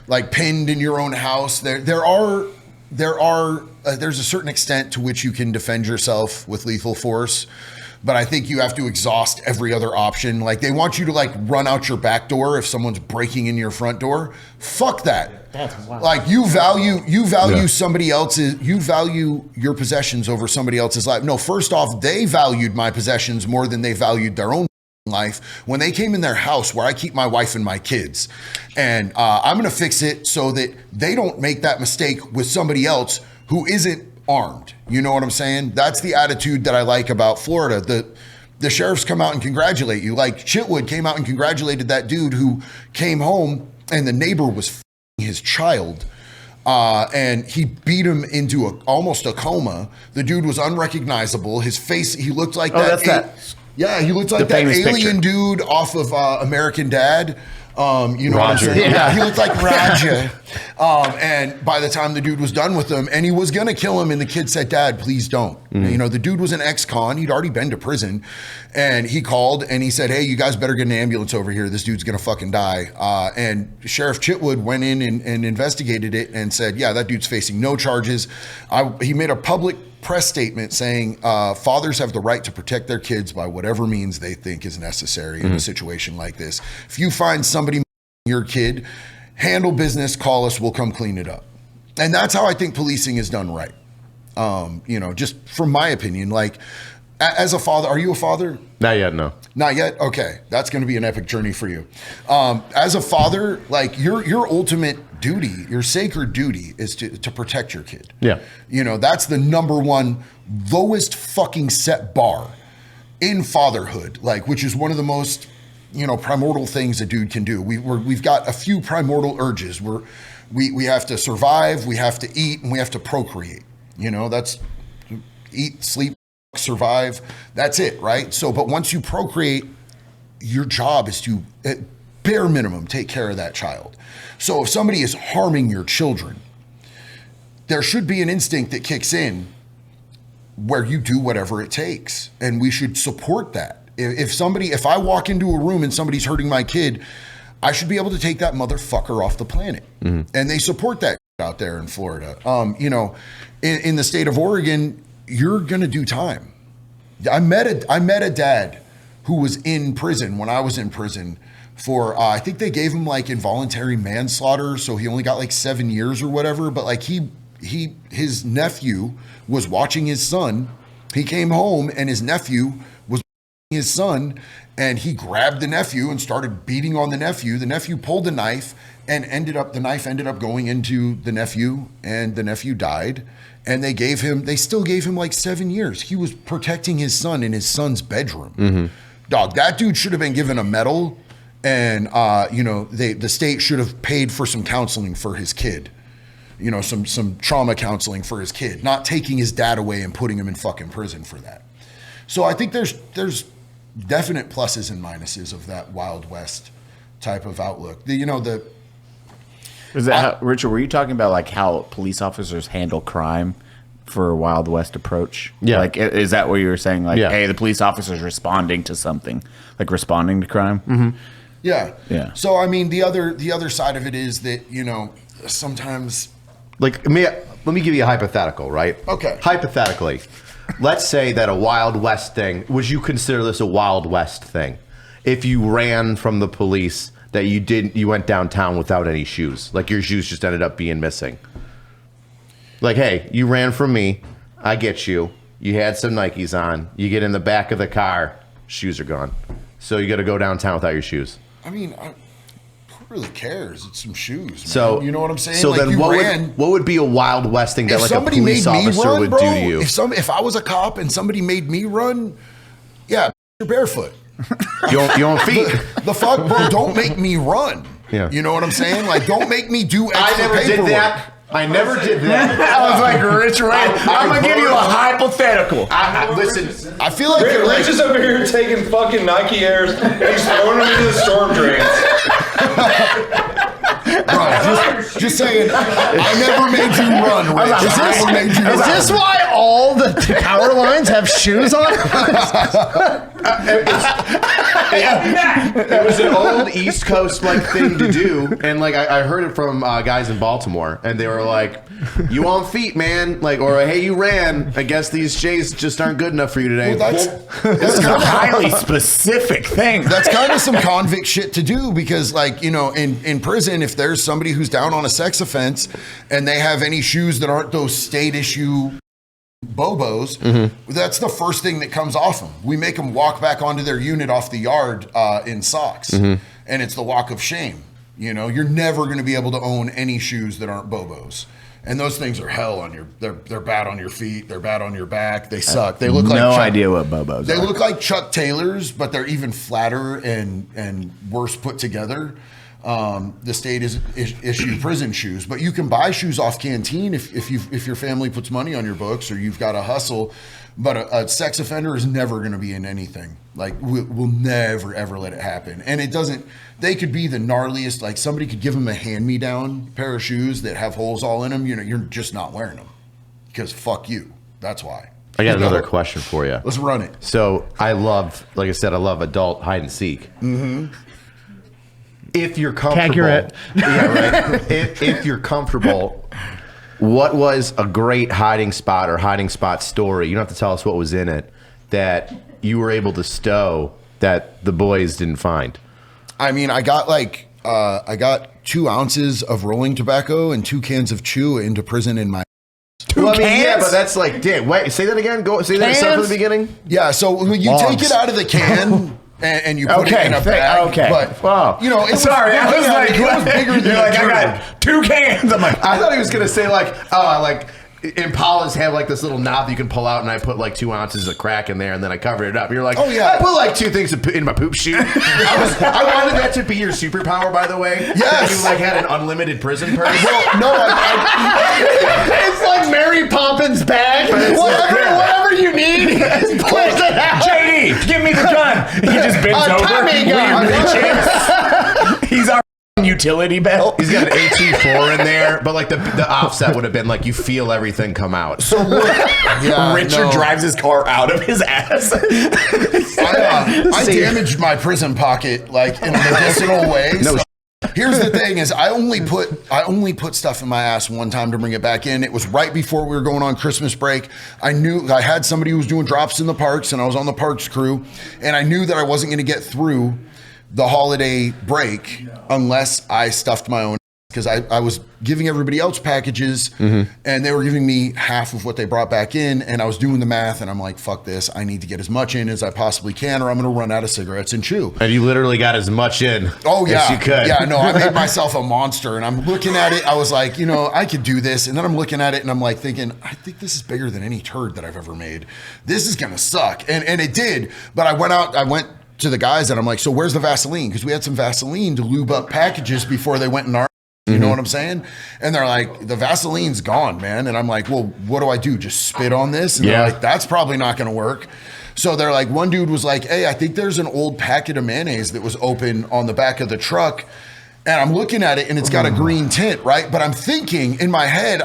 like pinned in your own house, there's a certain extent to which you can defend yourself with lethal force, but I think you have to exhaust every other option. Like, they want you to like run out your back door if someone's breaking in your front door. Fuck that. That's wild. Like, you value somebody else's, you value your possessions over somebody else's life. No, first off, they valued my possessions more than they valued their own life when they came in their house where I keep my wife and my kids. And I'm going to fix it so that they don't make that mistake with somebody else who isn't armed. You know what I'm saying? That's the attitude that I like about Florida. The sheriffs come out and congratulate you. Like, Chitwood came out and congratulated that dude who came home and the neighbor was f***ing his child. And he beat him into almost a coma. The dude was unrecognizable. His face, he looked like Yeah, he looks like that alien dude off of American Dad. You know Roger. What I'm saying? Yeah, he looked like Roger. And by the time the dude was done with him, and he was going to kill him, and the kid said, Dad, please don't. You know, the dude was an ex-con. He'd already been to prison. And he called, and he said, hey, you guys better get an ambulance over here. This dude's going to fucking die. And Sheriff Chitwood went in and investigated it and said, yeah, that dude's facing no charges. He made a public press statement saying fathers have the right to protect their kids by whatever means they think is necessary in a situation like this. If you find somebody your kid, handle business, call us, we'll come clean it up. And that's how I think policing is done right. You know, just from my opinion, like, as a father, are you a father? Not yet, no. Not yet? Okay. That's going to be an epic journey for you. As a father, like, your ultimate duty, your sacred duty is to protect your kid. Yeah. You know, that's the number one lowest fucking set bar in fatherhood, like, which is one of the most, you know, primordial things a dude can do. We've got a few primordial urges. We have to survive, we have to eat, and we have to procreate. You know, that's eat, sleep, survive. That's it, right? So, but once you procreate, your job is to, at bare minimum, take care of that child. So if somebody is harming your children, there should be an instinct that kicks in where you do whatever it takes. And we should support that. If I walk into a room and somebody's hurting my kid, I should be able to take that motherfucker off the planet. And they support that out there in Florida. You know, in the state of Oregon, you're going to do time. I met a dad who was in prison when I was in prison for, I think they gave him like involuntary manslaughter. So he only got like 7 years or whatever. But like his nephew was watching his son. He came home and his nephew was watching his son, and he grabbed the nephew and started beating on the nephew. The nephew pulled the knife and the knife ended up going into the nephew, and the nephew died. And they still gave him like 7 years. He was protecting his son in his son's bedroom. Dog, that dude should have been given a medal, and you know, the state should have paid for some counseling for his kid. You know, some trauma counseling for his kid, not taking his dad away and putting him in fucking prison for that. So I think there's definite pluses and minuses of that Wild West type of outlook. Is that Richard? Were you talking about like how police officers handle crime for a Wild West approach? Yeah. Like, is that what you were saying? Like, yeah. Hey, the police officer's responding to something, like responding to crime. Yeah. Yeah. So I mean, the other side of it is that, you know, sometimes, like, let me give you a hypothetical, right? Okay. Hypothetically, let's say that a Wild West thing. Would you consider this a Wild West thing? If you ran from the police, that you went downtown without any shoes, like your shoes just ended up being missing. Like, hey, you ran from me, I get you. You had some Nikes on. You get in the back of the car, shoes are gone. So you got to go downtown without your shoes. I mean, really cares? It's some shoes, man. So you know what I'm saying? So like, then, you what ran, would be a Wild West thing that if like a somebody police made me officer run, would bro, do to you? If I was a cop and somebody made me run, yeah, you're barefoot. You on feet? The fuck, bro? Don't make me run. Yeah. You know what I'm saying? Like, don't make me do extra I never paperwork. did that. I never did that. I was like, Rich, I'm going to give you a hypothetical. Listen, I feel like Rich is over here taking fucking Nike Airs and he's throwing them into the storm drains. bro, just saying, I never made you run, Rich. I never made you Is run. this why all the power lines have shoes on? it was an old East Coast like thing to do, and like I heard it from guys in Baltimore, and they were like, "You on feet, man?" Like, or "Hey, you ran. I guess these J's just aren't good enough for you today." Well, that's a highly specific thing. That's kind of some convict shit to do because, like, you know, in prison, if there's somebody who's down on a sex offense and they have any shoes that aren't those state issue Bobos, that's the first thing that comes off them. We make them walk back onto their unit off the yard in socks, and it's the walk of shame. You know, you're never going to be able to own any shoes that aren't Bobos. And those things are hell on your. They're bad on your feet. They're bad on your back. They suck. They look like no idea what Bobos. They are. look like Chuck Taylors, but they're even flatter and worse put together. The state is issue prison shoes, but you can buy shoes off Canteen if your family puts money on your books or you've got a hustle. But a sex offender is never going to be in anything. Like we'll never ever let it happen. And it doesn't. They could be the gnarliest. Like somebody could give them a hand-me-down pair of shoes that have holes all in them. You know, you're just not wearing them because fuck you. That's why. I got another question for you. Let's run it. So like I said, I love adult hide and seek. If you're comfortable, Accurate. Yeah, right. If you're comfortable, what was a great hiding spot or hiding spot story? You don't have to tell us what was in it that you were able to stow that the boys didn't find. I mean, I got 2 ounces of rolling tobacco and 2 cans of chew into prison in my. Well, I mean, yeah, but that's like, damn. Wait, say that again. Go say that stuff from the beginning. Yeah, so you take it out of the can. And you put it in a bag. Okay. But, wow. You know, Sorry, I was like, it was bigger than you're like, I turd. got 2 cans. I'm like, I thought he was gonna say like, oh, like Impalas have like this little knob that you can pull out, and I put like 2 ounces of crack in there, and then I covered it up. You're like, oh yeah, I put like 2 things in my poop chute. I wanted that to be your superpower, by the way. Yes, you like had an unlimited prison purse. Well, no, It's like Mary Poppins' bag. Whatever you need, pull it out. JD, give me the gun. He just bends over. Tommy gun. He's our utility belt. He's got an AT4 in there, but like the offset would have been like you feel everything come out. So Richard drives his car out of his ass. I damaged my prison pocket like in a medicinal way. No. Here's the thing: is I only put stuff in my ass one time to bring it back in. It was right before we were going on Christmas break. I knew I had somebody who was doing drops in the parks, and I was on the parks crew, and I knew that I wasn't going to get through the holiday break unless I stuffed my own. Because I was giving everybody else packages, and they were giving me half of what they brought back in, and I was doing the math, and I'm like, fuck this. I need to get as much in as I possibly can, or I'm going to run out of cigarettes and chew. And you literally got as much in as you could. Yeah, no, I made myself a monster, and I'm looking at it. I was like, you know, I could do this. And then I'm looking at it, and I'm like thinking, I think this is bigger than any turd that I've ever made. This is going to suck. And it did. But I went to the guys, and I'm like, so where's the Vaseline? Because we had some Vaseline to lube up packages before they went in our. You know what I'm saying? And they're like, the Vaseline's gone, man. And I'm like, well, what do I do? Just spit on this? And they're like, that's probably not going to work. So they're like, one dude was like, hey, I think there's an old packet of mayonnaise that was open on the back of the truck. And I'm looking at it and it's got a green tint, right? But I'm thinking in my head,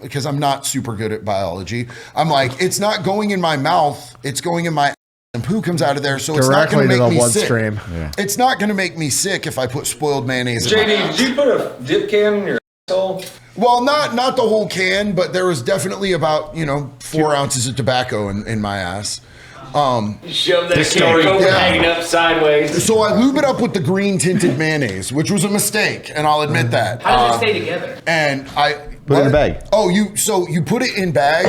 because I'm not super good at biology. I'm like, it's not going in my mouth. It's going in my and poo comes out of there, so it's not going to make me sick. Yeah. It's not going to make me sick if I put spoiled mayonnaise in my JD, did you put a dip can in your asshole? Well, not the whole can, but there was definitely about 4 ounces of tobacco in my ass. Shove that can hanging up sideways. So I lube it up with the green tinted mayonnaise, which was a mistake, and I'll admit that. How does it stay together? And put it in a bag. Oh, you put it in bags.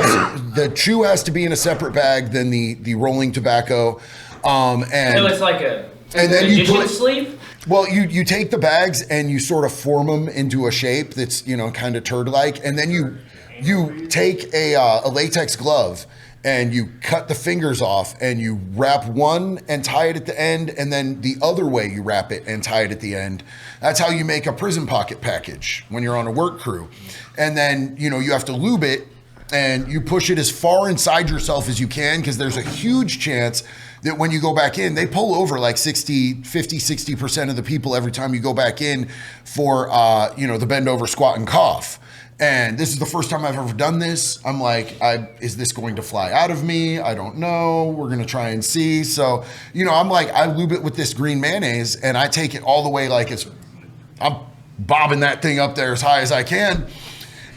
The chew has to be in a separate bag than the rolling tobacco. And so it's like a And then you Magician put sleeve? Well, you take the bags and you sort of form them into a shape that's, you know, kind of turd-like, and then you take a latex glove and you cut the fingers off and you wrap one and tie it at the end, and then the other way you wrap it and tie it at the end. That's how you make a prison pocket package when you're on a work crew. And then, you know, you have to lube it and you push it as far inside yourself as you can, because there's a huge chance that when you go back in, they pull over like 60% of the people every time you go back in for, you know, the bend over, squat, and cough. And this is the first time I've ever done this. I'm like, is this going to fly out of me? I don't know. We're going to try and see. So, you know, I'm like, I lube it with this green mayonnaise and I take it all the way like I'm bobbing that thing up there as high as I can.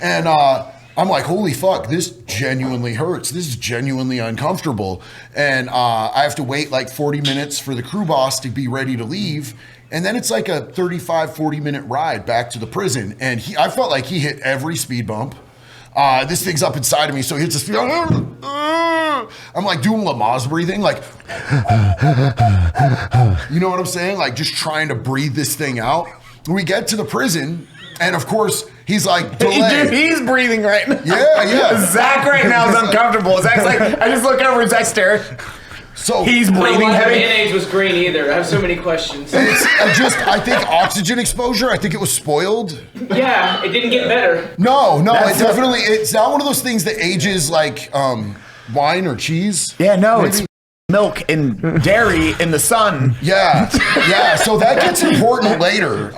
And I'm like, holy fuck, this genuinely hurts. This is genuinely uncomfortable. And I have to wait like 40 minutes for the crew boss to be ready to leave. And then it's like a 35, 40-minute ride back to the prison. And I felt like he hit every speed bump. This thing's up inside of me, so he hits the speed. I'm like doing Lamaze breathing, like, you know what I'm saying? Like just trying to breathe this thing out. We get to the prison, and of course, he's like, delay. Dude, he's breathing right now. Yeah. Zach right now is uncomfortable. Zach's like, I just look over and Zach staring. So he's breathing The heavy. mayonnaise was green either. I have so many questions. I think oxygen exposure, I think it was spoiled. Yeah, it didn't get better. No, it's not one of those things that ages like wine or cheese. Yeah, no, Maybe. it's milk and dairy in the sun. Yeah, so that gets important later.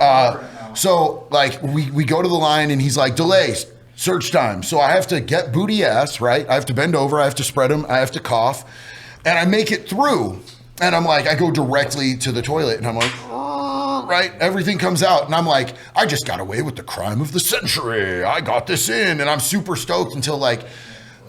So like we go to the line and he's like, delay, search time. So I have to get booty ass, right? I have to bend over, I have to spread them, I have to cough. And I make it through, and I'm like, I go directly to the toilet, and I'm like, right, everything comes out, and I'm like, I just got away with the crime of the century. I got this in, and I'm super stoked until like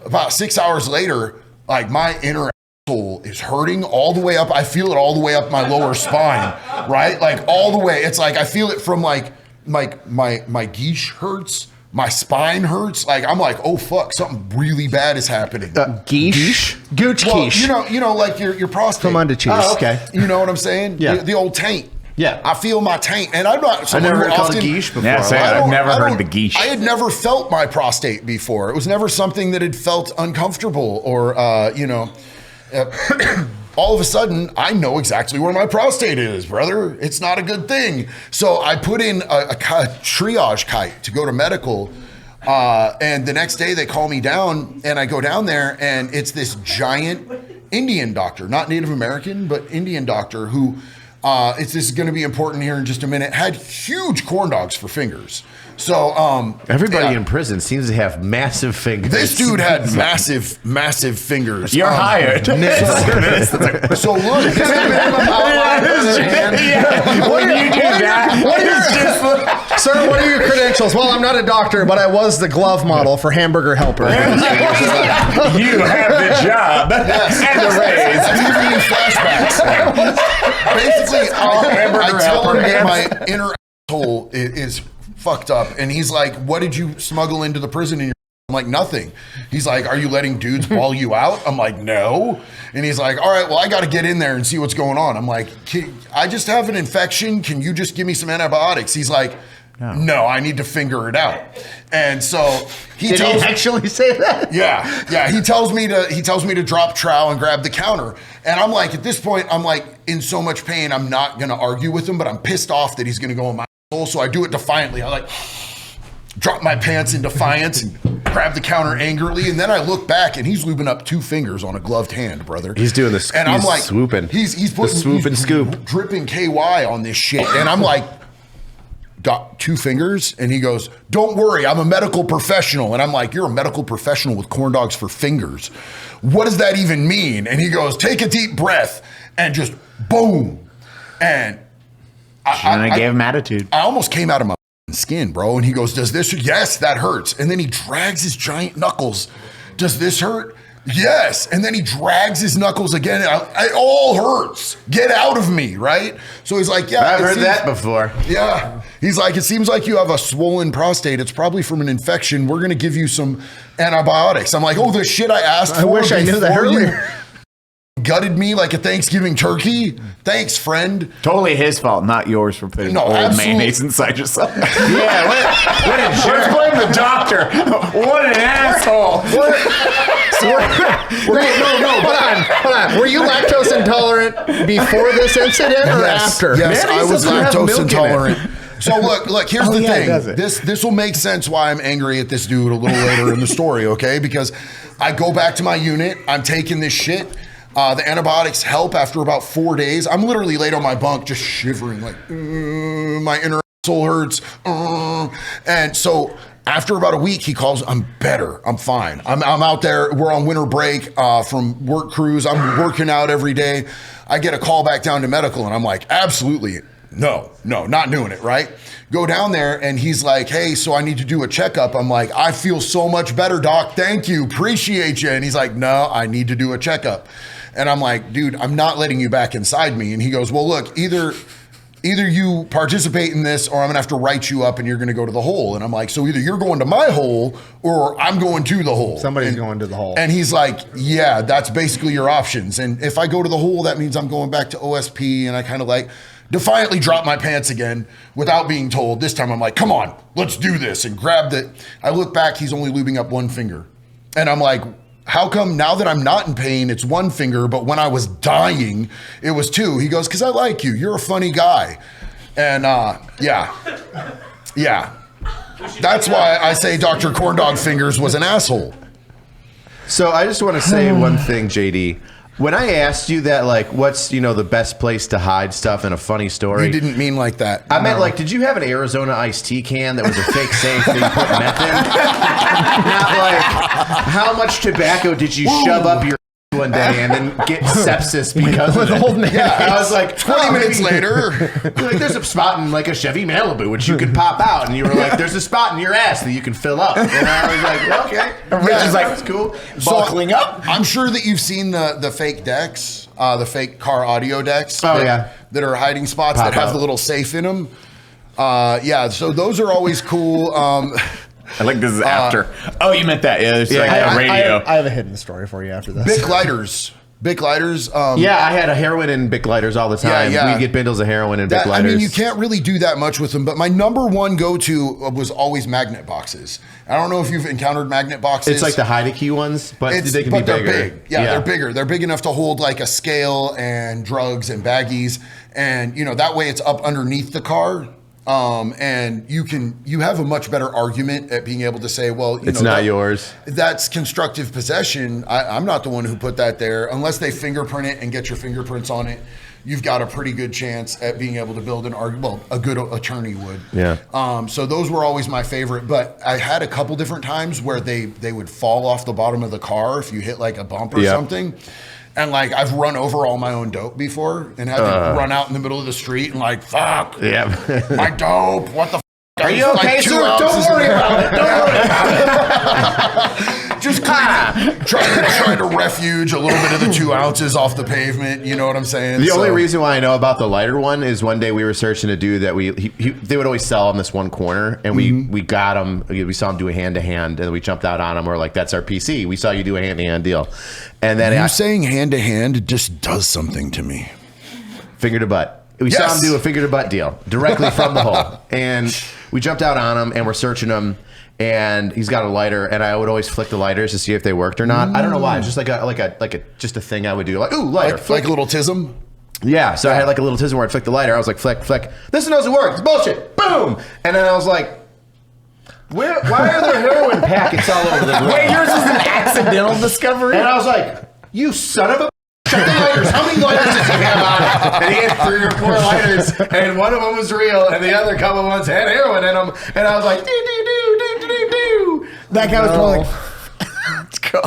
about 6 hours later, like my inner asshole is hurting all the way up. I feel it all the way up my lower spine, right? Like all the way. It's like I feel it from like my guiche hurts. My spine hurts. Like I'm like, oh fuck, something really bad is happening. Guiche? Gooch Well, quiche. you know, like your prostate. From under cheese. Oh, okay. You know what I'm saying? Yeah. The old taint. Yeah. I feel my taint, and I'm not. I never heard it called often, guiche before. Yeah, same. I've never heard the guiche. I had never felt my prostate before. It was never something that had felt uncomfortable or, you know. All of a sudden, I know exactly where my prostate is, brother. It's not a good thing. So I put in a triage kite to go to medical. And the next day they call me down, and I go down there, and it's this giant Indian doctor, not Native American, but Indian doctor who, this is going to be important here in just a minute, had huge corn dogs for fingers. So everybody in prison seems to have massive fingers. This dude had massive fingers. You're hired. So look, Sir, what are your credentials? Well, I'm not a doctor, but I was the glove model for Hamburger Helper. You have the job and the raise. Giving you flashbacks. Basically, I tell him that my inner asshole is fucked up, and he's like, what did you smuggle into the prison in your? I'm like, nothing. He's like, are you letting dudes ball you out? I'm like, no. And he's like, all right, well, I got to get in there and see what's going on. I'm like, I just have an infection. Can you just give me some antibiotics? He's like, no, I need to figure it out. And so Did he actually say that? Yeah. He tells me to drop trowel and grab the counter. And I'm like, at this point, I'm like in so much pain, I'm not gonna argue with him, but I'm pissed off that he's gonna go in my asshole. So I do it defiantly. I like drop my pants in defiance and grab the counter angrily. And then I look back, and he's lubing up 2 fingers on a gloved hand, brother. He's doing this, and I'm like swooping. He's putting swoop and scoop, dripping KY on this shit. And I'm like, got 2 fingers? And he goes, don't worry, I'm a medical professional. And I'm like, you're a medical professional with corn dogs for fingers. What does that even mean? And he goes, take a deep breath, and just boom. And I gave him attitude. I almost came out of my skin, bro. And he goes, does this hurt? Yes, that hurts. And then he drags his giant knuckles. Does this hurt? Yes. And then he drags his knuckles again. It all hurts. Get out of me, right? So he's like, yeah. I've heard that before. Yeah. He's like, it seems like you have a swollen prostate. It's probably from an infection. We're going to give you some antibiotics. I'm like, oh, the shit I asked for. I wish I knew that earlier. gutted me like a Thanksgiving turkey. Thanks, friend. Totally his fault, not yours for putting old mayonnaise inside yourself. Yeah, what a jerk. Let's blame the doctor. What an asshole. Hold on. Were you lactose intolerant before this incident or after? Yes, I was lactose intolerant. it. So look. Here's the thing. This will make sense why I'm angry at this dude a little later in the story, okay? Because I go back to my unit. I'm taking this shit. The antibiotics help after about 4 days. I'm literally laid on my bunk, just shivering, like my inner asshole hurts. And so after about a week, he calls. I'm better. I'm fine. I'm out there. We're on winter break from work crews. I'm working out every day. I get a call back down to medical, and I'm like, absolutely. No, not doing it, right? Go down there, and he's like, hey, so I need to do a checkup. I'm like, I feel so much better, doc. Thank you. Appreciate you. And he's like, no, I need to do a checkup. And I'm like, dude, I'm not letting you back inside me. And he goes, well, look, either you participate in this or I'm gonna have to write you up and you're gonna go to the hole. And I'm like, so either you're going to my hole or I'm going to the hole. Somebody's going to the hole. And he's like, yeah, that's basically your options. And if I go to the hole, that means I'm going back to OSP. And I kind of like defiantly drop my pants again without being told. This time I'm like, come on, let's do this, and grabbed it. I look back, he's only lubing up one finger. And I'm like, how come now that I'm not in pain, it's one finger, but when I was dying, it was two? He goes, because I like you. You're a funny guy. And yeah. That's why I say Dr. Corndog Fingers was an asshole. So I just want to say one thing, JD. When I asked you that, like, what's, the best place to hide stuff in a funny story? You didn't mean like that. I meant, like, did you have an Arizona iced tea can that was a fake safe that you put meth in? Not like, how much tobacco did you shove up your one day and then get sepsis because of it? Yeah, I was like, 20 minutes later. Like, there's a spot in, like, a Chevy Malibu which you could pop out. And you were like, there's a spot in your ass that you can fill up. And I was like, okay. And Rich is like, that's cool. Buckling up. I'm sure that you've seen the fake decks, the fake car audio decks. That are hiding spots that have the little safe in them. So those are always cool. I like this is after. Oh, you meant that. Yeah, it's like a radio. I have a hidden story for you after this. Bic lighters. Yeah, I had a heroin and Bic lighters all the time. Yeah. We'd get bindles of heroin and Bic lighters. I mean, you can't really do that much with them, but my number one go-to was always magnet boxes. I don't know if you've encountered magnet boxes. It's like the Heidecke ones, but they can be bigger. They're big. Yeah, they're bigger. They're big enough to hold like a scale and drugs and baggies. And, that way it's up underneath the car. And you have a much better argument at being able to say, well, it's not yours. That's constructive possession. I'm not the one who put that there. Unless they fingerprint it and get your fingerprints on it, you've got a pretty good chance at being able to build an argument. Well, a good attorney would. Yeah. So those were always my favorite, but I had a couple different times where they would fall off the bottom of the car if you hit like a bump or something. And like I've run over all my own dope before and had to run out in the middle of the street and like, fuck, my dope, what the f***? Are you okay, sir? Don't worry about it. Don't worry about it. Just trying to refuge a little bit of the 2 ounces off the pavement. You know what I'm saying? The only reason why I know about the lighter one is one day we were searching a dude that they would always sell on this one corner, and we got him. We saw him do a hand-to-hand, and we jumped out on him. We're like, that's our PC. We saw you do a hand-to-hand deal. And then saying hand-to-hand just does something to me. Finger to butt. We saw him do a finger to butt deal directly from the hole. And we jumped out on him and we're searching him, and he's got a lighter, and I would always flick the lighters to see if they worked or not. I don't know why. It's just like a thing I would do. Like, ooh, lighter. Like a little tism? Yeah. So I had like a little tism where I'd flick the lighter. I was like, flick, flick. This one doesn't work. It's bullshit. Boom. And then I was like, why are there heroin packets all over the ground? Wait, yours is an accidental discovery? And I was like, you son of a... Shut the lighters. How many lighters does he have on it? And he had 3 or 4 lighters, and one of them was real, and the other couple ones had heroin in them. And I was like, do. That guy was probably like, let's go.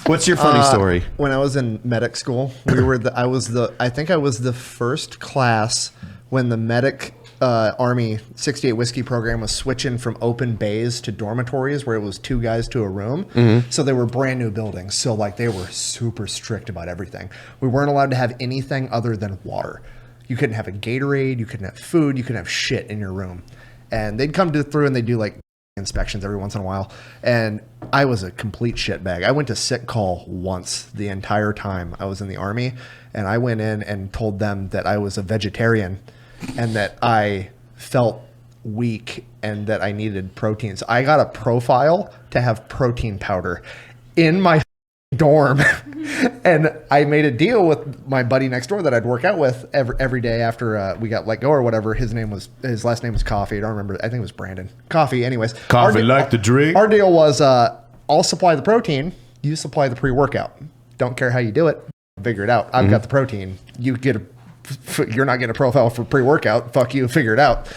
What's your funny story? When I was in medic school, I think I was the first class when the medic Army 68 whiskey program was switching from open bays to dormitories where it was 2 guys to a room. So they were brand new buildings. So like they were super strict about everything. We weren't allowed to have anything other than water. You couldn't have a Gatorade. You couldn't have food. You couldn't have shit in your room. And they'd come through and they'd do like inspections every once in a while. And I was a complete shitbag. I went to sick call once the entire time I was in the Army. And I went in and told them that I was a vegetarian and that I felt weak and that I needed protein. So I got a profile to have protein powder in my dorm. And I made a deal with my buddy next door that I'd work out with every day after we got let go or whatever. His last name was Coffee. I don't remember. I think it was Brandon. Coffee. Anyways. Coffee like the drink. Our deal was I'll supply the protein. You supply the pre-workout. Don't care how you do it. Figure it out. I've got the protein. You're not getting a profile for pre-workout. Fuck you. Figure it out.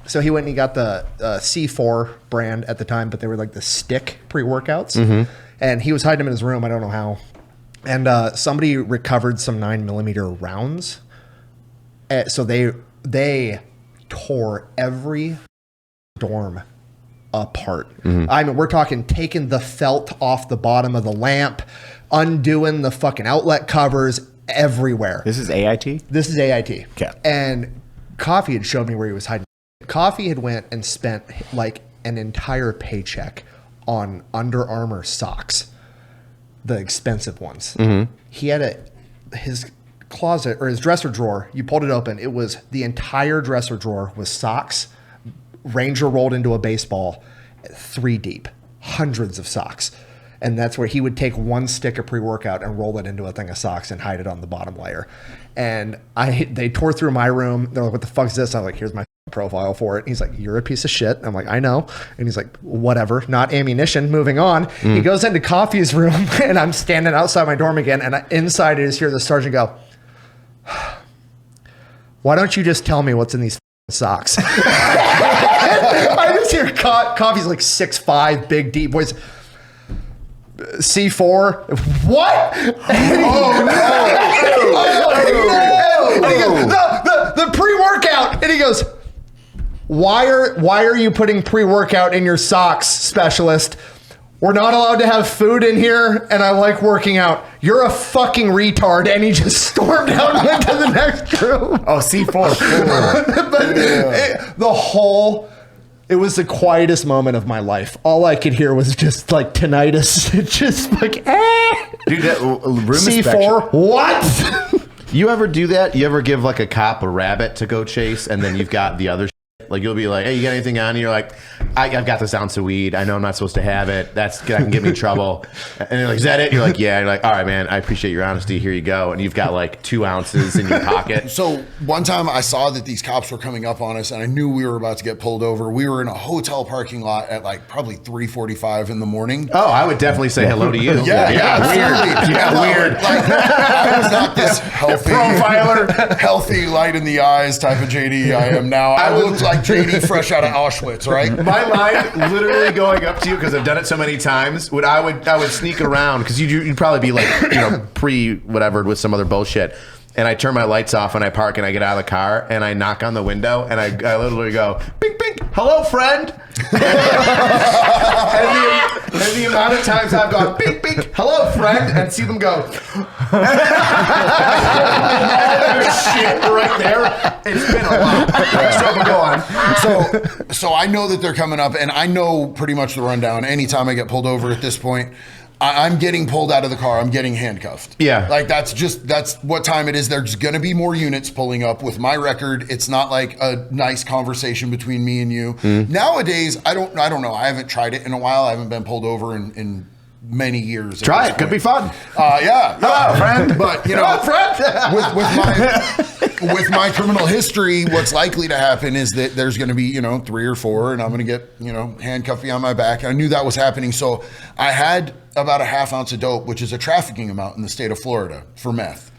So he went and he got the C4 brand at the time, but they were like the stick pre-workouts. And he was hiding them in his room. I don't know how. And somebody recovered some 9mm rounds. So they tore every dorm apart. I mean, we're talking taking the felt off the bottom of the lamp, undoing the fucking outlet covers everywhere. This is AIT? This is AIT. Okay. And Coffee had showed me where he was hiding. Coffee had went and spent like an entire paycheck on Under Armour socks, the expensive ones. He had his closet or his dresser drawer. You pulled it open. It was the entire dresser drawer was socks, Ranger rolled into a baseball, 3 deep, hundreds of socks. And that's where he would take one stick of pre-workout and roll it into a thing of socks and hide it on the bottom layer. And they tore through my room. They're like, what the fuck is this? I'm like, here's my profile for it. And he's like, you're a piece of shit. I'm like, I know. And he's like, whatever, not ammunition, moving on. He goes into Coffee's room and I'm standing outside my dorm again. And inside I just hear the sergeant go, why don't you just tell me what's in these socks? I just hear Coffee's like 6'5", big, deep voice. C4. What? Oh no! The pre-workout. And he goes, why are you putting pre-workout in your socks, specialist? We're not allowed to have food in here, and I like working out. You're a fucking retard. And he just stormed out and went to the next room. Oh, C4. But it was the quietest moment of my life. All I could hear was just like tinnitus. Just like, Dude, that room C4, what? You ever do that? You ever give like a cop a rabbit to go chase and then you've got the other like you'll be like, hey, you got anything on? And you're like, I've got this ounce of weed. I know I'm not supposed to have it. That can get me in trouble. And they're like, is that it? You're like, yeah. You're like, all right, man, I appreciate your honesty. Here you go. And you've got like 2 ounces in your pocket. So one time I saw that these cops were coming up on us and I knew we were about to get pulled over. We were in a hotel parking lot at like probably 3:45 in the morning. Oh, I would definitely say hello to you. Yeah, weird. Yeah, weird. Like, I was not this healthy, light in the eyes type of JD I am now. I looked like JD fresh out of Auschwitz, right? My mind literally going up to you because I've done it so many times. I would sneak around because you'd probably be like pre-whatever with some other bullshit. And I turn my lights off and I park and I get out of the car and I knock on the window and I literally go, bing, bing, hello, friend. and the amount of times I've gone, bing, bing, hello, friend, and see them go, shit right there. It's been a lot. So go on. So I know that they're coming up and I know pretty much the rundown. Anytime I get pulled over at this point, I'm getting pulled out of the car. I'm getting handcuffed. Yeah. Like that's what time it is. There's going to be more units pulling up with my record. It's not like a nice conversation between me and you. Nowadays, I don't know. I haven't tried it in a while. I haven't been pulled over in many years. Try it. Could be fun. Yeah. Hello, friend. But you know, with my criminal history, what's likely to happen is that there's going to be 3 or 4, and I'm going to get handcuffed behind my back. I knew that was happening, so I had about a half ounce of dope, which is a trafficking amount in the state of Florida for meth.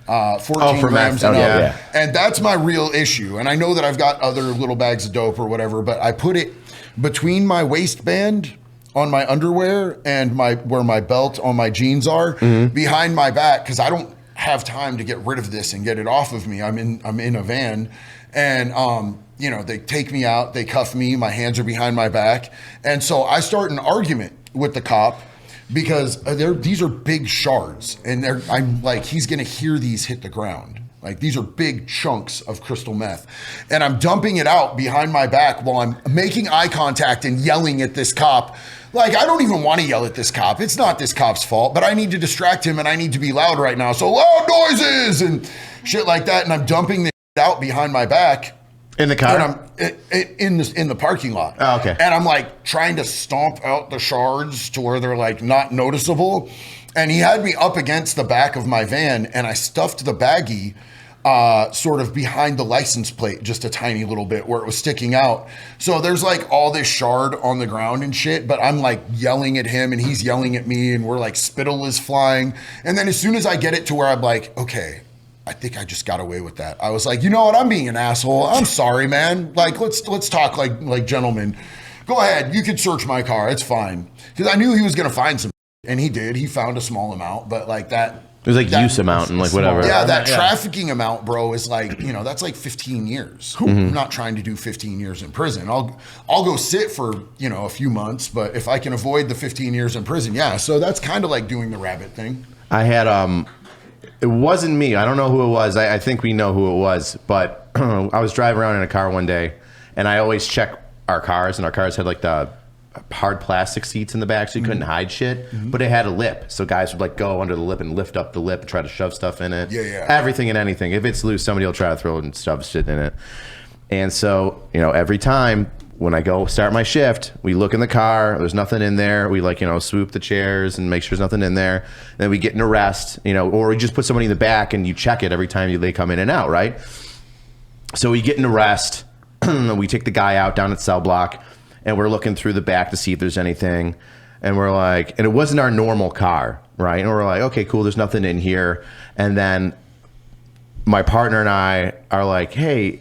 14 grams and up. And that's my real issue. And I know that I've got other little bags of dope or whatever, but I put it between my waistband on my underwear and where my belt on my jeans are behind my back, because I don't have time to get rid of this and get it off of me. I'm in a van, and they take me out, they cuff me, my hands are behind my back, and so I start an argument with the cop because these are big shards, and I'm like, he's gonna hear these hit the ground. Like these are big chunks of crystal meth. And I'm dumping it out behind my back while I'm making eye contact and yelling at this cop. Like, I don't even want to yell at this cop. It's not this cop's fault, but I need to distract him and I need to be loud right now. So loud noises and shit like that. And I'm dumping this out behind my back. In the car? And I'm in the parking lot. Oh, okay. And I'm like trying to stomp out the shards to where they're like not noticeable. And he had me up against the back of my van and I stuffed the baggie sort of behind the license plate, just a tiny little bit where it was sticking out. So there's like all this shard on the ground and shit, but I'm like yelling at him and he's yelling at me and we're like spittle is flying. And then as soon as I get it to where I'm like, okay, I think I just got away with that. I was like, you know what? I'm being an asshole. I'm sorry, man. Like, let's talk like gentlemen. Go ahead. You can search my car. It's fine. Because I knew he was going to find some, and he did. He found a small amount, but like that. It was like use amount and like whatever. Yeah, that trafficking amount, bro, is like, that's like 15 years. I'm not trying to do 15 years in prison. I'll go sit for, a few months, but if I can avoid the 15 years in prison, yeah. So that's kind of like doing the rabbit thing. I had, it wasn't me. I don't know who it was. I think we know who it was, but I was driving around in a car one day and I always check our cars, and our cars had like the hard plastic seats in the back, so you couldn't hide shit, but it had a lip, so guys would like go under the lip and lift up the lip and try to shove stuff in it. Everything and anything. If it's loose, somebody will try to throw it and shove shit in it. And so every time when I go start my shift, we look in the car, there's nothing in there, we like swoop the chairs and make sure there's nothing in there, then we get an arrest, or we just put somebody in the back and you check it every time they come in and out, right? So we get an arrest, we take the guy out down at cell block, and we're looking through the back to see if there's anything. And we're like, and it wasn't our normal car, right? And we're like, okay, cool, there's nothing in here. And then my partner and I are like, hey,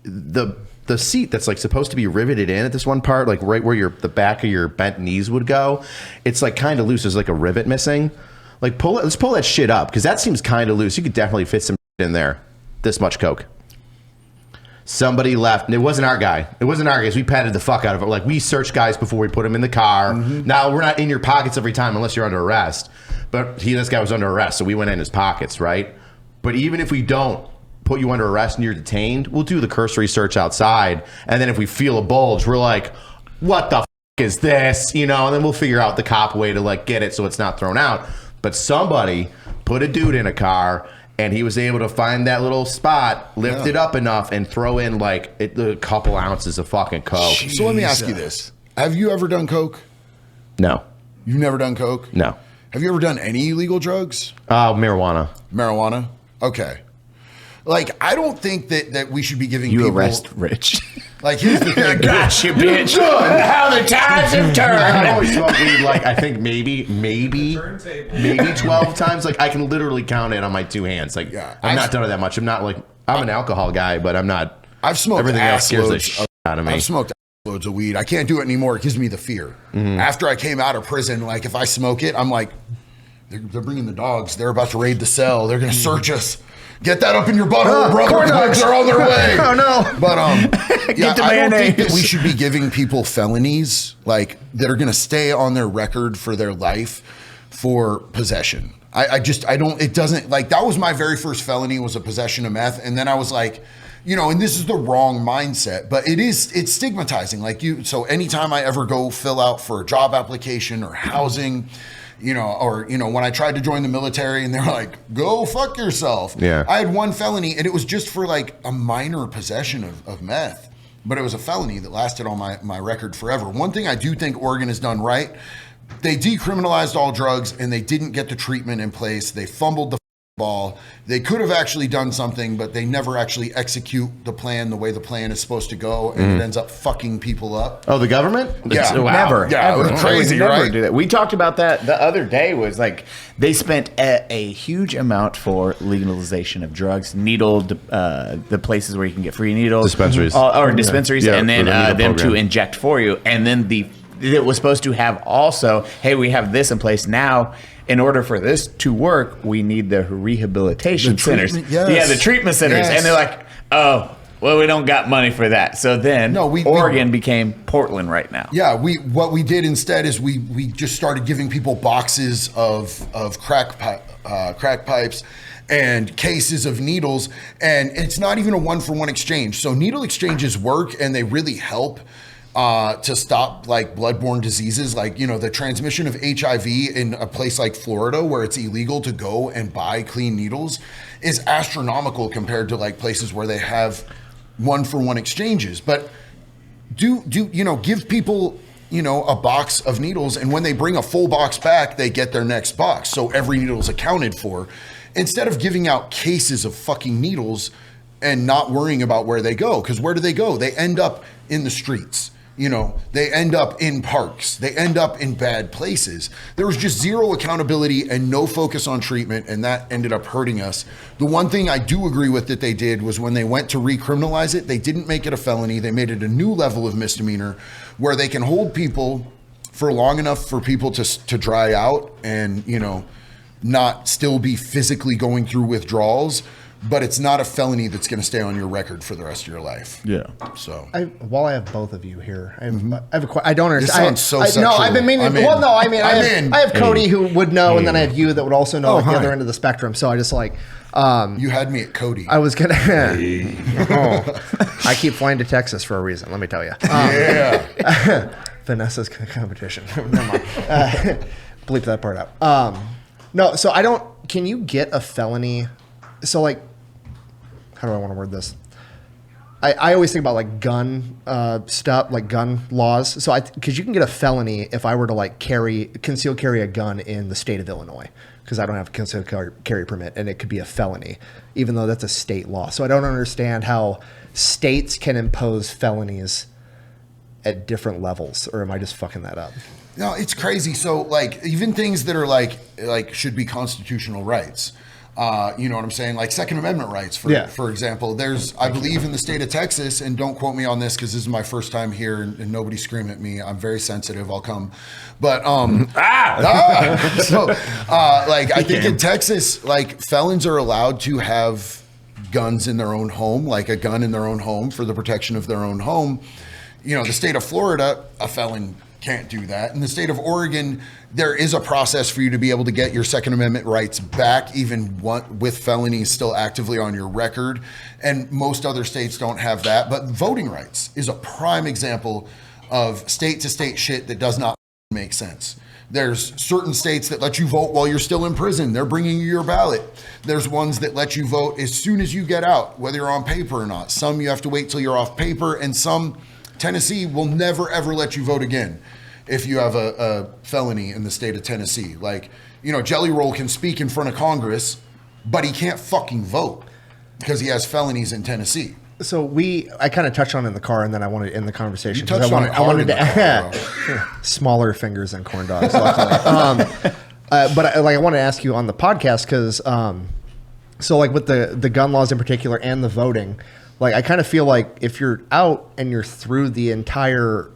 the seat that's like supposed to be riveted in at this one part, like right where the back of your bent knees would go, it's like kind of loose. There's like a rivet missing. Like let's pull that shit up, because that seems kind of loose. You could definitely fit some in there. This much coke. Somebody left, and it wasn't our guy. It wasn't our guys. We patted the fuck out of it. Like, we searched guys before we put them in the car. Now, we're not in your pockets every time unless you're under arrest. But this guy was under arrest, so we went in his pockets, right? But even if we don't put you under arrest and you're detained, we'll do the cursory search outside. And then if we feel a bulge, we're like, what the fuck is this? And then we'll figure out the cop way to like get it so it's not thrown out. But somebody put a dude in a car, and he was able to find that little spot, lift it up enough, and throw in like a couple ounces of fucking coke. So let me ask you this. Have you ever done coke? No. You've never done coke? No. Have you ever done any illegal drugs? Marijuana. Marijuana? Okay. Like, I don't think that we should be giving people... You arrest Rich. Like, here's the thing. Got you, bitch. How the times have turned. I always smoke weed, like, I think maybe 12 times. Like, I can literally count it on my two hands. Like, I'm not done it that much. I'm not like... I'm an alcohol guy, but I'm not... I've smoked everything else scares the shit out of me. I've smoked loads of weed. I can't do it anymore. It gives me the fear. After I came out of prison, like, if I smoke it, I'm like, they're bringing the dogs. They're about to raid the cell. They're going to search us. Get that up in your butthole, brother. Corn dogs are on their way. Oh, no. But, I don't think that we should be giving people felonies, like, that are going to stay on their record for their life for possession. I don't, it doesn't, like, that was my very first felony, was a possession of meth. And then I was like, and this is the wrong mindset, but it's stigmatizing. Like, so anytime I ever go fill out for a job application or housing, or when I tried to join the military and they're like, go fuck yourself. Yeah. I had one felony, and it was just for like a minor possession of meth, but it was a felony that lasted on my record forever. One thing I do think Oregon has done right, they decriminalized all drugs and they didn't get the treatment in place. They fumbled the ball. They could have actually done something, but they never actually execute the plan the way the plan is supposed to go, and it ends up fucking people up. Oh, the government? Yeah. Never. Yeah, ever. it was crazy, Never right? do that. We talked about that the other day. Was like they spent a huge amount for legalization of drugs, needled the places where you can get free needles, dispensaries, or dispensaries, yeah, and then them program to inject for you, and then it was supposed to have also, hey, we have this in place now. In order for this to work, we need the rehabilitation centers. Yes. Yeah, the treatment centers. Yes. And they're like, oh, well, we don't got money for that. So then Oregon became Portland right now. Yeah, what we did instead is we just started giving people boxes of crack pipes and cases of needles, and it's not even a one-for-one exchange. So needle exchanges work, and they really help to stop like bloodborne diseases, like, you know, the transmission of HIV in a place like Florida where it's illegal to go and buy clean needles is astronomical compared to like places where they have one-for-one exchanges. But do you know, give people, you know, a box of needles, and when they bring a full box back, they get their next box. So every needle is accounted for, instead of giving out cases of fucking needles and not worrying about where they go. Because where do they go? They end up in the streets. You know, they end up in parks. They end up in bad places. There was just zero accountability and no focus on treatment, and that ended up hurting us. The one thing I do agree with that they did was when they went to recriminalize it, they didn't make it a felony. They made it a new level of misdemeanor where they can hold people for long enough for people to dry out and, you know, not still be physically going through withdrawals. But it's not a felony that's going to stay on your record for the rest of your life. Yeah. So while I have both of you here, I have I don't understand. This sounds so sexual. No, I've been meaning. Well, no, I mean, I have Cody who would know, and then I have you that would also know at the other end of the spectrum. So I just like. You had me at Cody. I was gonna. I keep flying to Texas for a reason. Let me tell you. Yeah. Vanessa's competition. Never mind. Bleep that part out. No, so I don't. Can you get a felony? So like. How do I want to word this? I always think about like gun stuff, like gun laws. So because you can get a felony if I were to like conceal carry a gun in the state of Illinois, because I don't have a concealed carry permit, and it could be a felony, even though that's a state law. So I don't understand how states can impose felonies at different levels, or am I just fucking that up? No, it's crazy. So like even things that are like should be constitutional rights. You know what I'm saying? Like Second Amendment rights, for example. There's, I believe in the state of Texas, and don't quote me on this because this is my first time here and nobody scream at me. I'm very sensitive. I'll come. But, like I think in Texas, like felons are allowed to have guns in their own home, like a gun in their own home for the protection of their own home. You know, the state of Florida, a felon can't do that. In the state of Oregon, there is a process for you to be able to get your Second Amendment rights back, even with felonies still actively on your record. And most other states don't have that. But voting rights is a prime example of state to state shit that does not make sense. There's certain states that let you vote while you're still in prison. They're bringing you your ballot. There's ones that let you vote as soon as you get out, whether you're on paper or not. Some you have to wait till you're off paper, and some, Tennessee will never ever let you vote again if you have a felony in the state of Tennessee. Like, you know, Jelly Roll can speak in front of Congress, but he can't fucking vote because he has felonies in Tennessee. So I kind of touched on it in the car, and then I wanted to end the conversation. You touched on it hard in the car, smaller fingers than corn dogs. But I want to ask you on the podcast because, so like with the gun laws in particular and the voting, like I kind of feel like if you're out and you're through the entire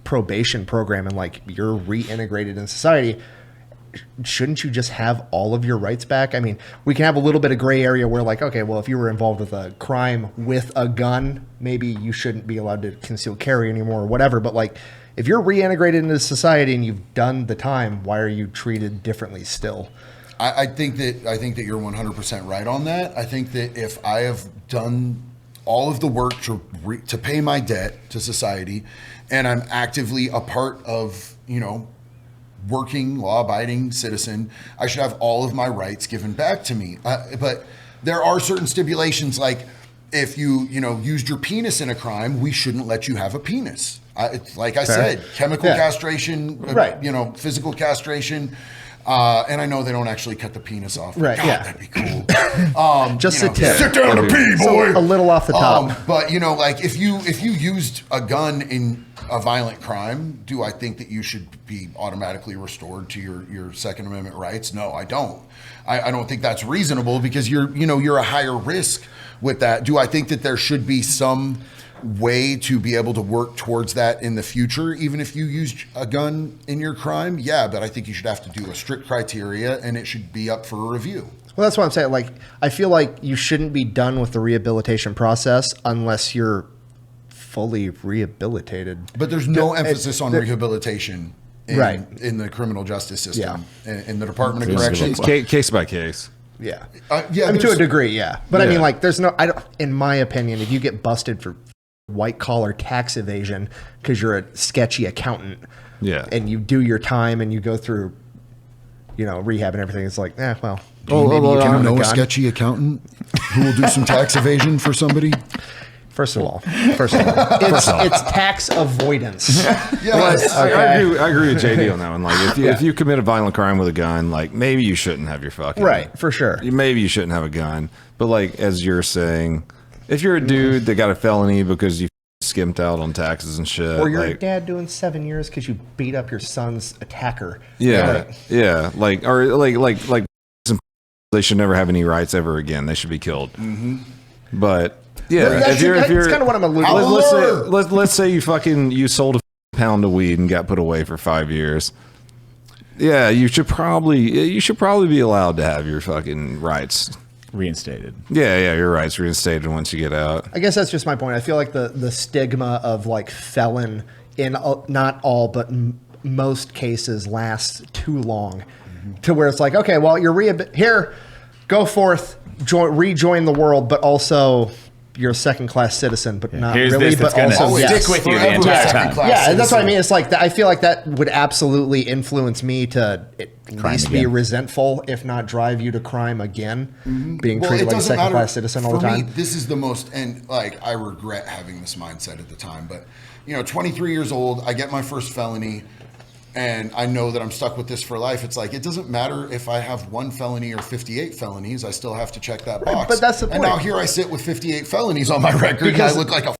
probation program and like you're reintegrated in society, shouldn't you just have all of your rights back? I mean, we can have a little bit of gray area where like, okay, well, if you were involved with a crime with a gun, maybe you shouldn't be allowed to conceal carry anymore or whatever. But like, if you're reintegrated into society and you've done the time, why are you treated differently still? I think that you're 100% right on that. I think that if I have done all of the work to pay my debt to society, and I'm actively a part of, you know, working, law-abiding citizen, I should have all of my rights given back to me. But there are certain stipulations, like if you used your penis in a crime, we shouldn't let you have a penis. It's like I said, chemical castration, right. Physical castration. And I know they don't actually cut the penis off. Right, God, yeah. that'd be cool. Just a tip. Sit down and pee, boy. So a little off the top. But like if you used a gun in a violent crime, do I think that you should be automatically restored to your Second Amendment rights? No, I don't. I don't think that's reasonable because you're a higher risk with that. Do I think that there should be some way to be able to work towards that in the future, even if you used a gun in your crime? Yeah, but I think you should have to do a strict criteria and it should be up for a review. Well, that's what I'm saying. Like, I feel like you shouldn't be done with the rehabilitation process unless you're fully rehabilitated. But there's no emphasis on rehabilitation in the criminal justice system, in the Department of Corrections. Case by case. Yeah. I mean, to a degree, yeah. But I mean, like, there's no, in my opinion, if you get busted for white collar tax evasion because you're a sketchy accountant and you do your time and you go through, rehab and everything, it's like, well, maybe you can know a sketchy accountant who will do some tax evasion for somebody. First of all, it's tax avoidance. Yes. I agree with JD on that one. Like, if you commit a violent crime with a gun, like, maybe you shouldn't have your fucking for sure. Maybe you shouldn't have a gun, but like as you're saying, if you're a dude that got a felony because you skimped out on taxes and shit, or your dad doing 7 years because you beat up your son's attacker, like they should never have any rights ever again. They should be killed. But. Yeah, that's kind of what I'm alluding to. Let's say you sold a pound of weed and got put away for 5 years. Yeah, you should probably be allowed to have your fucking rights reinstated. Yeah, your rights reinstated once you get out. I guess that's just my point. I feel like the stigma of like felon in not all but most cases lasts too long, to where it's like, okay, well, you're here, go forth, rejoin the world, but also. You're a second-class citizen, but not really. But also stick with you the entire time. Yeah, that's what I mean. It's like I feel like that would absolutely influence me to at least be resentful, if not drive you to crime again. Being treated like a second-class citizen all the time. For me, this is the most, and like I regret having this mindset at the time. But 23 years old, I get my first felony. And I know that I'm stuck with this for life. It's like, it doesn't matter if I have 1 felony or 58 felonies. I still have to check that box. But that's the point. And now here I sit with 58 felonies on my record. And I look like a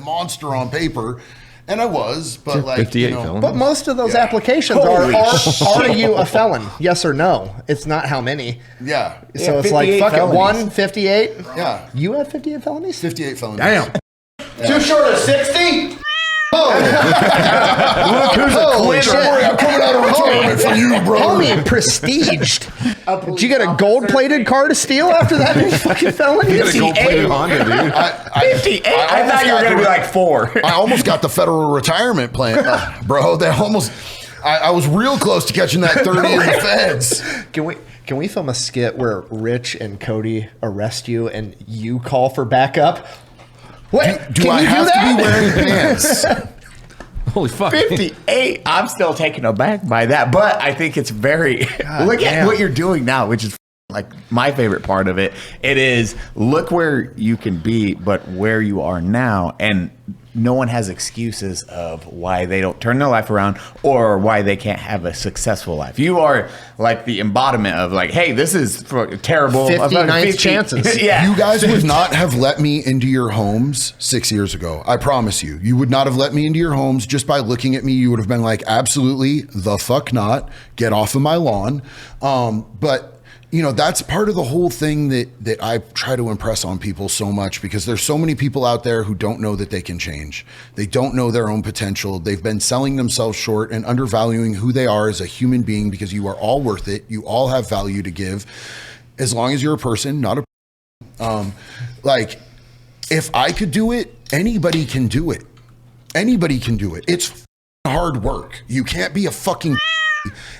monster on paper. And I was, but like, 58 felonies. But most of those applications are you a felon? Yes or no? It's not how many. Yeah. So it's like, fuck felonies. It, 1, 58? Yeah. You had 58 felonies? 58 felonies. Damn. Yeah. Too short of 60? Look who's I'm coming out of retirement for you, bro. Homie, prestiged. Did you get a gold-plated car to steal after that fucking felony? You got a gold-plated Honda, dude. 58? I thought you were going to be like 4. I almost got the federal retirement plan, bro. That almost. I was real close to catching that 30 in the feds. Can we film a skit where Rich and Cody arrest you and you call for backup? Wait, do I have to be wearing pants? Holy fuck. 58. I'm still taken aback by that, but I think it's very look at what you're doing now, which is like my favorite part of it. It is look where you can be, but where you are now, and no one has excuses of why they don't turn their life around or why they can't have a successful life. You are like the embodiment of like, hey, this is terrible. 59th chances. Yeah. You guys would not have let me into your homes 6 years ago. I promise you. You would not have let me into your homes just by looking at me. You would have been like, absolutely the fuck not. Get off of my lawn. But that's part of the whole thing that I try to impress on people so much, because there's so many people out there who don't know that they can change. They don't know their own potential. They've been selling themselves short and undervaluing who they are as a human being, because you are all worth it. You all have value to give, as long as you're a person, not a like, if I could do it, anybody can do it. Anybody can do it. It's hard work. You can't be a fucking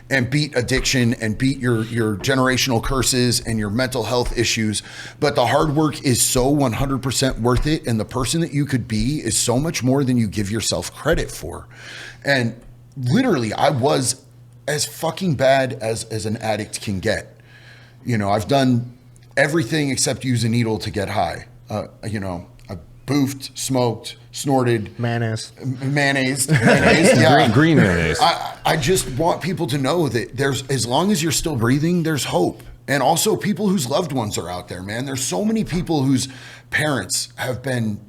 and beat addiction and beat your generational curses and your mental health issues. But the hard work is so 100% worth it. And the person that you could be is so much more than you give yourself credit for. And literally, I was as fucking bad as an addict can get. I've done everything except use a needle to get high. I boofed, smoked, snorted. Mayonnaise. Yeah. Green mayonnaise. I just want people to know that as long as you're still breathing, there's hope. And also people whose loved ones are out there, man. There's so many people whose parents have been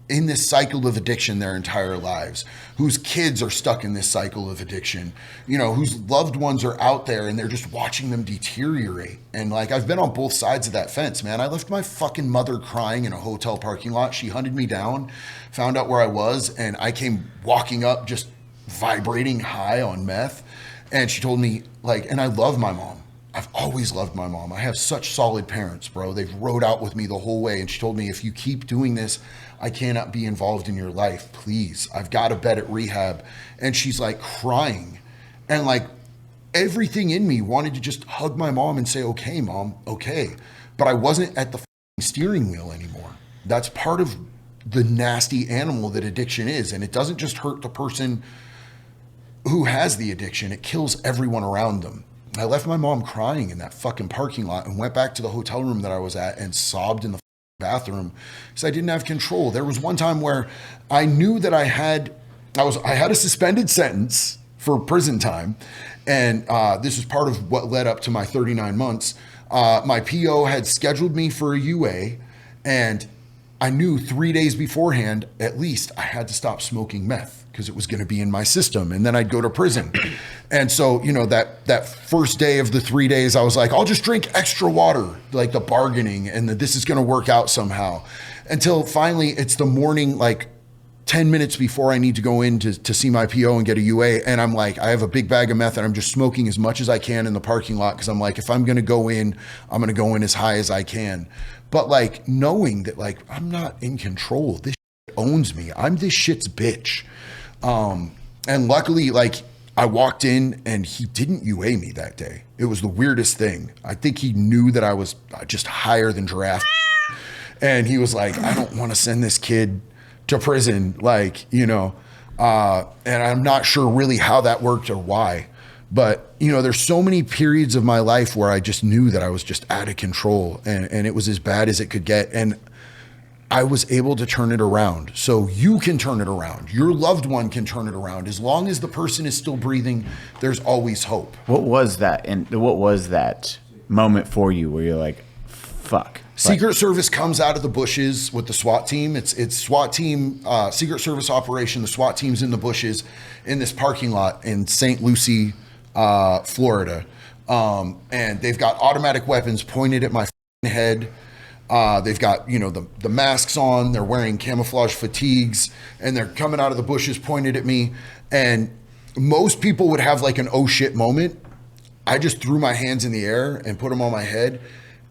in this cycle of addiction their entire lives, whose kids are stuck in this cycle of addiction, whose loved ones are out there and they're just watching them deteriorate. And like, I've been on both sides of that fence, man. I left my fucking mother crying in a hotel parking lot. She hunted me down, found out where I was, and I came walking up just vibrating high on meth. And she told me, like, and I love my mom. I've always loved my mom. I have such solid parents, bro. They've rode out with me the whole way. And she told me, if you keep doing this, I cannot be involved in your life. Please, I've got a bed at rehab. And she's like crying. And like everything in me wanted to just hug my mom and say, okay, mom, okay. But I wasn't at the steering wheel anymore. That's part of the nasty animal that addiction is. And it doesn't just hurt the person who has the addiction. It kills everyone around them. I left my mom crying in that fucking parking lot and went back to the hotel room that I was at and sobbed in the bathroom because I didn't have control. There was one time where I knew that I had a suspended sentence for prison time. And this was part of what led up to my 39 months. My PO had scheduled me for a UA, and I knew 3 days beforehand, at least, I had to stop smoking meth because it was going to be in my system, and then I'd go to prison. And so, you know, that first day of the 3 days, I was like, I'll just drink extra water, like the bargaining, and that this is going to work out somehow. Until finally, it's the morning, like 10 minutes before I need to go in to see my PO and get a UA. And I'm like, I have a big bag of meth and I'm just smoking as much as I can in the parking lot. Cause I'm like, if I'm going to go in, I'm going to go in as high as I can. But like knowing that like, I'm not in control. This shit owns me. I'm this shit's bitch. And luckily, like I walked in and he didn't UA me that day. It was the weirdest thing. I think he knew that I was just higher than giraffe. And he was like, I don't want to send this kid to prison, like, you know, and I'm not sure really how that worked or why, but you know, there's so many periods of my life where I just knew that I was just out of control and it was as bad as it could get. And I was able to turn it around. So you can turn it around. Your loved one can turn it around. As long as the person is still breathing, there's always hope. What was that? And what was that moment for you where you're like, fuck? Secret Service comes out of the bushes with the SWAT team. It's SWAT team, Secret Service operation. The SWAT team's in the bushes in this parking lot in St. Lucie, Florida. And they've got automatic weapons pointed at my head. They've got, you know, the masks on. They're wearing camouflage fatigues and they're coming out of the bushes pointed at me. And most people would have like an oh shit moment. I just threw my hands in the air and put them on my head.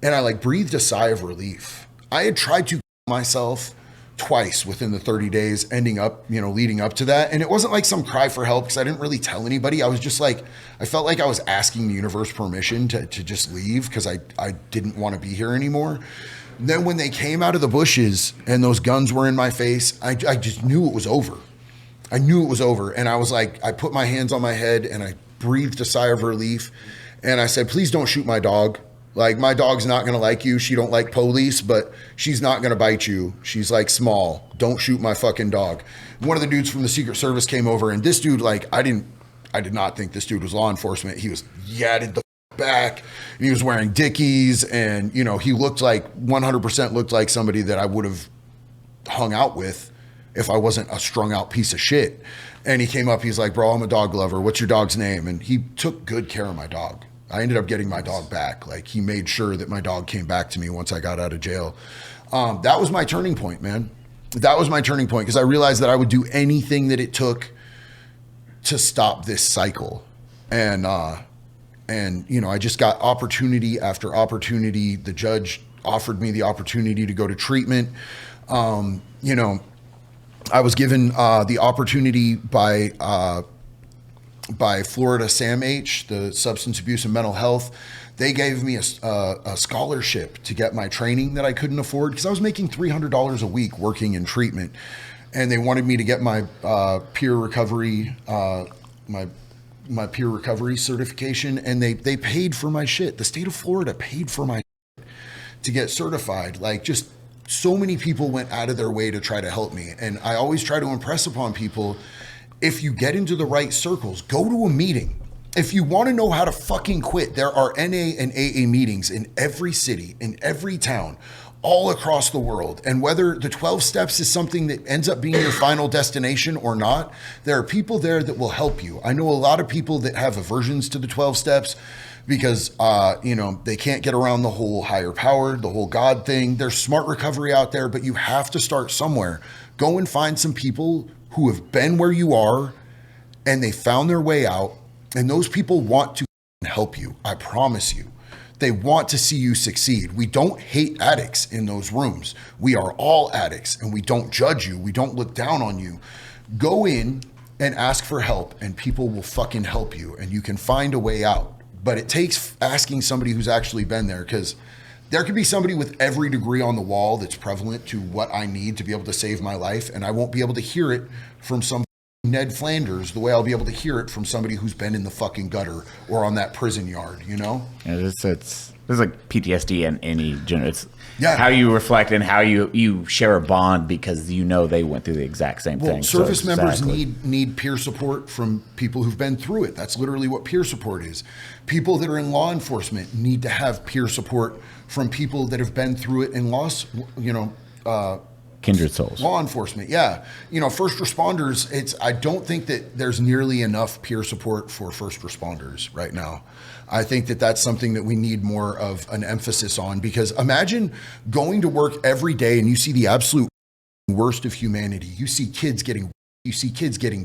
And I like breathed a sigh of relief. I had tried to myself twice within the 30 days ending up, you know, leading up to that. And it wasn't like some cry for help because I didn't really tell anybody. I was just like, I felt like I was asking the universe permission to just leave because I didn't want to be here anymore. And then when they came out of the bushes and those guns were in my face, I just knew it was over. I knew it was over. And I was like, I put my hands on my head and I breathed a sigh of relief. And I said, please don't shoot my dog. Like, my dog's not going to like you. She don't like police, but she's not going to bite you. She's like small. Don't shoot my fucking dog. One of the dudes from the Secret Service came over and this dude, like, I did not think this dude was law enforcement. He was yadded the back and he was wearing Dickies and, you know, he looked like 100% looked like somebody that I would have hung out with if I wasn't a strung out piece of shit. And he came up, he's like, bro, I'm a dog lover. What's your dog's name? And he took good care of my dog. I ended up getting my dog back. Like, he made sure that my dog came back to me once I got out of jail. That was my turning point, man. That was my turning point because I realized that I would do anything that it took to stop this cycle. And you know, I just got opportunity after opportunity. The judge offered me the opportunity to go to treatment. You know, I was given the opportunity by Florida SAMH, the Substance Abuse and Mental Health. They gave me a scholarship to get my training that I couldn't afford because I was making $300 a week working in treatment. And they wanted me to get my peer recovery, my peer recovery certification. And they paid for my shit. The state of Florida paid for my shit to get certified. Like, just so many people went out of their way to try to help me. And I always try to impress upon people, if you get into the right circles, go to a meeting. If you want to know how to fucking quit, there are NA and AA meetings in every city, in every town, all across the world. And whether the 12 steps is something that ends up being your final destination or not, there are people there that will help you. I know a lot of people that have aversions to the 12 steps because, you know, they can't get around the whole higher power, the whole God thing. There's smart recovery out there, but you have to start somewhere. Go and find some people who have been where you are and they found their way out, and those people want to help you. I promise you. They want to see you succeed. We don't hate addicts in those rooms. We are all addicts, and we don't judge you. We don't look down on you. Go in and ask for help, and people will fucking help you, and you can find a way out. But it takes asking somebody who's actually been there, because there could be somebody with every degree on the wall that's prevalent to what I need to be able to save my life, and I won't be able to hear it from some Ned Flanders the way I'll be able to hear it from somebody who's been in the fucking gutter or on that prison yard, you know? Yeah, it's like PTSD and any general. It's Yeah. how you reflect and how you share a bond because you know they went through the exact same thing. Service So members exactly. need peer support from people who've been through it. That's literally what peer support is. People that are in law enforcement need to have peer support from people that have been through it in Kindred souls. Law enforcement, yeah. First responders, I don't think that there's nearly enough peer support for first responders right now. I think that that's something that we need more of an emphasis on, because imagine going to work every day and you see the absolute worst of humanity. You see kids getting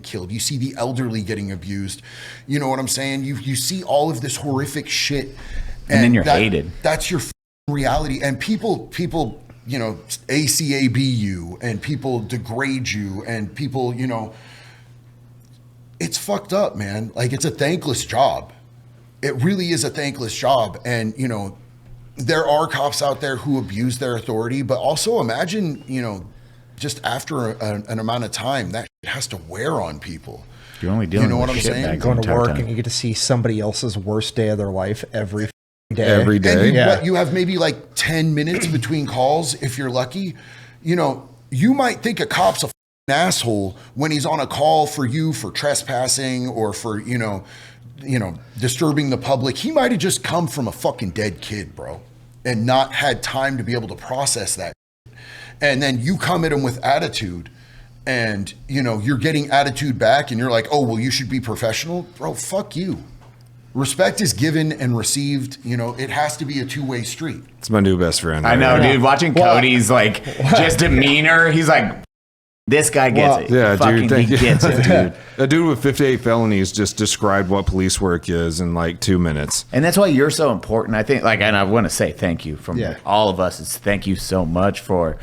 killed. You see the elderly getting abused. You know what I'm saying? You see all of this horrific shit. And then you're hated. That's your reality. And people, ACAB you, and people degrade you, and people, it's fucked up, man. Like, it's a thankless job. It really is a thankless job. And, there are cops out there who abuse their authority, but also imagine, just after an amount of time, that shit has to wear on people. You're only dealing what with I'm shit saying? bags Going the to work entire and you get to see somebody else's worst day of their life every day. Every day. And you have maybe like 10 minutes between calls if you're lucky. You might think a cop's a asshole when he's on a call for you for trespassing or for, disturbing the public. He might have just come from a fucking dead kid, bro, and not had time to be able to process that. And then you come at him with attitude, and, you're getting attitude back, and you're like, oh, well, you should be professional. Bro, fuck you. Respect is given and received. It has to be a two-way street. It's my new best friend. I know, dude. Watching Cody's just demeanor, he's like, this guy gets it. Yeah, Fucking, dude. he gets it, dude. A dude with 58 felonies just described what police work is in like 2 minutes. And that's why you're so important. I think, and I want to say thank you from all of us. It's thank you so much for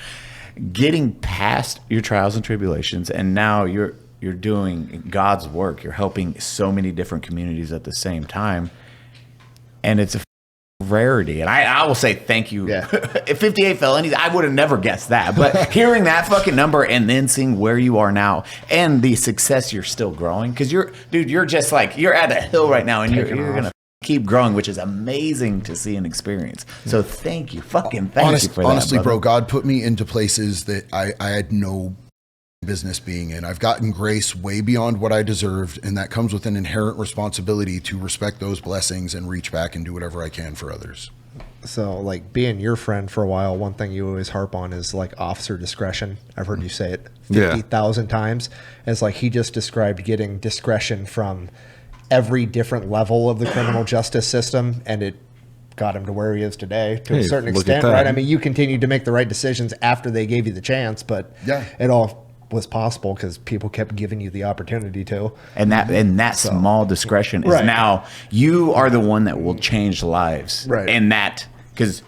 getting past your trials and tribulations, and now you're doing God's work. You're helping so many different communities at the same time, and it's a rarity. And I will say thank you. Yeah. 58 felonies, I would have never guessed that. But hearing that fucking number and then seeing where you are now and the success you're still growing, because you're just like, you're at a hill right now, and you're gonna keep growing, which is amazing to see and experience. So thank you, fucking thank you for that. Honestly, brother. bro, God put me into places that I had no business being in. I've gotten grace way beyond what I deserved, and that comes with an inherent responsibility to respect those blessings and reach back and do whatever I can for others. So, like, being your friend for a while, one thing you always harp on is like officer discretion. I've heard you say it 50,000 times. It's like he just described getting discretion from every different level of the criminal justice system, and it got him to where he is today to a certain extent, right? I mean, you continued to make the right decisions after they gave you the chance, but it all was possible because people kept giving you the opportunity to. And that small discretion is now you are the one that will change lives. Right. And that, because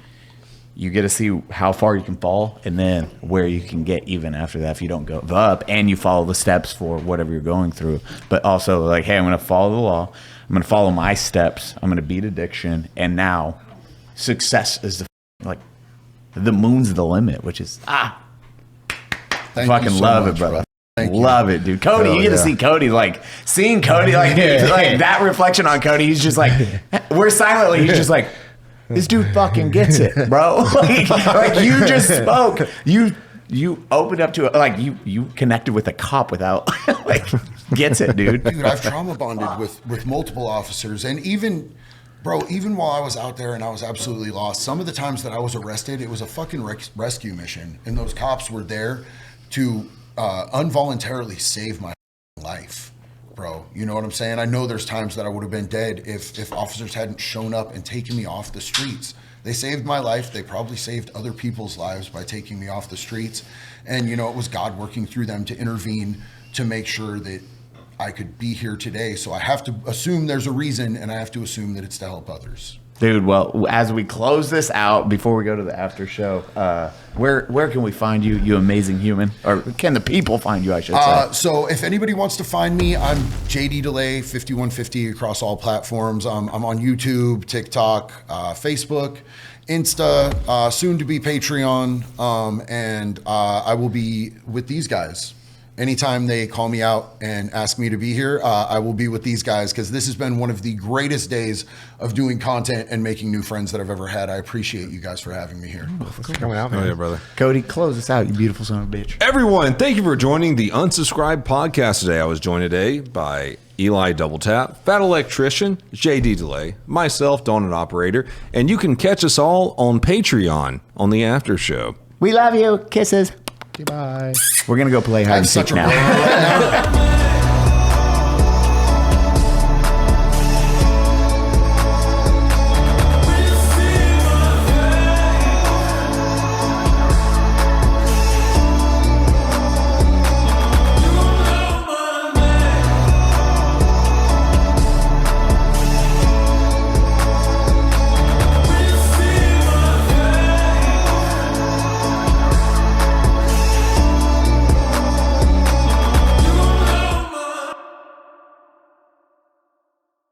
you get to see how far you can fall and then where you can get even after that if you don't go up and you follow the steps for whatever you're going through. But also like, hey, I'm going to follow the law. I'm going to follow my steps. I'm going to beat addiction. And now success is the moon's the limit, which is, fucking love it, brother. Love it, dude. Cody, you get to see Cody, seeing Cody, that reflection on Cody. He's just like, we're silently, he's just like, this dude fucking gets it, bro. like you just spoke. You opened up to it, you connected with a cop without, gets it, dude. Dude, I've trauma bonded with multiple officers, and even while I was out there and I was absolutely lost, some of the times that I was arrested, it was a fucking rescue mission, and those cops were there to involuntarily save my life, bro. You know what I'm saying? I know there's times that I would have been dead if officers hadn't shown up and taken me off the streets. They saved my life. They probably saved other people's lives by taking me off the streets. And, it was God working through them to intervene to make sure that I could be here today. So I have to assume there's a reason, and I have to assume that it's to help others. Dude, well, as we close this out, before we go to the after show, where can we find you, you amazing human? Or can the people find you, I should say? So if anybody wants to find me, I'm JD Delay 5150 across all platforms. I'm on YouTube, TikTok, Facebook, Insta, soon to be Patreon, and I will be with these guys. Anytime they call me out and ask me to be here, I will be with these guys because this has been one of the greatest days of doing content and making new friends that I've ever had. I appreciate you guys for having me here. Thanks for coming out, man. Oh, yeah, brother. Cody, close us out, you beautiful son of a bitch. Everyone, thank you for joining the Unsubscribed podcast today. I was joined today by Eli Double Tap, Fat Electrician, JD Delay, myself, Donut Operator, and you can catch us all on Patreon on the after show. We love you. Kisses. Bye. We're going to go play hide and seek Such a now. right now.